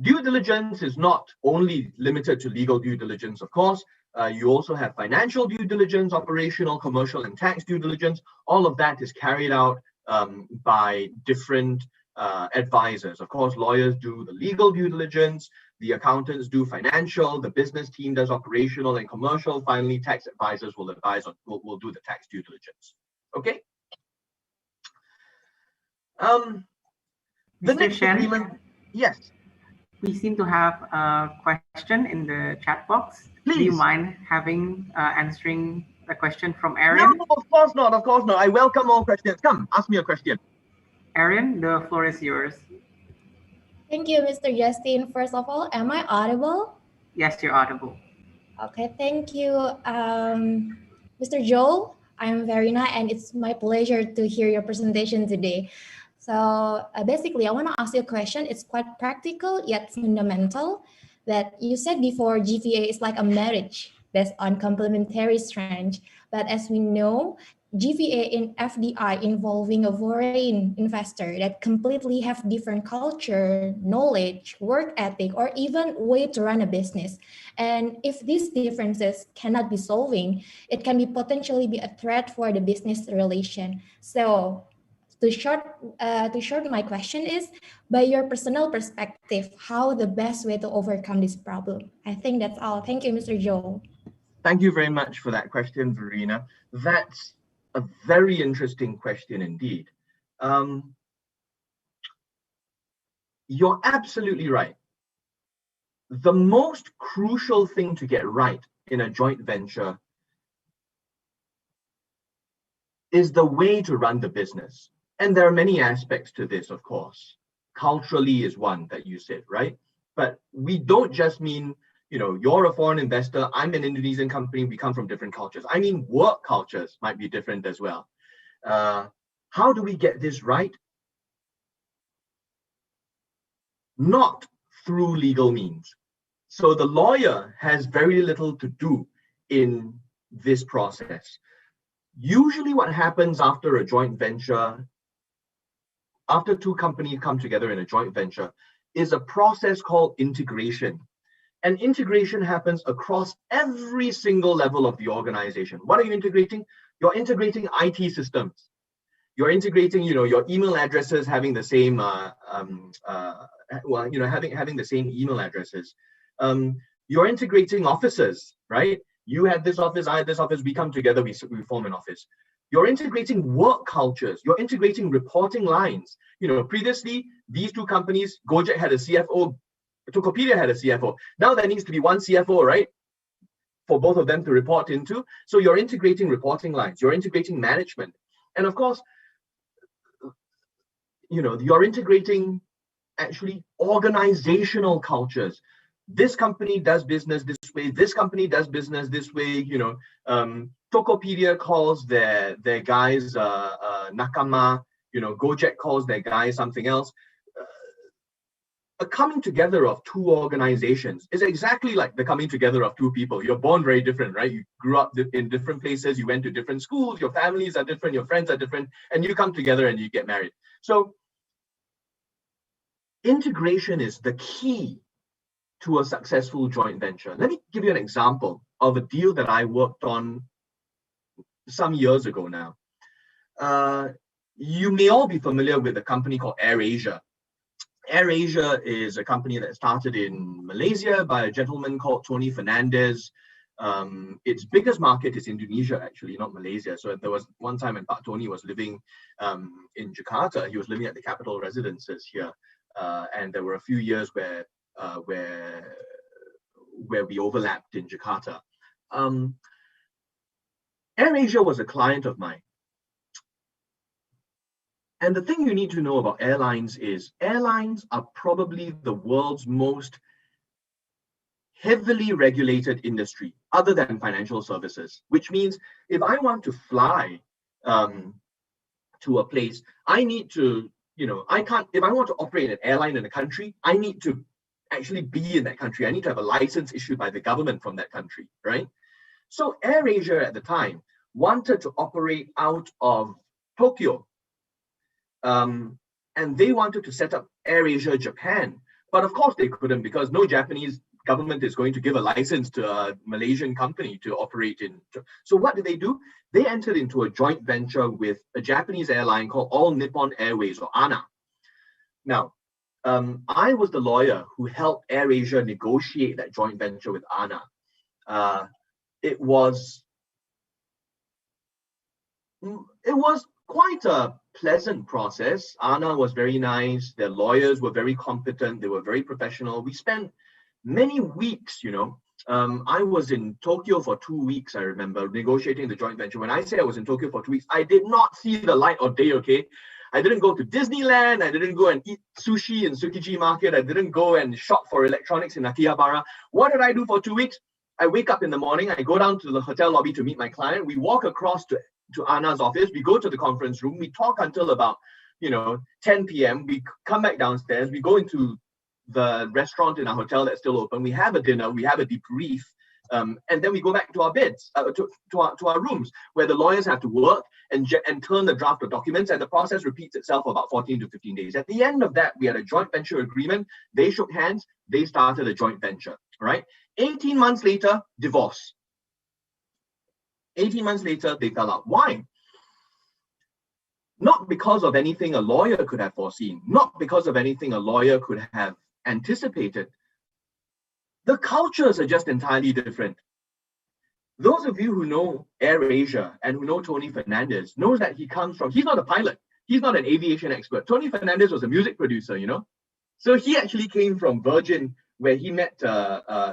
Due diligence is not only limited to legal due diligence, of course. You also have financial due diligence, operational, commercial, and tax due diligence. All of that is carried out by different advisors. Of course, lawyers do the legal due diligence, the accountants do financial, the business team does operational and commercial. Finally, tax advisors will do the tax due diligence. Okay. The next agreement, yes.
We seem to have a question in the chat box.
Please.
Do you mind answering a question from Adrian?
No, of course not. Of course not. I welcome all questions. Come, ask me a question.
Adrian, the floor is yours.
Thank you, Mr. Justin. First of all, am I audible?
Yes, you're audible.
Okay, thank you. Mr. Joel, I'm Verena, and it's my pleasure to hear your presentation today. So basically, I want to ask you a question. It's quite practical yet fundamental. That you said before, GVA is like a marriage based on complementary strengths. But as we know, GVA in FDI involving a foreign investor that completely have different culture, knowledge, work ethic, or even way to run a business. And if these differences cannot be solving, it can be potentially be a threat for the business relation. So to short my question is, by your personal perspective, how the best way to overcome this problem? I think that's all. Thank you, Mr. Joel.
Thank you very much for that question, Verena. That's a very interesting question indeed. You're absolutely right. The most crucial thing to get right in a joint venture is the way to run the business. And there are many aspects to this, of course. Culturally is one that you said, right? But we don't just mean, you're a foreign investor, I'm an Indonesian company, we come from different cultures. I mean, work cultures might be different as well. How do we get this right? Not through legal means. So the lawyer has very little to do in this process. Usually what happens after a joint venture, after two companies come together in a joint venture, is a process called integration. And integration happens across every single level of the organization. What are you integrating? You're integrating IT systems. You're integrating, your email addresses having the same, having the same email addresses. You're integrating offices, right? You had this office, I had this office, we come together, we form an office. You're integrating work cultures. You're integrating reporting lines. Previously, these two companies, Gojek had a CFO, Tokopedia had a CFO. Now there needs to be one CFO, right? For both of them to report into. So you're integrating reporting lines. You're integrating management. And of course, you're integrating actually organizational cultures. This company does business this way. This company does business this way. Tokopedia calls their guys nakama. Gojek calls their guys something else. A coming together of two organizations is exactly like the coming together of two people. You're born very different, right? You grew up in different places. You went to different schools. Your families are different. Your friends are different, and you come together and you get married. So integration is the key to a successful joint venture. Let me give you an example of a deal that I worked on some years ago now. You may all be familiar with a company called AirAsia. AirAsia is a company that started in Malaysia by a gentleman called Tony Fernandez. Its biggest market is Indonesia, actually, not Malaysia. So there was one time when Pak Tony was living in Jakarta. He was living at the capital residences here. And there were a few years where we overlapped in Jakarta. AirAsia was a client of mine. And the thing you need to know about airlines is airlines are probably the world's most heavily regulated industry other than financial services, which means if I want to fly to a place, I need to, I can't, if I want to operate an airline in a country, I need to actually be in that country. I need to have a license issued by the government from that country, right? So AirAsia at the time wanted to operate out of Tokyo. And they wanted to set up AirAsia Japan. But of course they couldn't, because no Japanese government is going to give a license to a Malaysian company to operate in. So what did they do? They entered into a joint venture with a Japanese airline called All Nippon Airways, or ANA. Now, I was the lawyer who helped AirAsia negotiate that joint venture with ANA. It was quite a pleasant process. ANA was very nice. Their lawyers were very competent. They were very professional. We spent many weeks, I was in Tokyo for 2 weeks, I remember, negotiating the joint venture. When I say I was in Tokyo for 2 weeks, I did not see the light of day, okay? I didn't go to Disneyland. I didn't go and eat sushi in Tsukiji Market. I didn't go and shop for electronics in Akihabara. What did I do for 2 weeks? I wake up in the morning. I go down to the hotel lobby to meet my client. We walk across to ANA's office. We go to the conference room. We talk until about, 10 p.m. We come back downstairs. We go into the restaurant in our hotel that's still open. We have a dinner. We have a debrief. And then we go back to our beds, to our rooms, where the lawyers have to work and turn the draft of documents, and the process repeats itself for about 14 to 15 days. At the end of that, we had a joint venture agreement. They shook hands. They started a joint venture, right? 18 months later, divorce. 18 months later, they fell out. Why? Not because of anything a lawyer could have foreseen, not because of anything a lawyer could have anticipated. The cultures are just entirely different. Those of you who know AirAsia and who know Tony Fernandez knows that he's not a pilot. He's not an aviation expert. Tony Fernandez was a music producer, So he actually came from Virgin, where he met,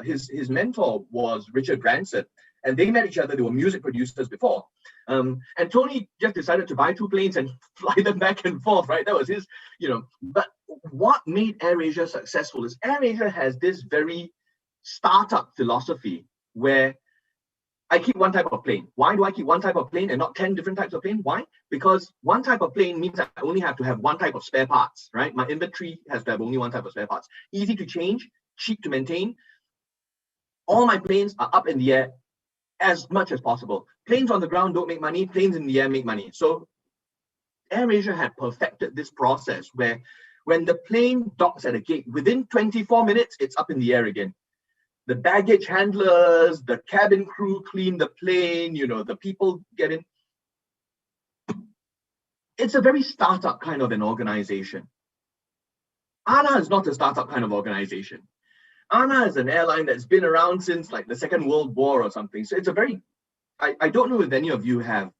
his mentor was Richard Branson, and they met each other. They were music producers before. And Tony just decided to buy 2 planes and fly them back and forth, right? That was his, But what made AirAsia successful is AirAsia has this very startup philosophy where I keep one type of plane. Why do I keep one type of plane and not 10 different types of plane? Why? Because one type of plane means I only have to have one type of spare parts, right? My inventory has to have only one type of spare parts. Easy to change, cheap to maintain. All my planes are up in the air as much as possible. Planes on the ground don't make money. Planes in the air make money. So AirAsia had perfected this process where when the plane docks at a gate, within 24 minutes, it's up in the air again. The baggage handlers, the cabin crew clean the plane, the people get in. It's a very startup kind of an organization. ANA is not a startup kind of organization. ANA is an airline that's been around since like the Second World War or something. So it's a very, I don't know if any of you have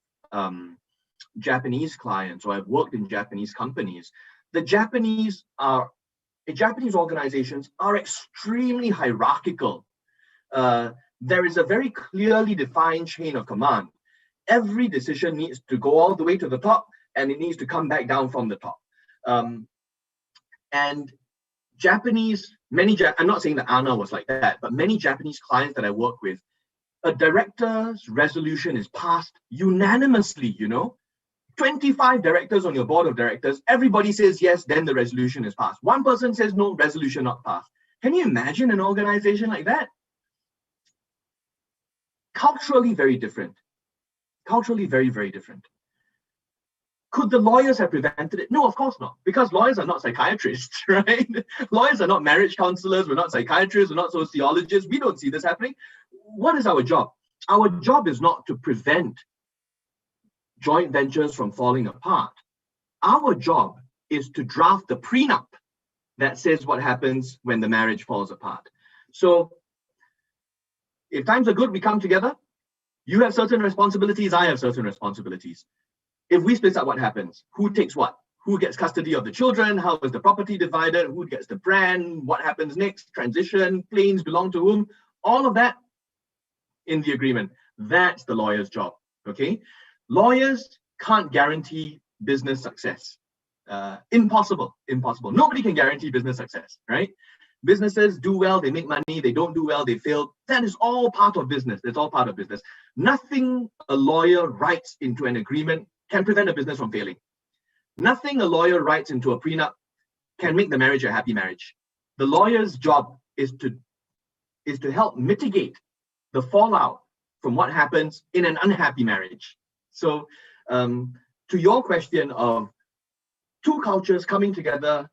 Japanese clients or have worked in Japanese companies. The Japanese organizations are extremely hierarchical. There is a very clearly defined chain of command. Every decision needs to go all the way to the top, and it needs to come back down from the top. And Japanese, I'm not saying that ANA was like that, but many Japanese clients that I work with, a director's resolution is passed unanimously, 25 directors on your board of directors, everybody says yes, then the resolution is passed. One person says no, resolution not passed. Can you imagine an organization like that? Culturally very different. Culturally very, very different. Could the lawyers have prevented it? No, of course not, because lawyers are not psychiatrists, right? Lawyers are not marriage counselors, we're not psychiatrists, we're not sociologists, we don't see this happening. What is our job? Our job is not to prevent joint ventures from falling apart. Our job is to draft the prenup that says what happens when the marriage falls apart. So if times are good, we come together. You have certain responsibilities, I have certain responsibilities. If we split up, what happens? Who takes what? Who gets custody of the children? How is the property divided? Who gets the brand? What happens next? Transition, planes belong to whom? All of that in the agreement. That's the lawyer's job, okay? Lawyers can't guarantee business success. Impossible. Nobody can guarantee business success, right? Businesses do well, they make money. They don't do well, they fail. That is all part of business. It's all part of business. Nothing a lawyer writes into an agreement can prevent a business from failing. Nothing a lawyer writes into a prenup can make the marriage a happy marriage. The lawyer's job is to help mitigate the fallout from what happens in an unhappy marriage. So to your question of two cultures coming together,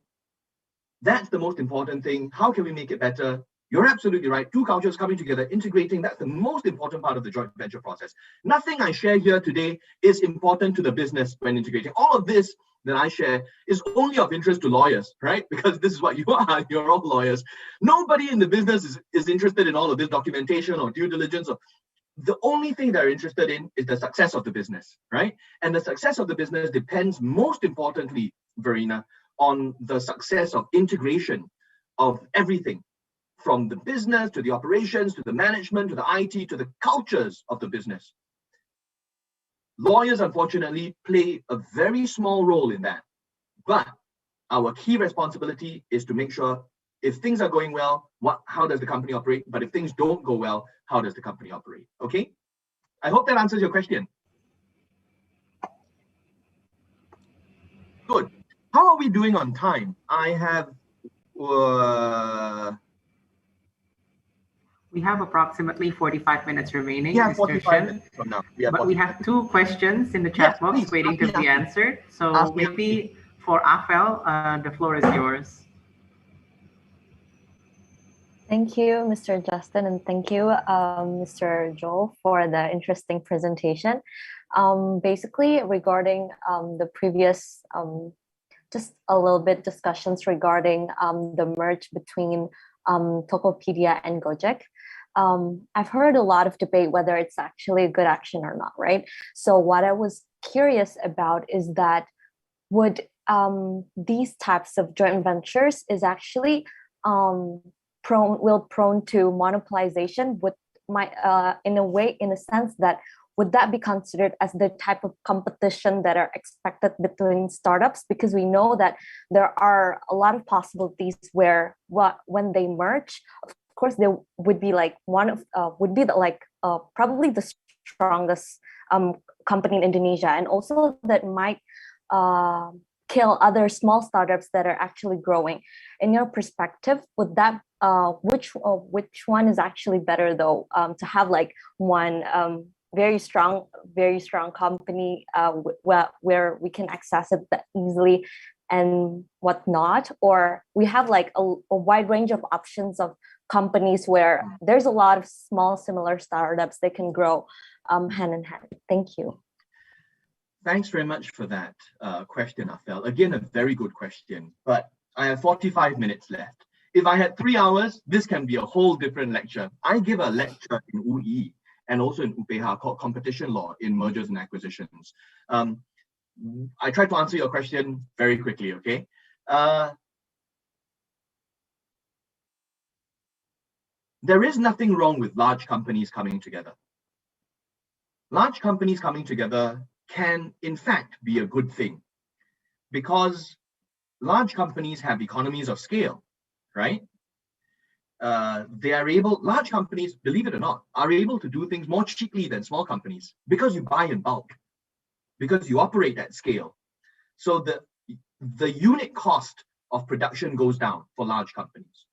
that's the most important thing. How can we make it better? You're absolutely right. Two cultures coming together, integrating, that's the most important part of the joint venture process. Nothing I share here today is important to the business when integrating. All of this that I share is only of interest to lawyers, right? Because this is what you are. You're all lawyers. Nobody in the business is interested in all of this documentation or due diligence. The only thing they're interested in is the success of the business, right? And the success of the business depends most importantly, Verena, on the success of integration of everything, from the business to the operations, to the management, to the IT, to the cultures of the business. Lawyers, unfortunately, play a very small role in that. But our key responsibility is to make sure if things are going well, how does the company operate? But if things don't go well, how does the company operate? Okay? I hope that answers your question. Good. How are we doing on time? I have...
We have approximately 45 minutes remaining,
Yeah,
Mr.
45
Shen.
minutes from now.
But we have 2 questions in the chat box
please,
waiting to be answered. So maybe for Afel, the floor is yours.
Thank you, Mr. Justin, and thank you, Mr. Joel, for the interesting presentation. Basically, regarding the previous, just a little bit discussions regarding the merge between Tokopedia and Gojek. I've heard a lot of debate whether it's actually a good action or not, right? So what I was curious about is that would these types of joint ventures is actually prone to monopolization in a sense that would that be considered as the type of competition that are expected between startups? Because we know that there are a lot of possibilities where when they merge, of course, there would be like probably the strongest company in Indonesia, and also that might kill other small startups that are actually growing. In your perspective, would that which one is actually better though, to have like one very strong company where we can access it easily and whatnot, or we have like a wide range of options of companies where there's a lot of small similar startups that can grow hand in hand? Thank you.
Thanks very much for that question, Afel. Again, a very good question, but I have 45 minutes left. If I had 3 hours, this can be a whole different lecture. I give a lecture in UI and also in UPH called Competition Law in Mergers and Acquisitions. I try to answer your question very quickly, okay? There is nothing wrong with large companies coming together. Large companies coming together can, in fact, be a good thing because large companies have economies of scale, right? Large companies, believe it or not, are able to do things more cheaply than small companies because you buy in bulk, because you operate at scale. So the unit cost of production goes down for large companies.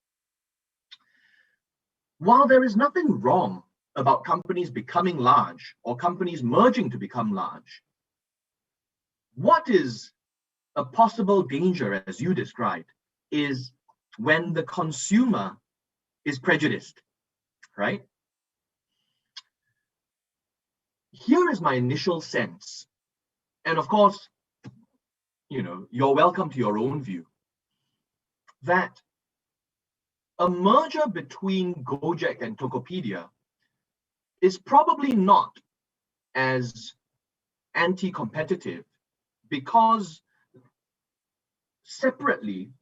While there is nothing wrong about companies becoming large or companies merging to become large, what is a possible danger, as you described, is when the consumer is prejudiced, right? Here is my initial sense. And of course, you're welcome to your own view, that a merger between Gojek and Tokopedia is probably not as anti-competitive because separately,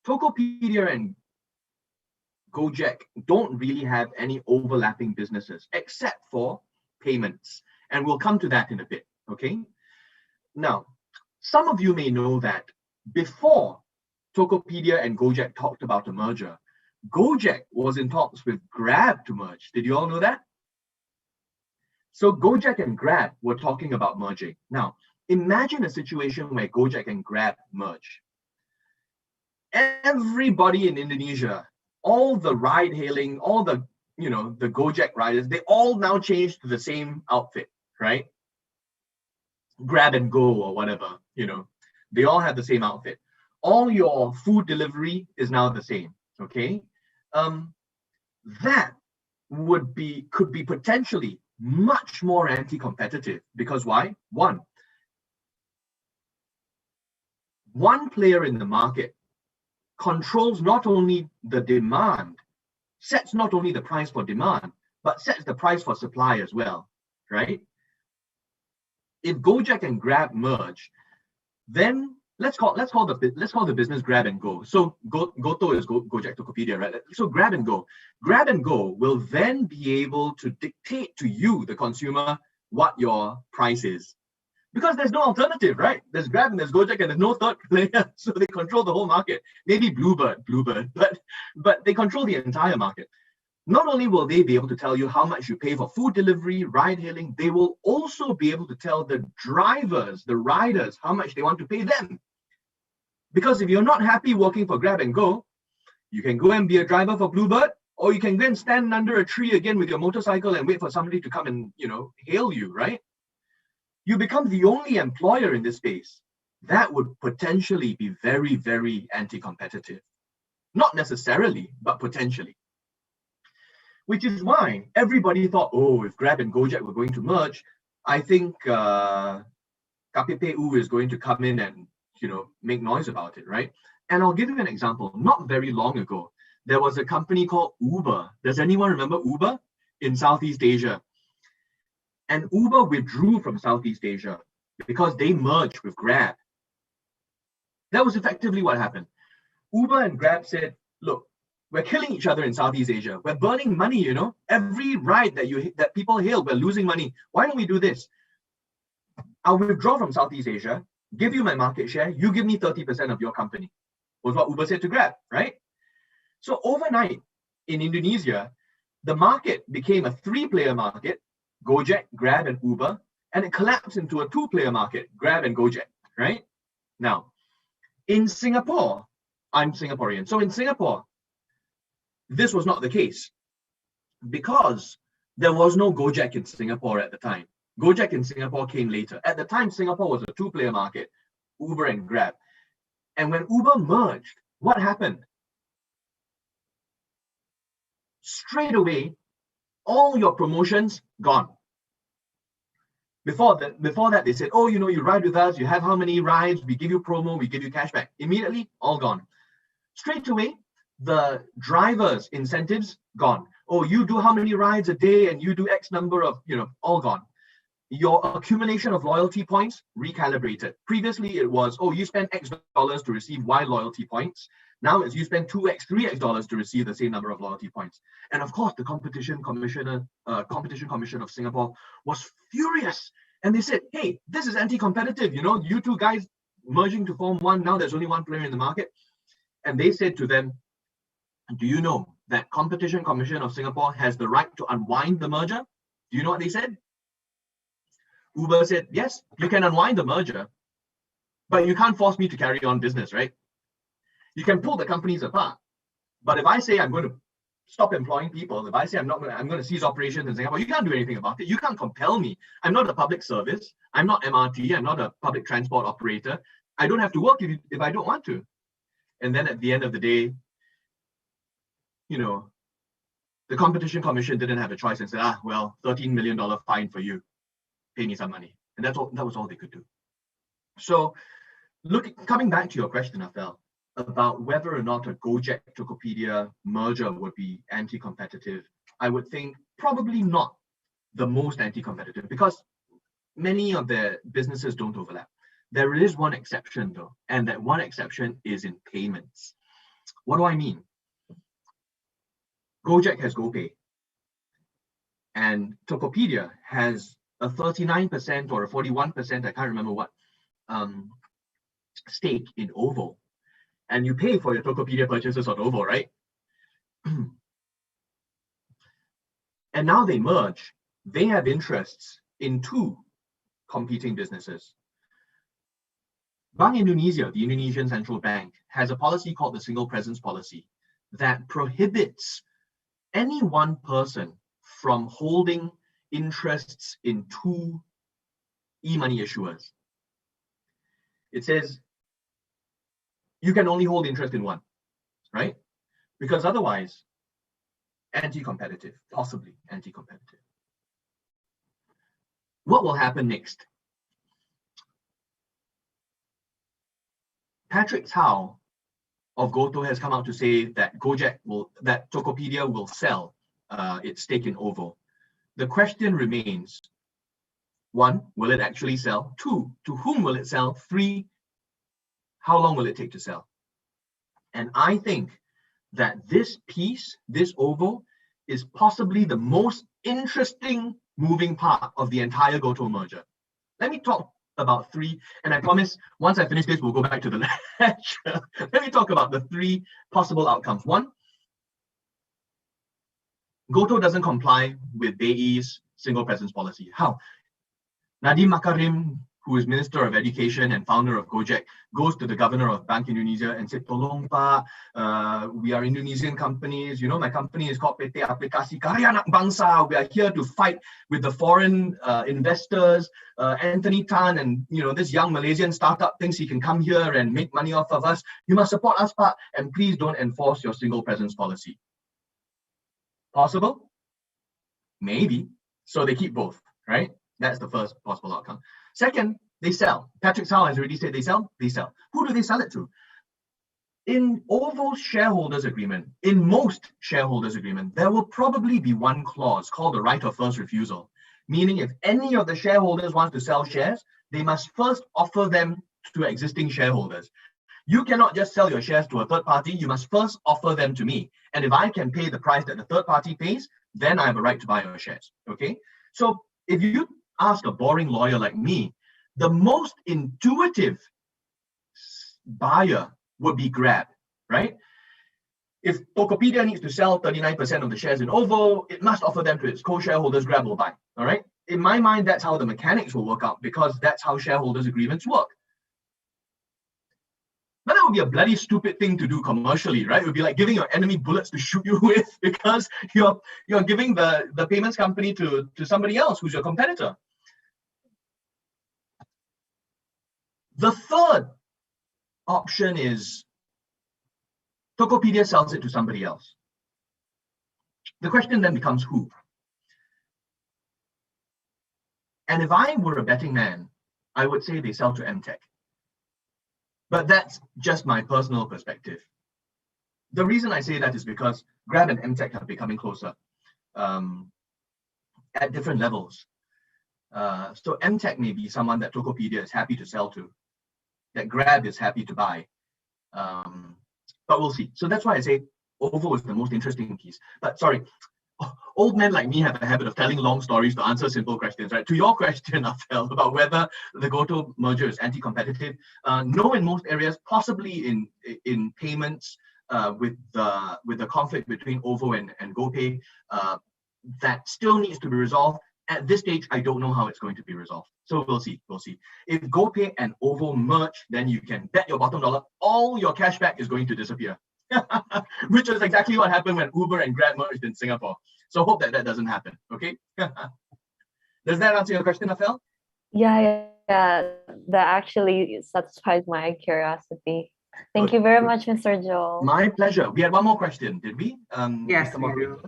Tokopedia and Gojek don't really have any overlapping businesses except for payments. And we'll come to that in a bit, okay? Now, some of you may know that before Tokopedia and Gojek talked about a merger. Gojek was in talks with Grab to merge. Did you all know that? So Gojek and Grab were talking about merging. Now, imagine a situation where Gojek and Grab merge. Everybody in Indonesia, all the ride hailing, all the, the Gojek riders, they all now changed to the same outfit, right? Grab and Go or whatever, they all have the same outfit. All your food delivery is now the same, okay? That could be potentially much more anti-competitive, because why? One player in the market controls not only the demand, sets not only the price for demand, but sets the price for supply as well, right? If Gojek and Grab merge, then let's call the business Grab and Go. So Goto is Gojek Tokopedia, right? So Grab and Go will then be able to dictate to you, the consumer, what your price is, because there's no alternative, right? There's Grab and there's Gojek and there's no third player, so they control the whole market. Maybe Bluebird, but they control the entire market. Not only will they be able to tell you how much you pay for food delivery, ride hailing, they will also be able to tell the drivers, the riders, how much they want to pay them. Because if you're not happy working for Grab and Go, you can go and be a driver for Bluebird, or you can go and stand under a tree again with your motorcycle and wait for somebody to come and, hail you, right? You become the only employer in this space. That would potentially be very, very anti-competitive. Not necessarily, but potentially. Which is why everybody thought, oh, if Grab and Gojek were going to merge, I think KPPU is going to come in and, make noise about it, right? And I'll give you an example. Not very long ago, there was a company called Uber. Does anyone remember Uber in Southeast Asia? And Uber withdrew from Southeast Asia because they merged with Grab. That was effectively what happened. Uber and Grab said, look, we're killing each other in Southeast Asia. We're burning money, Every ride that people hail, we're losing money. Why don't we do this? I'll withdraw from Southeast Asia, give you my market share, you give me 30% of your company, was what Uber said to Grab, right? So overnight in Indonesia, the market became a 3-player market, Gojek, Grab, and Uber, and it collapsed into a 2-player market, Grab and Gojek, right? Now, in Singapore, I'm Singaporean, so in Singapore, this was not the case because there was no Gojek in Singapore at the time. Gojek in Singapore came later. At the time, Singapore was a 2-player market, Uber and Grab. And when Uber merged, what happened? Straight away, all your promotions gone. Before that, they said, oh, you ride with us, you have how many rides, we give you promo, we give you cashback. Immediately, all gone. Straight away, the drivers' incentives gone. Oh, you do how many rides a day and you do X number of, all gone. Your accumulation of loyalty points recalibrated. Previously, it was, oh, you spend X dollars to receive Y loyalty points. Now it's you spend 2X, 3X dollars to receive the same number of loyalty points. And of course, the Competition Commission of Singapore was furious. And they said, hey, this is anti-competitive. You two guys merging to form one. Now there's only one player in the market. And they said to them, do you know that Competition Commission of Singapore has the right to unwind the merger? Do you know what they said? Uber said, yes, you can unwind the merger, but you can't force me to carry on business, right? You can pull the companies apart. But if I say I'm going to stop employing people, if I say I'm going to cease operations in Singapore, you can't do anything about it. You can't compel me. I'm not a public service. I'm not MRT. I'm not a public transport operator. I don't have to work if I don't want to. And then at the end of the day, the Competition Commission didn't have a choice and said, well, $13 million fine for you. Pay me some money. And that was all they could do. So coming back to your question, Afel, about whether or not a Gojek Tokopedia merger would be anti-competitive, I would think probably not the most anti-competitive, because many of their businesses don't overlap. There is one exception though, and that one exception is in payments. What do I mean? Gojek has GoPay, and Tokopedia has a 39% or a 41%, I can't remember what, stake in OVO. And you pay for your Tokopedia purchases on OVO, right? And now they merge. They have interests in two competing businesses. Bank Indonesia, the Indonesian Central Bank, has a policy called the single presence policy that prohibits any one person from holding interests in two e-money issuers. It says you can only hold interest in one, right? Because otherwise, anti-competitive, possibly anti-competitive. What will happen next? Patrick Tao of Goto has come out to say that Tokopedia will sell its stake in OVO. The question remains, 1, will it actually sell? 2, to whom will it sell? 3, how long will it take to sell? And I think that this piece, this OVO, is possibly the most interesting moving part of the entire Goto merger. Let me talk about 3, and I promise once I finish this, we'll go back to the lecture. Let me talk about the 3 possible outcomes. 1, Goto doesn't comply with BEI's single presence policy. How? Nadiem Makarim, who is Minister of Education and founder of Gojek, goes to the governor of Bank Indonesia and said, "Tolong Pak, we are Indonesian companies. You know, my company is called PT Aplikasi Karya Anak Bangsa. We are here to fight with the foreign investors. Anthony Tan and this young Malaysian startup thinks he can come here and make money off of us. You must support us, Pak, and please don't enforce your single presence policy." Possible? Maybe. So they keep both, right? That's the first possible outcome. Second, they sell. Patrick Tao has already said they sell. They sell. Who do they sell it to? In OVO's shareholders agreement, in most shareholders agreement, there will probably be one clause called the right of first refusal, meaning if any of the shareholders want to sell shares, they must first offer them to existing shareholders. You cannot just sell your shares to a third party. You must first offer them to me. And if I can pay the price that the third party pays, then I have a right to buy your shares. Okay? So if you ask a boring lawyer like me, the most intuitive buyer would be Grab, right? If Tokopedia needs to sell 39% of the shares in OVO, it must offer them to its co-shareholders. Grab will buy, all right? In my mind, that's how the mechanics will work out, because that's how shareholders agreements work. But that would be a bloody stupid thing to do commercially, right? It would be like giving your enemy bullets to shoot you with, because you're giving the payments company to somebody else who's your competitor. The third option is Tokopedia sells it to somebody else. The question then becomes who? And if I were a betting man, I would say they sell to Mtech. But that's just my personal perspective. The reason I say that is because Grab and Mtech have becoming closer at different levels. So Mtech may be someone that Tokopedia is happy to sell to, that Grab is happy to buy. But we'll see. So that's why I say OVO is the most interesting piece. But sorry, old men like me have a habit of telling long stories to answer simple questions, right? To your question, Afel, about whether the Goto merger is anti-competitive, no, in most areas, possibly in payments with the conflict between OVO and GoPay, that still needs to be resolved. At this stage, I don't know how it's going to be resolved. So we'll see. We'll see. If GoPay and OVO merge, then you can bet your bottom dollar all your cashback is going to disappear. Which is exactly what happened when Uber and Grab merged in Singapore. So hope that doesn't happen. Okay. Does that answer your question, Afel?
Yeah. That actually satisfies my curiosity. Thank you very much, Mr. Joel.
My pleasure. We had one more question, did we?
Yes, we do.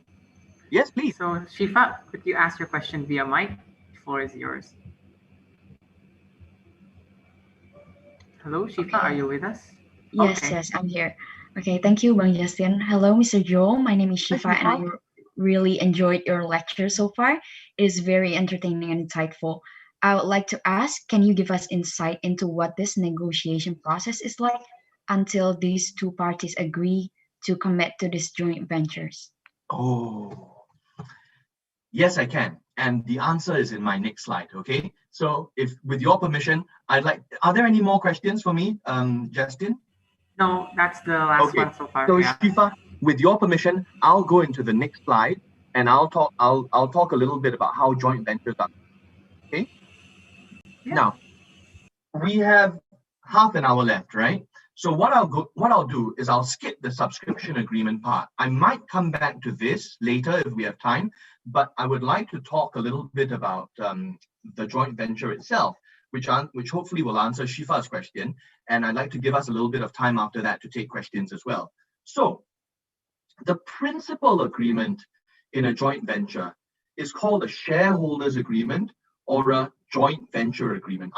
Yes, please.
So Shifa, could you ask your question via mic? The floor is yours. Hello, Shifa, are you with us?
Yes,
okay.
Yes, I'm here. Okay, thank you, Bang Justin. Hello, Mr. Joel. My name is Shifa, and I really enjoyed your lecture so far. It is very entertaining and insightful. I would like to ask, can you give us insight into what this negotiation process is like until these two parties agree to commit to these joint ventures?
Oh, yes, I can. And the answer is in my next slide, okay? So if, with your permission, are there any more questions for me, Justin?
No, that's the last
Okay.
one so far.
So
Yeah.
Shifa, with your permission, I'll go into the next slide and I'll talk a little bit about how joint ventures are. Okay.
Yeah.
Now we have half an hour left, right? So what I'll do is I'll skip the subscription agreement part. I might come back to this later if we have time, but I would like to talk a little bit about the joint venture itself, which hopefully will answer Shifa's question. And I'd like to give us a little bit of time after that to take questions as well. So the principal agreement in a joint venture is called a shareholders agreement or a joint venture agreement.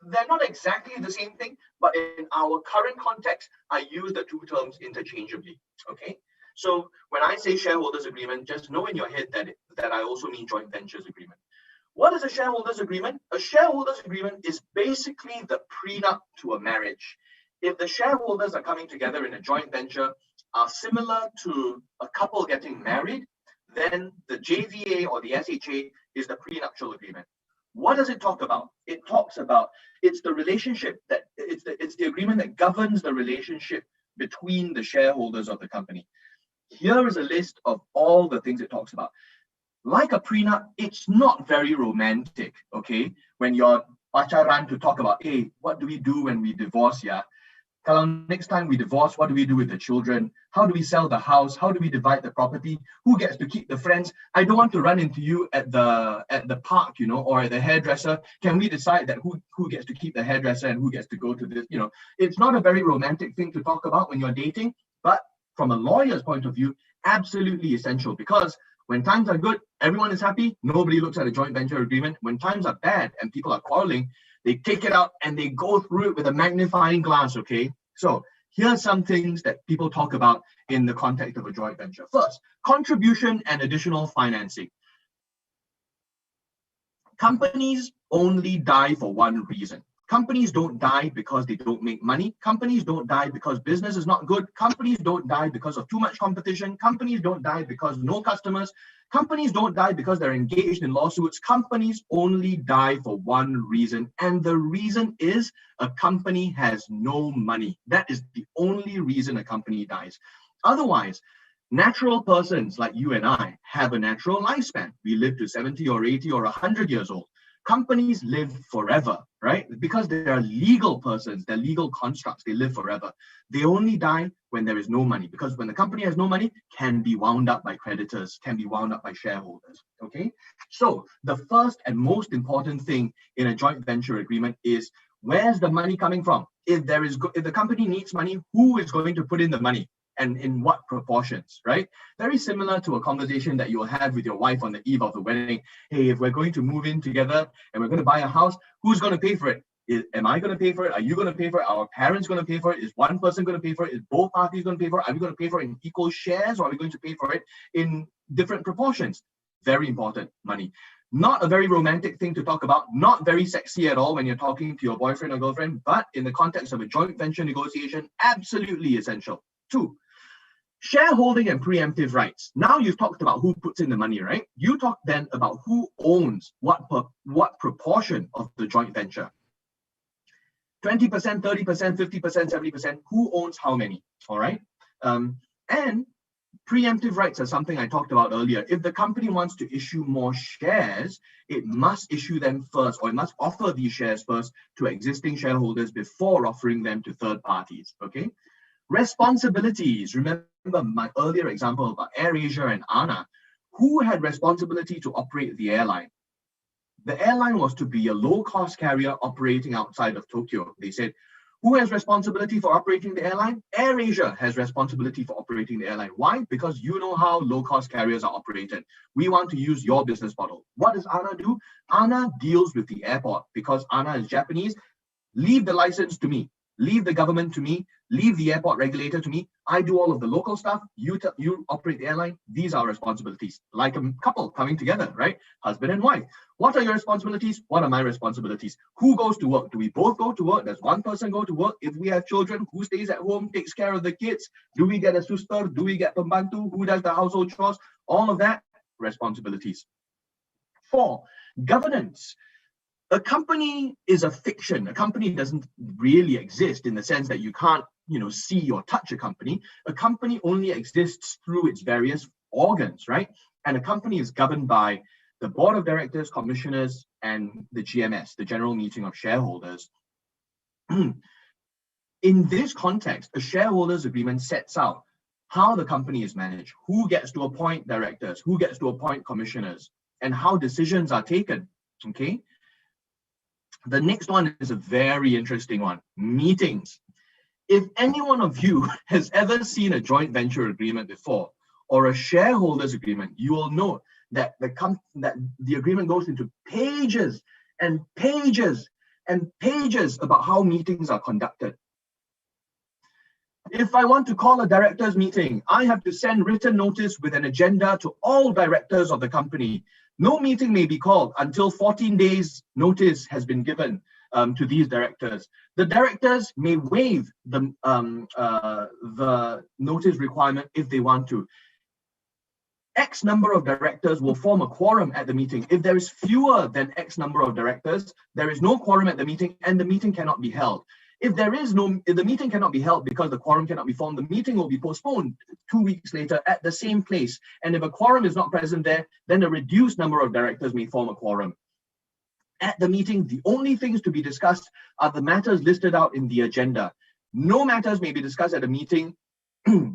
They're not exactly the same thing, but in our current context, I use the two terms interchangeably, okay? So when I say shareholders agreement, just know in your head that I also mean joint ventures agreement. What is a shareholders agreement? A shareholders agreement is basically the prenup to a marriage. If the shareholders are coming together in a joint venture are similar to a couple getting married, then the JVA or the SHA is the prenuptial agreement. What does it talk about? It talks about, it's the relationship it's the agreement that governs the relationship between the shareholders of the company. Here is a list of all the things it talks about. Like a prenup, it's not very romantic, okay? When you're pacaran to talk about, hey, what do we do when we divorce, yeah? Kalau next time we divorce, what do we do with the children? How do we sell the house? How do we divide the property? Who gets to keep the friends? I don't want to run into you at the park, or at the hairdresser. Can we decide that who gets to keep the hairdresser and who gets to go to this? It's not a very romantic thing to talk about when you're dating, but from a lawyer's point of view, absolutely essential, because when times are good, everyone is happy. Nobody looks at a joint venture agreement. When times are bad and people are quarreling, they take it out and they go through it with a magnifying glass, okay? So here's some things that people talk about in the context of a joint venture. First, contribution and additional financing. Companies only die for one reason. Companies don't die because they don't make money. Companies don't die because business is not good. Companies don't die because of too much competition. Companies don't die because no customers. Companies don't die because they're engaged in lawsuits. Companies only die for one reason. And the reason is a company has no money. That is the only reason a company dies. Otherwise, natural persons like you and I have a natural lifespan. We live to 70 or 80 or 100 years old. Companies live forever, right? Because they are legal persons, they're legal constructs, they live forever. They only die when there is no money, because when the company has no money, can be wound up by creditors, can be wound up by shareholders, okay? So the first and most important thing in a joint venture agreement is, where's the money coming from? If the company needs money, who is going to put in the money? And in what proportions, right? Very similar to a conversation that you'll have with your wife on the eve of the wedding. Hey, if we're going to move in together and we're going to buy a house, who's going to pay for it? Am I going to pay for it? Are you going to pay for it? Are our parents going to pay for it? Is one person going to pay for it? Is both parties going to pay for it? Are we going to pay for it in equal shares, or are we going to pay for it in different proportions? Very important, money. Not a very romantic thing to talk about, not very sexy at all when you're talking to your boyfriend or girlfriend, but in the context of a joint venture negotiation, absolutely essential. 2, shareholding and preemptive rights. Now you've talked about who puts in the money, right? You talk then about who owns what proportion of the joint venture. 20%, 30%, 50%, 70%, who owns how many, all right? And preemptive rights are something I talked about earlier. If the company wants to issue more shares, it must issue them first, or it must offer these shares first to existing shareholders before offering them to third parties, okay? Responsibilities. Remember my earlier example about AirAsia and ANA. Who had responsibility to operate the airline? The airline was to be a low-cost carrier operating outside of Tokyo. They said, who has responsibility for operating the airline? AirAsia has responsibility for operating the airline. Why? Because you know how low-cost carriers are operated. We want to use your business model. What does ANA do? ANA deals with the airport. Because ANA is Japanese, leave the license to me. Leave the government to me, leave the airport regulator to me. I do all of the local stuff. You operate the airline. These are responsibilities. Like a couple coming together, right? Husband and wife. What are your responsibilities? What are my responsibilities? Who goes to work? Do we both go to work? Does one person go to work? If we have children, who stays at home, takes care of the kids? Do we get a suster? Do we get pembantu? Who does the household chores? All of that, responsibilities. 4, governance. A company is a fiction. A company doesn't really exist in the sense that you can't, see or touch a company. A company only exists through its various organs, right? And a company is governed by the board of directors, commissioners, and the GMS, the general meeting of shareholders. In this context, a shareholders agreement sets out how the company is managed, who gets to appoint directors, who gets to appoint commissioners, and how decisions are taken, okay? The next one is a very interesting one, meetings. If any one of you has ever seen a joint venture agreement before, or a shareholders agreement, you will know that the agreement goes into pages and pages and pages about how meetings are conducted. If I want to call a directors meeting, I have to send written notice with an agenda to all directors of the company. No meeting may be called until 14 days notice has been given to these directors. The directors may waive the notice requirement if they want to. X number of directors will form a quorum at the meeting. If there is fewer than X number of directors, there is no quorum at the meeting and the meeting cannot be held. If the meeting cannot be held because the quorum cannot be formed, the meeting will be postponed 2 weeks later at the same place. And if a quorum is not present there, then a reduced number of directors may form a quorum. At the meeting, the only things to be discussed are the matters listed out in the agenda. No matters may be discussed at a meeting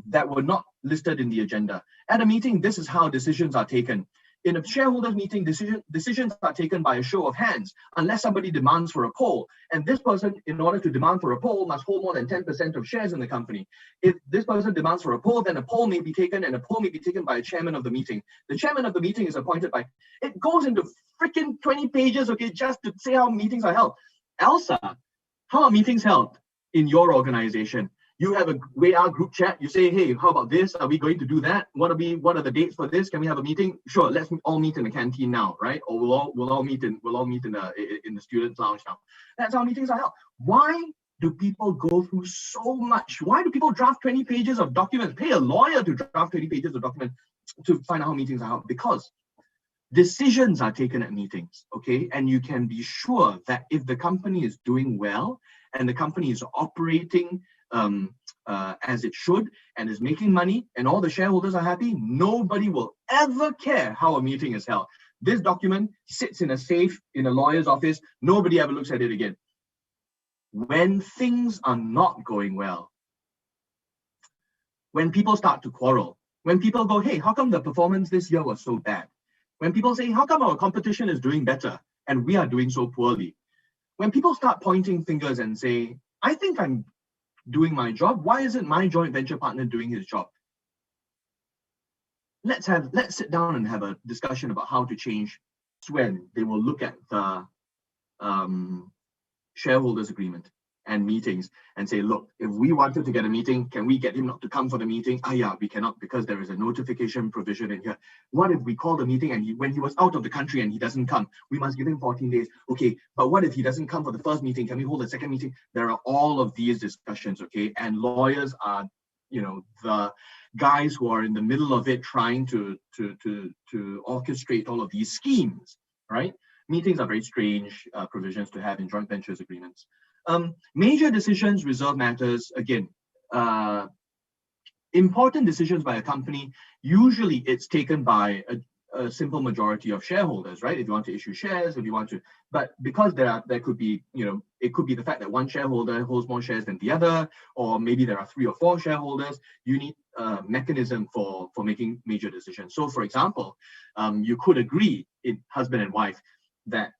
that were not listed in the agenda. At a meeting, this is how decisions are taken. In a shareholders meeting, decisions are taken by a show of hands, unless somebody demands for a poll. And this person, in order to demand for a poll, must hold more than 10% of shares in the company. If this person demands for a poll, then a poll may be taken, and a poll may be taken by a chairman of the meeting. The chairman of the meeting is appointed by, it goes into freaking 20 pages, okay, just to say how meetings are held. ALSA, how are meetings held in your organization? You have a WeAR group chat. You say, hey, how about this? Are we going to do that? What are the dates for this? Can we have a meeting? Sure, let's all meet in the canteen now, right? Or we'll all meet in the students' lounge now. That's how meetings are held. Why do people go through so much? Why do people draft 20 pages of documents? Pay a lawyer to draft 20 pages of documents to find out how meetings are held? Because decisions are taken at meetings, okay? And you can be sure that if the company is doing well and the company is operating as it should and is making money and all the shareholders are happy, nobody will ever care how a meeting is held. This document sits in a safe in a lawyer's office. Nobody ever looks at it again. When things are not going well, when people start to quarrel, when people go, hey, how come the performance this year was so bad? When people say, how come our competition is doing better and we are doing so poorly? When people start pointing fingers and say, I think I'm doing my job, why isn't my joint venture partner doing his job? Let's sit down and have a discussion about how to change. When they will look at the shareholders agreement and meetings and say, look, if we wanted to get a meeting, can we get him not to come for the meeting? Yeah, we cannot because there is a notification provision in here. What if we call the meeting and when he was out of the country and he doesn't come, we must give him 14 days. Okay, but what if he doesn't come for the first meeting? Can we hold a second meeting? There are all of these discussions, okay? And lawyers are, the guys who are in the middle of it trying to orchestrate all of these schemes, right? Meetings are very strange provisions to have in joint ventures agreements. Major decisions, reserve matters, again, important decisions by a company, usually it's taken by a simple majority of shareholders, right? If you want to issue shares, if you want to, but because there could be, it could be the fact that one shareholder holds more shares than the other, or maybe there are 3 or 4 shareholders, you need a mechanism for making major decisions. So for example, you could agree in husband and wife that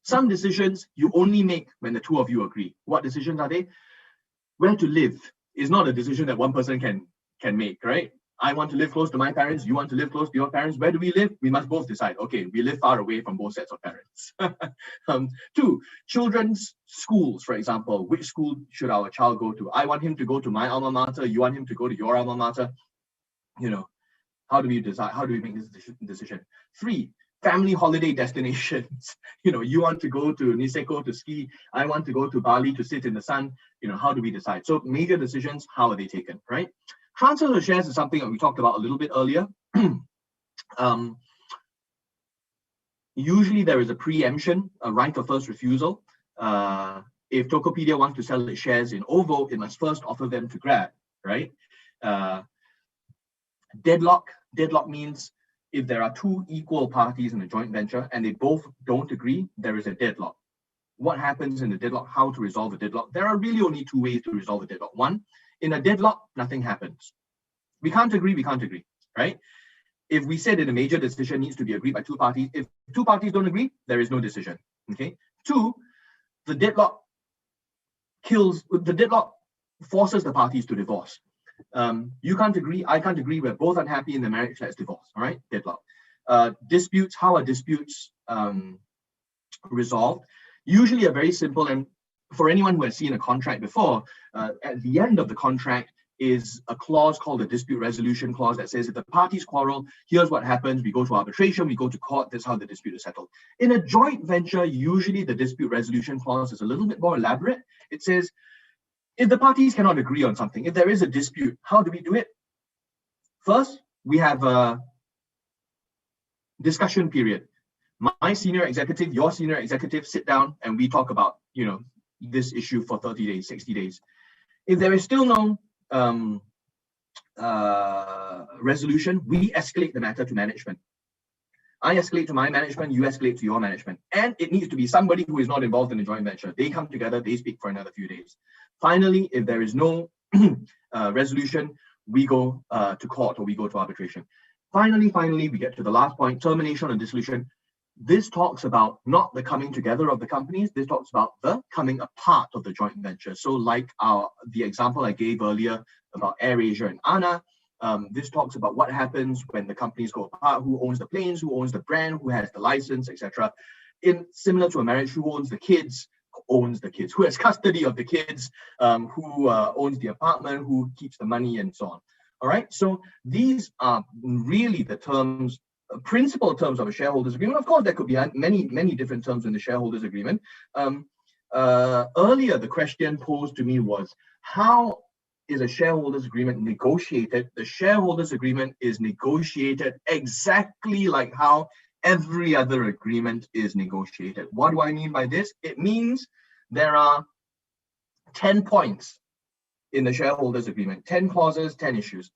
some decisions you only make when the 2 of you agree. What decisions are they? Where to live is not a decision that one person can make, right? I want to live close to my parents. You want to live close to your parents. Where do we live? We must both decide. Okay, we live far away from both sets of parents. 2, children's schools, for example. Which school should our child go to? I want him to go to my alma mater. You want him to go to your alma mater. How do we decide? How do we make this decision? 3, family holiday destinations. You want to go to Niseko to ski. I want to go to Bali to sit in the sun. How do we decide? So major decisions, how are they taken, right? Transfer of shares is something that we talked about a little bit earlier. Usually there is a preemption, a right of first refusal. If Tokopedia wants to sell its shares in OVO, it must first offer them to Grab, right? Deadlock means if there are two equal parties in a joint venture and they both don't agree, there is a deadlock. What happens in the deadlock? How to resolve a deadlock? There are really only two ways to resolve a deadlock. One, in a deadlock, nothing happens. We can't agree, right? If we said that a major decision needs to be agreed by two parties, if two parties don't agree, there is no decision, okay? Two, the deadlock forces the parties to divorce. You can't agree, I can't agree, we're both unhappy in the marriage, let's divorce, all right? Deadlock. Disputes, how are disputes resolved? Usually a very simple, and for anyone who has seen a contract before, at the end of the contract is a clause called the dispute resolution clause that says if the parties quarrel, here's what happens, we go to arbitration, we go to court, this is how the dispute is settled. In a joint venture, usually the dispute resolution clause is a little bit more elaborate. It says, if the parties cannot agree on something, if there is a dispute, how do we do it? First, we have a discussion period. My senior executive, your senior executive sit down and we talk about, this issue for 30 days, 60 days. If there is still no resolution, we escalate the matter to management. I escalate to my management, you escalate to your management. And it needs to be somebody who is not involved in the joint venture. They come together, they speak for another few days. Finally, if there is no resolution, we go to court or we go to arbitration. Finally, we get to the last point, termination and dissolution. This talks about not the coming together of the companies, this talks about the coming apart of the joint venture. So like the example I gave earlier about AirAsia and ANA, this talks about what happens when the companies go apart, who owns the planes, who owns the brand, who has the license, etc. Similar to a marriage, who owns the kids, who has custody of the kids, who owns the apartment, who keeps the money, and so on. All right, so these are really the terms, principal terms of a shareholders agreement. Of course, there could be many different terms in the shareholders agreement. Earlier, the question posed to me was, how is a shareholders agreement negotiated? The shareholders agreement is negotiated exactly like how every other agreement is negotiated. What do I mean by this? It means there are 10 points in the shareholders agreement, 10 clauses, 10 issues.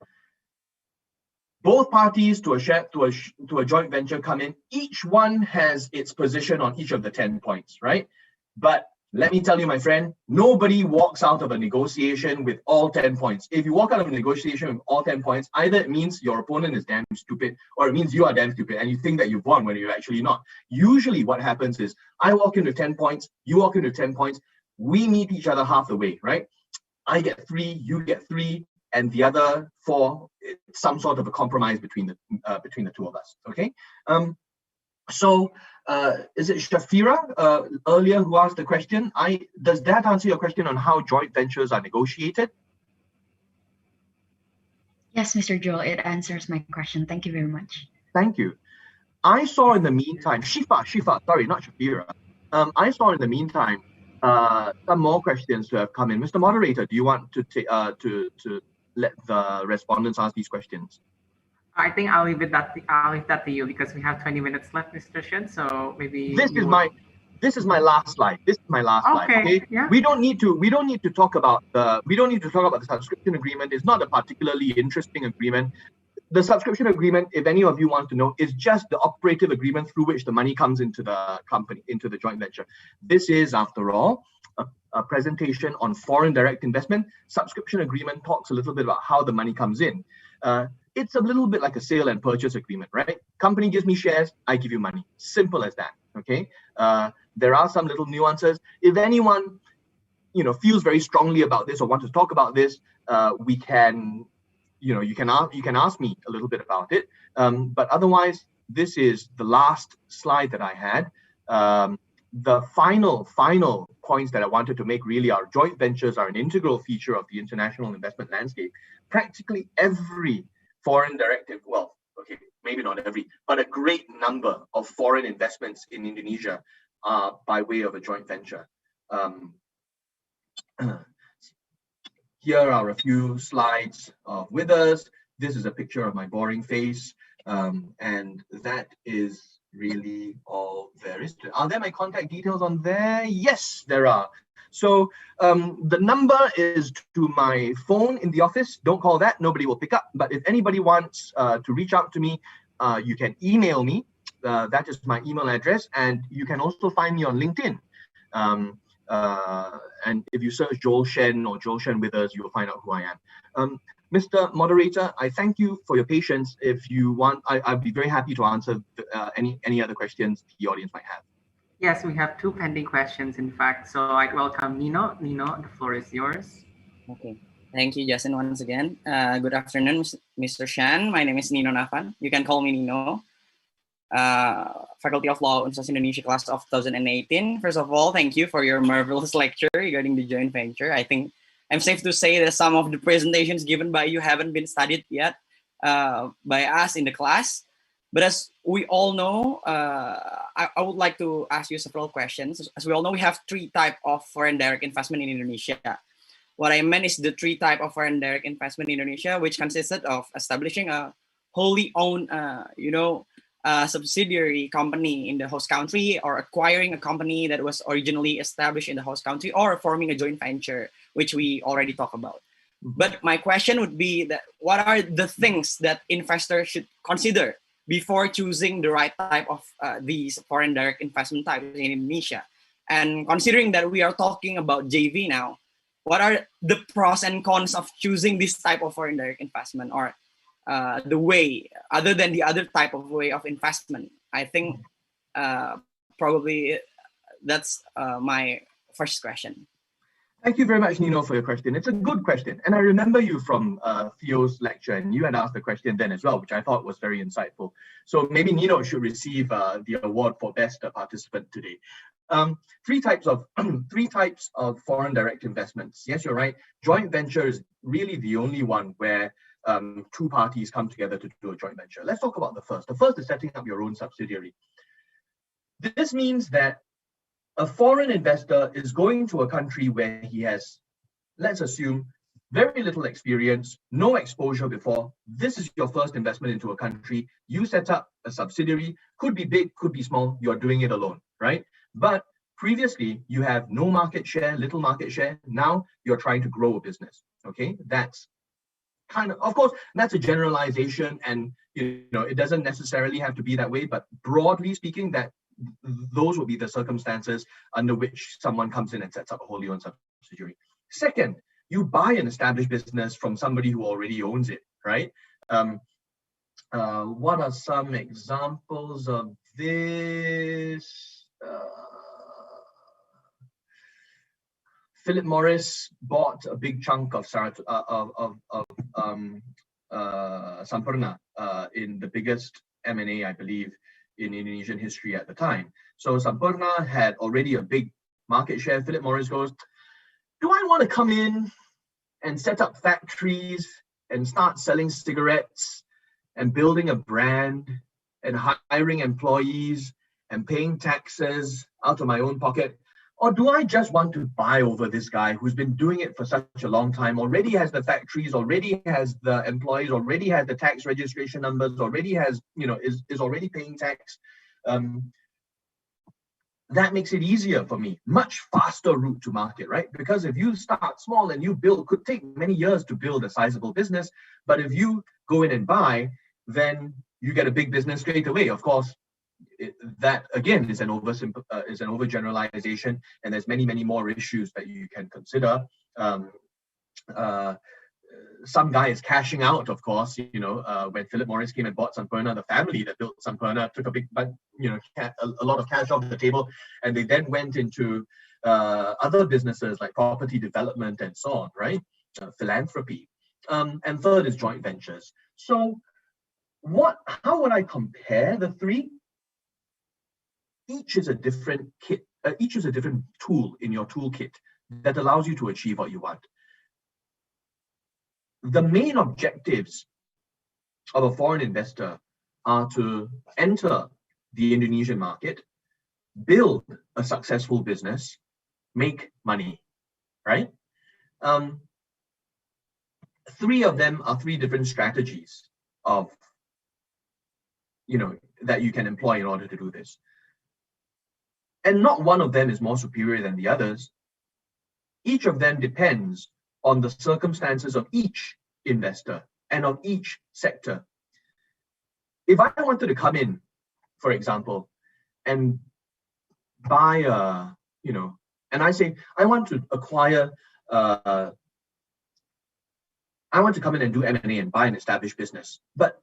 Both parties to a joint venture come in, each one has its position on each of the 10 points, right? But let me tell you, my friend, nobody walks out of a negotiation with all 10 points. If you walk out of a negotiation with all 10 points, either it means your opponent is damn stupid, or it means you are damn stupid and you think that you've won when you're actually not. Usually what happens is I walk into 10 points, you walk into 10 points, we meet each other half the way, right? I get 3, you get 3, and the other 4, it's some sort of a compromise between the two of us, okay? Is it Shafira earlier who asked the question? Does that answer your question on how joint ventures are negotiated?
Yes, Mr. Joel, it answers my question. Thank you very much.
Thank you. I saw in the meantime, Shifa, sorry, not Shafira. I saw in the meantime some more questions to have come in. Mr. Moderator, do you want to let the respondents ask these questions?
I think I'll leave that to you because we have 20 minutes left, Mr. Shen. So maybe
this is my last slide. This is my last slide. Okay. Yeah. We don't need to talk about the subscription agreement. It's not a particularly interesting agreement. The subscription agreement, if any of you want to know, is just the operative agreement through which the money comes into the company, into the joint venture. This is, after all, a presentation on foreign direct investment. Subscription agreement talks a little bit about how the money comes in. It's a little bit like a sale and purchase agreement, right? Company gives me shares, I give you money. Simple as that, okay? There are some little nuances. If anyone, feels very strongly about this or wants to talk about this, we can, you can ask me a little bit about it. But otherwise, this is the last slide that I had. The final points that I wanted to make really are joint ventures are an integral feature of the international investment landscape. Practically every foreign directive, well, okay, maybe not every, but a great number of foreign investments in Indonesia are by way of a joint venture. Here are a few slides of Withers. This is a picture of my boring face. And that is really all there is to it. Are there my contact details on there? Yes, there are. So the number is to my phone in the office. Don't call that, nobody will pick up. But if anybody wants to reach out to me, you can email me. That is my email address. And you can also find me on LinkedIn. And if you search Joel Shen or Joel Shen Withers, you'll find out who I am. Mr. Moderator, I thank you for your patience. If you want, I'd be very happy to answer any other questions the audience might have.
Yes, we have 2 pending questions, in fact. So I'd welcome Nino. Nino, the floor is yours.
Okay. Thank you, Justin, once again. Good afternoon, Mr. Shen. My name is Nino Nafan. You can call me Nino. Faculty of Law, Universitas Indonesia, class of 2018. First of all, thank you for your marvelous lecture regarding the joint venture. I think I'm safe to say that some of the presentations given by you haven't been studied yet by us in the class. But as we all know, I would like to ask you several questions. As we all know, we have 3 types of foreign direct investment in Indonesia. What I meant is the 3 types of foreign direct investment in Indonesia, which consisted of establishing a wholly owned, subsidiary company in the host country, or acquiring a company that was originally established in the host country, or forming a joint venture, which we already talked about. But my question would be that what are the things that investors should consider before choosing the right type of these foreign direct investment types in Indonesia? And considering that we are talking about JV now, what are the pros and cons of choosing this type of foreign direct investment, or the way, other than the other type of way of investment? I think probably that's my first question.
Thank you very much, Nino, for your question. It's a good question. And I remember you from Theo's lecture, and you had asked the question then as well, which I thought was very insightful. So maybe Nino should receive the award for best participant today. 3 types of foreign direct investments. Yes, you're right. Joint venture is really the only one where 2 parties come together to do a joint venture. Let's talk about the first. The first is setting up your own subsidiary. This means that a foreign investor is going to a country where he has, let's assume, very little experience, no exposure before. This is your first investment into a country. You set up a subsidiary, could be big, could be small, you're doing it alone, right? But previously, you have no market share, little market share. Now you're trying to grow a business, okay? That's of course, that's a generalization, and it doesn't necessarily have to be that way, but broadly speaking, those will be the circumstances under which someone comes in and sets up a wholly owned subsidiary. Second, you buy an established business from somebody who already owns it, right? What are some examples of this? Philip Morris bought a big chunk of Sampurna in the biggest M&A, I believe, in Indonesian history at the time. So Sampurna had already a big market share. Philip Morris goes, do I want to come in and set up factories and start selling cigarettes and building a brand and hiring employees and paying taxes out of my own pocket? Or do I just want to buy over this guy who's been doing it for such a long time, already has the factories, already has the employees, already has the tax registration numbers, already has, is already paying tax? That makes it easier for me, much faster route to market, right? Because if you start small and you build, could take many years to build a sizable business. But if you go in and buy, then you get a big business straight away. Of course, that again is an overgeneralization, and there's many more issues that you can consider. Some guy is cashing out, of course. When Philip Morris came and bought Sampurna, the family that built Sampurna took a lot of cash off the table, and they then went into other businesses like property development and so on, right? Philanthropy. And third is joint ventures. So how would I compare the 3? Each is a different kit. Each is a different tool in your toolkit that allows you to achieve what you want. The main objectives of a foreign investor are to enter the Indonesian market, build a successful business, make money, right? 3 of them are 3 different strategies of, that you can employ in order to do this. And not one of them is more superior than the others. Each of them depends on the circumstances of each investor and of each sector. If I wanted to come in, for example, and buy and I say, I want to acquire, I want to come in and do M&A and buy an established business. But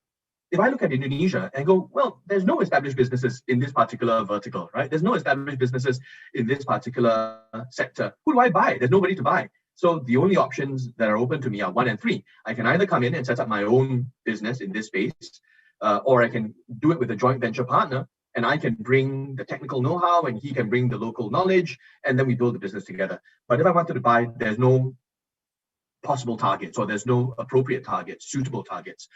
if I look at Indonesia and go, well, there's no established businesses in this particular vertical, right? There's no established businesses in this particular sector. Who do I buy? There's nobody to buy. So the only options that are open to me are 1 and 3. I can either come in and set up my own business in this space, or I can do it with a joint venture partner, and I can bring the technical know-how and he can bring the local knowledge, and then we build the business together. But if I wanted to buy, there's no possible targets, or there's no appropriate targets, suitable targets.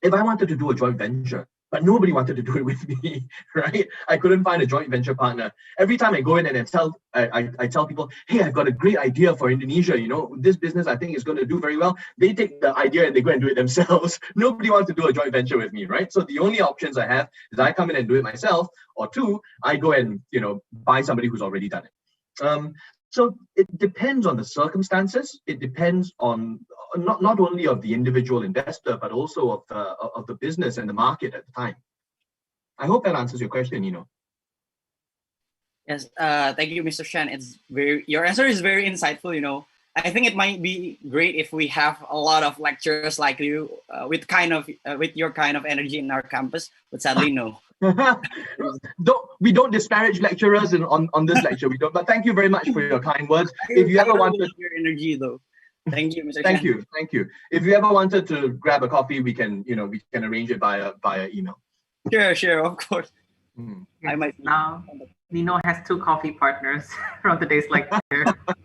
If I wanted to do a joint venture, but nobody wanted to do it with me, right? I couldn't find a joint venture partner. Every time I go in and I tell people, hey, I've got a great idea for Indonesia, this business I think is going to do very well. They take the idea and they go and do it themselves. Nobody wants to do a joint venture with me, right? So the only options I have is I come in and do it myself, or 2, I go and, buy somebody who's already done it. So it depends on the circumstances. It depends on not only of the individual investor, but also of the business and the market at the time. I hope that answers your question,
Yes, thank you, Mr. Shen. Your answer is very insightful. I think it might be great if we have a lot of lecturers like you with your kind of energy in our campus. But sadly, no.
We don't disparage lecturers on this lecture. We don't. But thank you very much for your kind words. If you ever wanted
your energy, though. Thank you, Mr.
Thank
Shen.
you. If you ever wanted to grab a coffee, we can arrange it via email.
Sure, of course.
I might now. Nino has 2 coffee partners from today's lecture.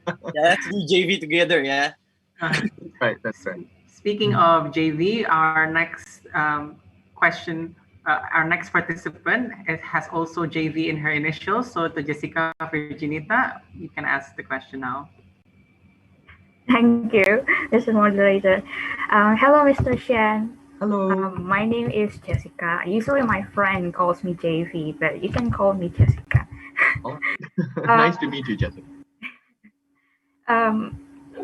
Yeah, let's do JV together. Yeah.
Right. That's right.
Speaking of JV, our next question. Our next participant has also JV in her initials. So to Jessica Virginita, you can ask the question now.
Thank you, Mr. Moderator. Hello, Mr. Shen.
Hello.
My name is Jessica. Usually my friend calls me JV, but you can call me Jessica.
Oh. Nice to meet you, Jessica.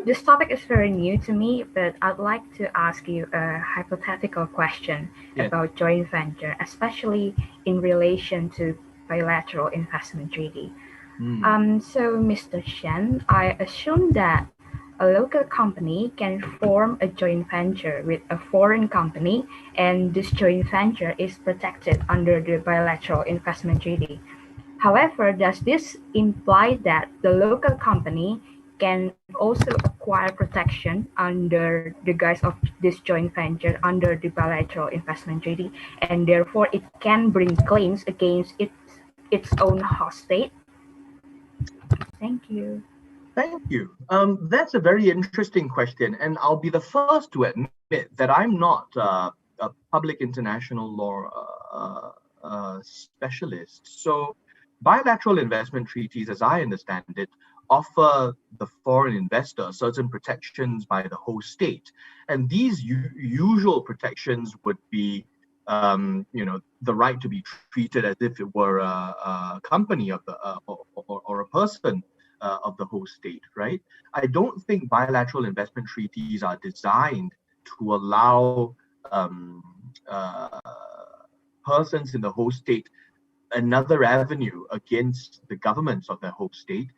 This topic is very new to me, but I'd like to ask you a hypothetical question about joint venture, especially in relation to bilateral investment treaty. So, Mr. Shen, I assume that a local company can form a joint venture with a foreign company, and this joint venture is protected under the bilateral investment treaty. However, does this imply that the local company can also acquire protection under the guise of this joint venture under the bilateral investment treaty, and therefore it can bring claims against its own host state? Thank you.
Thank you. That's a very interesting question, and I'll be the first to admit that I'm not a public international law specialist. So bilateral investment treaties, as I understand it, offer the foreign investor certain protections by the host state, and these usual protections would be, the right to be treated as if it were a company of the or a person of the host state, right? I don't think bilateral investment treaties are designed to allow persons in the host state another avenue against the governments of their host state.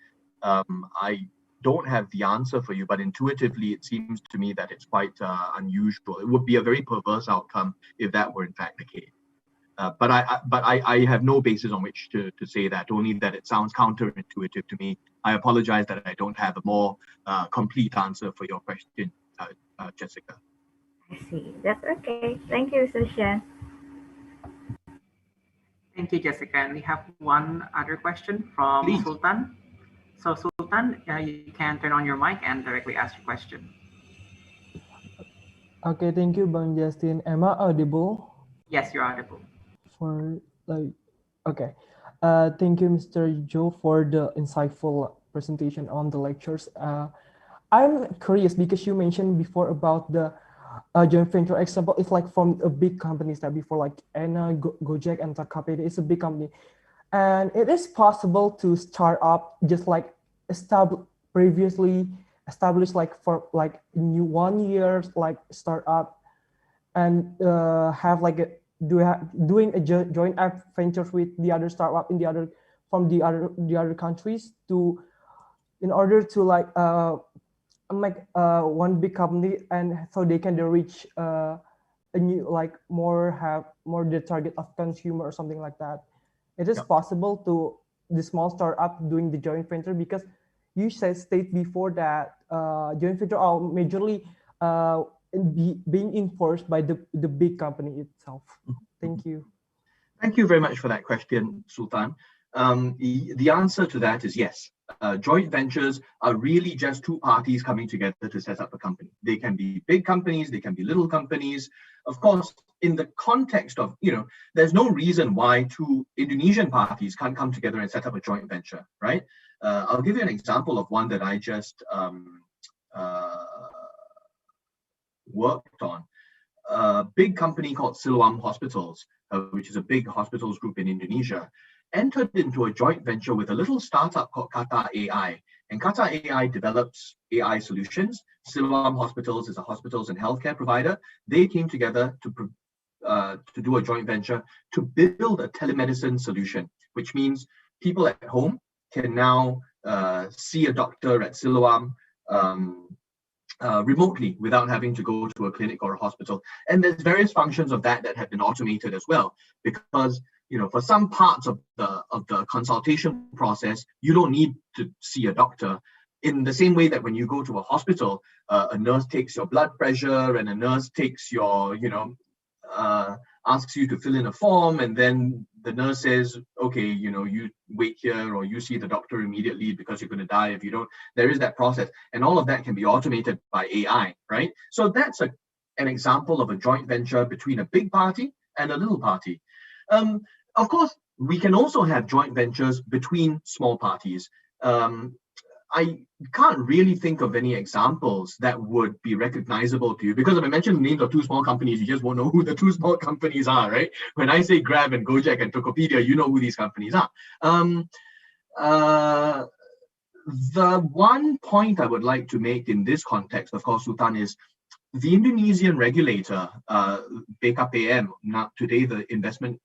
I don't have the answer for you, but intuitively it seems to me that it's quite unusual. It would be a very perverse outcome if that were in fact the case. But I have no basis on which to say that, only that it sounds counterintuitive to me. I apologize that I don't have a more complete answer for your question, Jessica.
I see. That's okay. Thank you, Mr. Shen.
Thank you, Jessica. And we have one other question from
Please.
Sultan. So Sultan, you can turn on your mic and directly ask your question.
Okay, thank you, Bang Justin. Am I audible?
Yes, you're audible.
Okay. Thank you, Mr. Joe, for the insightful presentation on the lectures. I'm curious because you mentioned before about the joint venture example is like from a big companies that before like Anna, Gojek, and Tokopedia. It's a big company, and it is possible to start up just like previously established like for like new 1 year like startup, and have like doing a joint ventures with the other startup in the other from the other countries to in order to like make one big company, and so they can reach a new like have more the target of consumer or something like that. It is possible to the small startup doing the joint venture, because you state before that joint venture are majorly being enforced by the big company itself. Thank you.
Thank you very much for that question, Sultan. The answer to that is yes. Joint ventures are really just two parties coming together to set up a company. They can be big companies, they can be little companies. Of course, in the context of, there's no reason why two Indonesian parties can't come together and set up a joint venture, right? I'll give you an example of one that I just worked on. A big company called Siloam Hospitals, which is a big hospitals group in Indonesia, entered into a joint venture with a little startup called Kata AI. And Kata AI develops AI solutions. Siloam Hospitals is a hospitals and healthcare provider. They came together to do a joint venture to build a telemedicine solution, which means people at home can now see a doctor at Siloam remotely without having to go to a clinic or a hospital. And there's various functions of that have been automated as well, because for some parts of the consultation process, you don't need to see a doctor. In the same way that when you go to a hospital, a nurse takes your blood pressure and a nurse takes your, asks you to fill in a form, and then the nurse says, okay, you wait here, or you see the doctor immediately because you're going to die if you don't. There is that process, and all of that can be automated by AI, right? So that's an example of a joint venture between a big party and a little party. Of course, we can also have joint ventures between small parties. I can't really think of any examples that would be recognizable to you, because if I mention the names of two small companies, you just won't know who the two small companies are, right? When I say Grab and Gojek and Tokopedia, you know who these companies are. The one point I would like to make in this context, of course, Sultan, is the Indonesian regulator, BKPM, now today the Investment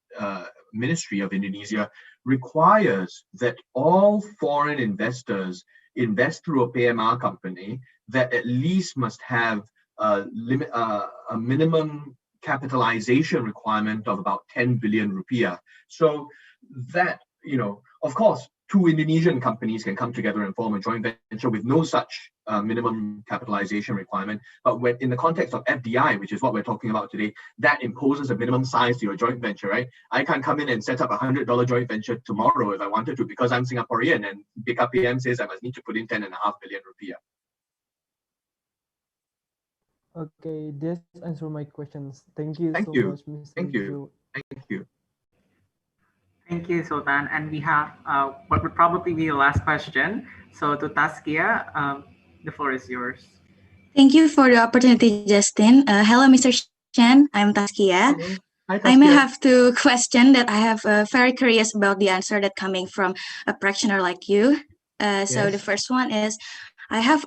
Ministry of Indonesia, requires that all foreign investors invest through a PMR company that at least must have a minimum capitalization requirement of about 10 billion rupiah. So that, of course, two Indonesian companies can come together and form a joint venture with no such minimum capitalization requirement. But when in the context of FDI, which is what we're talking about today, that imposes a minimum size to your joint venture, right? I can't come in and set up $100 joint venture tomorrow if I wanted to, because I'm Singaporean and BKPM says I must need to put in 10.5 billion rupiah.
Okay, this answers my questions. Thank you so much, Mr.
Thank you. Thank you.
Thank you, Sultan. And we have what would probably be the last question. So to Taskia, the floor is yours.
Thank you for the opportunity, Justin. Hello, Mr. Shen. I'm Taskia.
Hello. Hi, Taskia.
I may have two questions that I have very curious about the answer that coming from a practitioner like you. So the first one is, I have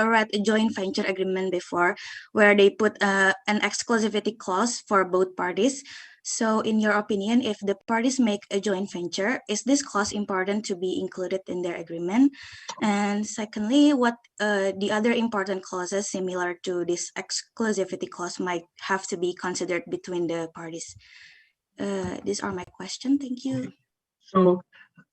read a joint venture agreement before where they put an exclusivity clause for both parties. So in your opinion, if the parties make a joint venture, is this clause important to be included in their agreement? And secondly, what the other important clauses similar to this exclusivity clause might have to be considered between the parties? These are my questions. Thank you.
So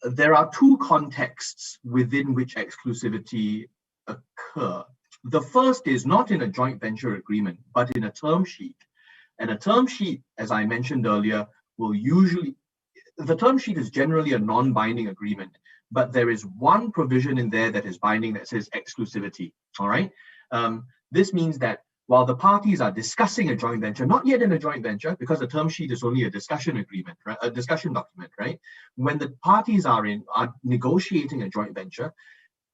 there are two contexts within which exclusivity occur. The first is not in a joint venture agreement, but in a term sheet. And a term sheet, as I mentioned earlier, the term sheet is generally a non-binding agreement, but there is one provision in there that is binding that says exclusivity, all right? This means that while the parties are discussing a joint venture, not yet in a joint venture, because the term sheet is only a discussion agreement, right? A discussion document, right? When the parties are negotiating a joint venture,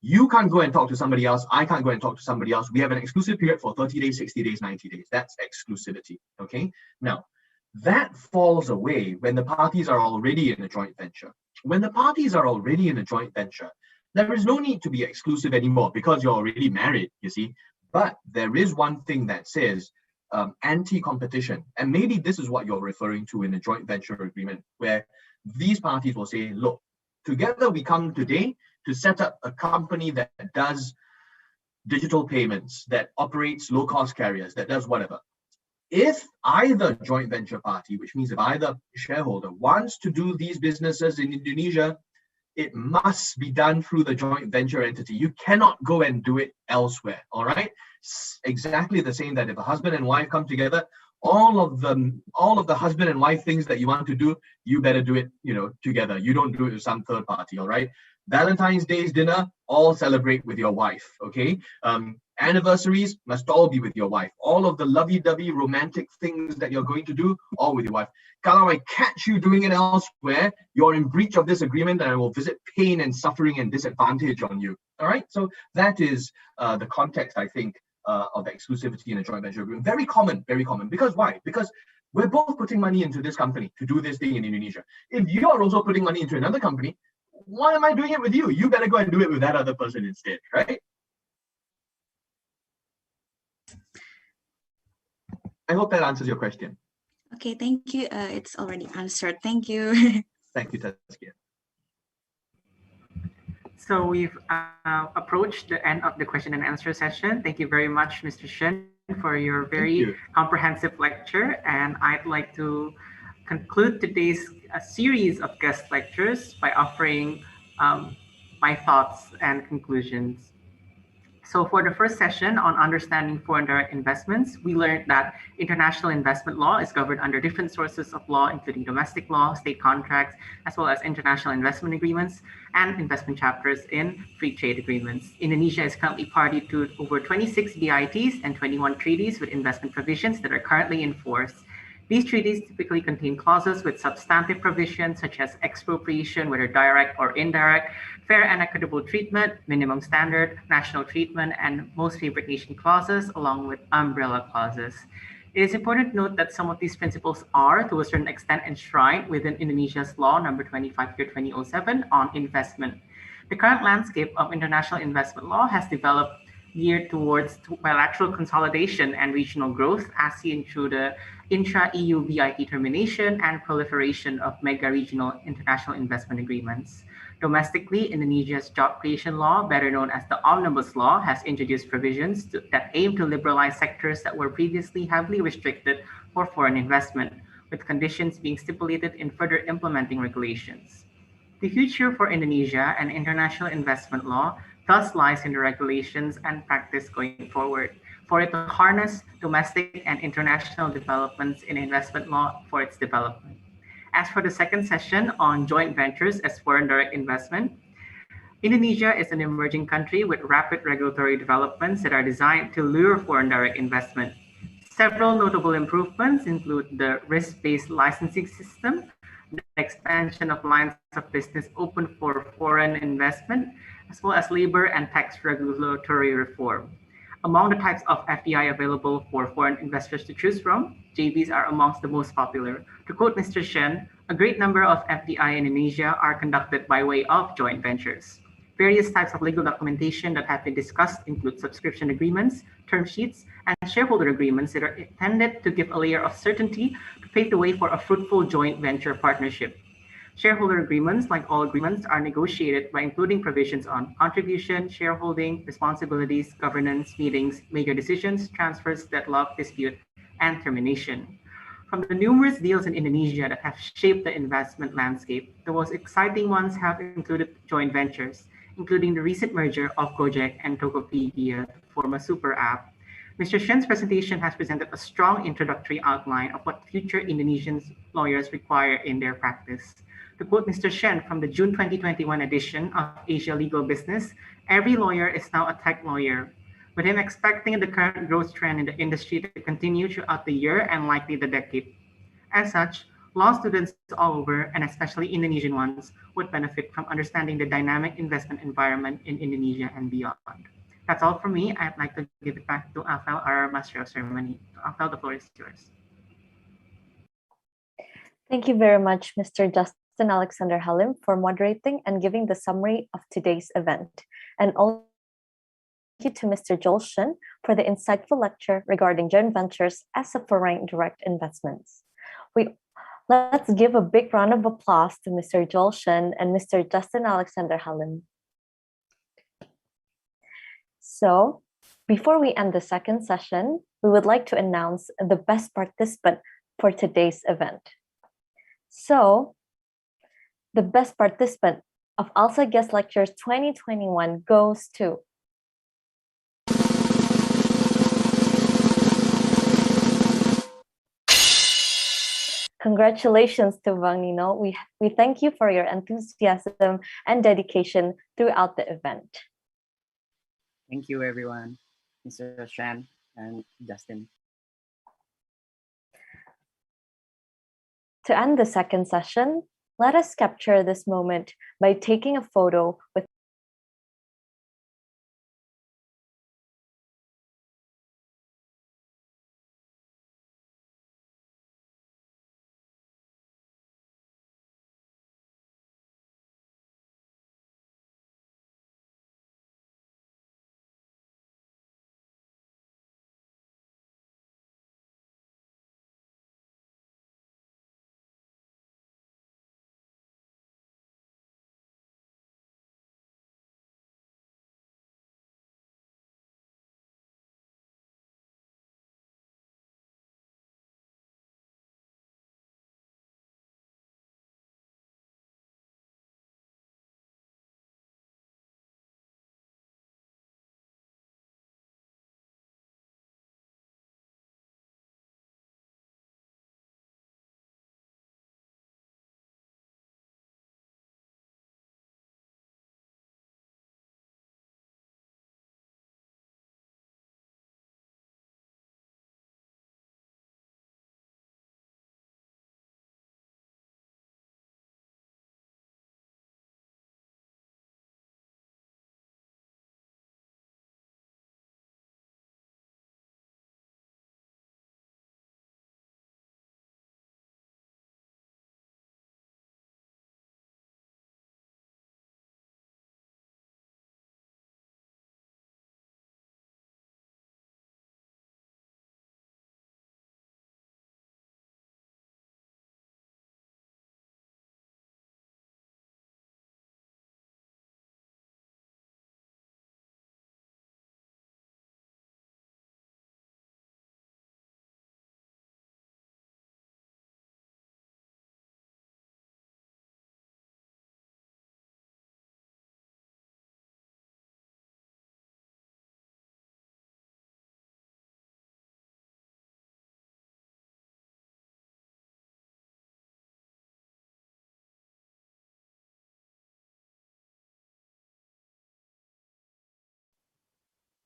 You can't go and talk to somebody else. I can't go and talk to somebody else. We have an exclusive period for 30 days, 60 days, 90 days. That's exclusivity. Okay. Now, that falls away when the parties are already in a joint venture. When the parties are already in a joint venture, there is no need to be exclusive anymore because you're already married, you see. But there is one thing that says anti-competition. And maybe this is what you're referring to in a joint venture agreement, where these parties will say, look, together we come today to set up a company that does digital payments, that operates low-cost carriers, that does whatever. If either joint venture party, which means if either shareholder wants to do these businesses in Indonesia, it must be done through the joint venture entity. You cannot go and do it elsewhere, all right? Exactly the same that if a husband and wife come together, all of the husband and wife things that you want to do, you better do it, together. You don't do it with some third party, all right? Valentine's Day's dinner, all celebrate with your wife, okay? Anniversaries must all be with your wife. All of the lovey-dovey romantic things that you're going to do, all with your wife. Kalau I catch you doing it elsewhere, you're in breach of this agreement and I will visit pain and suffering and disadvantage on you. All right, so that is the context, I think, of exclusivity in a joint venture agreement. Very common, because why? Because we're both putting money into this company to do this thing in Indonesia. If you're also putting money into another company, why am I doing it with you? You better go and do it with that other person instead, right? I hope that answers your question.
Okay, thank you. It's already answered. Thank you.
Thank you, Tazkia.
So we've approached the end of the question and answer session. Thank you very much, Mr. Shen, for your very comprehensive lecture. And I'd like to conclude today's series of guest lectures by offering my thoughts and conclusions. So for the first session on understanding foreign direct investments, we learned that international investment law is governed under different sources of law, including domestic law, state contracts, as well as international investment agreements and investment chapters in free trade agreements. Indonesia is currently party to over 26 BITs and 21 treaties with investment provisions that are currently in force. These treaties typically contain clauses with substantive provisions such as expropriation, whether direct or indirect, fair and equitable treatment, minimum standard, national treatment, and most favored nation clauses, along with umbrella clauses. It is important to note that some of these principles are, to a certain extent, enshrined within Indonesia's law number 25/2007 on investment. The current landscape of international investment law has developed geared towards bilateral consolidation and regional growth, as seen through the intra-EU BIT termination and proliferation of mega-regional international investment agreements. Domestically, Indonesia's job creation law, better known as the Omnibus Law, has introduced provisions that aim to liberalize sectors that were previously heavily restricted for foreign investment, with conditions being stipulated in further implementing regulations. The future for Indonesia and international investment law thus lies in the regulations and practice going forward, for it to harness domestic and international developments in investment law for its development. As for the second session on joint ventures as foreign direct investment, Indonesia is an emerging country with rapid regulatory developments that are designed to lure foreign direct investment. Several notable improvements include the risk-based licensing system, the expansion of lines of business open for foreign investment, as well as labor and tax regulatory reform. Among the types of FDI available for foreign investors to choose from, JVs are amongst the most popular. To quote Mr. Shen, a great number of FDI in Indonesia are conducted by way of joint ventures. Various types of legal documentation that have been discussed include subscription agreements, term sheets, and shareholder agreements that are intended to give a layer of certainty to pave the way for a fruitful joint venture partnership. Shareholder agreements, like all agreements, are negotiated by including provisions on contribution, shareholding, responsibilities, governance, meetings, major decisions, transfers, deadlock, dispute, and termination. From the numerous deals in Indonesia that have shaped the investment landscape, the most exciting ones have included joint ventures, including the recent merger of Gojek and Tokopedia to form a super app. Mr. Shen's presentation has presented a strong introductory outline of what future Indonesian lawyers require in their practice. To quote Mr. Shen from the June 2021 edition of Asia Legal Business, every lawyer is now a tech lawyer, with him expecting the current growth trend in the industry to continue throughout the year and likely the decade. As such, Law students all over, and especially Indonesian ones, would benefit from understanding the dynamic investment environment in Indonesia and beyond. That's all from me. I'd like to give it back to Afel, our Master of Ceremony. Afel, the floor is yours.
Thank you very much, Mr. Justin Alexander Halim, for moderating and giving the summary of today's event. And also thank you to Mr. Joel Shen for the insightful lecture regarding joint ventures as a foreign direct investments. Let's give a big round of applause to Mr. Joel Shen and Mr. Justin Alexander Halim. So, before we end the second session, we would like to announce the best participant for today's event. So, the best participant of ALSA Guest Lectures 2021 goes to Congratulations to Bang Nino. We thank you for your enthusiasm and dedication throughout the event.
Thank you, everyone, Mr. Shen and Justin.
To end the second session, let us capture this moment by taking a photo with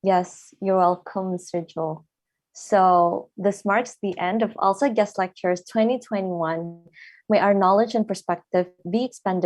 Yes, you're welcome, Mr. Joel. So this marks the end of ALSA Guest Lectures 2021. May our knowledge and perspective be expanded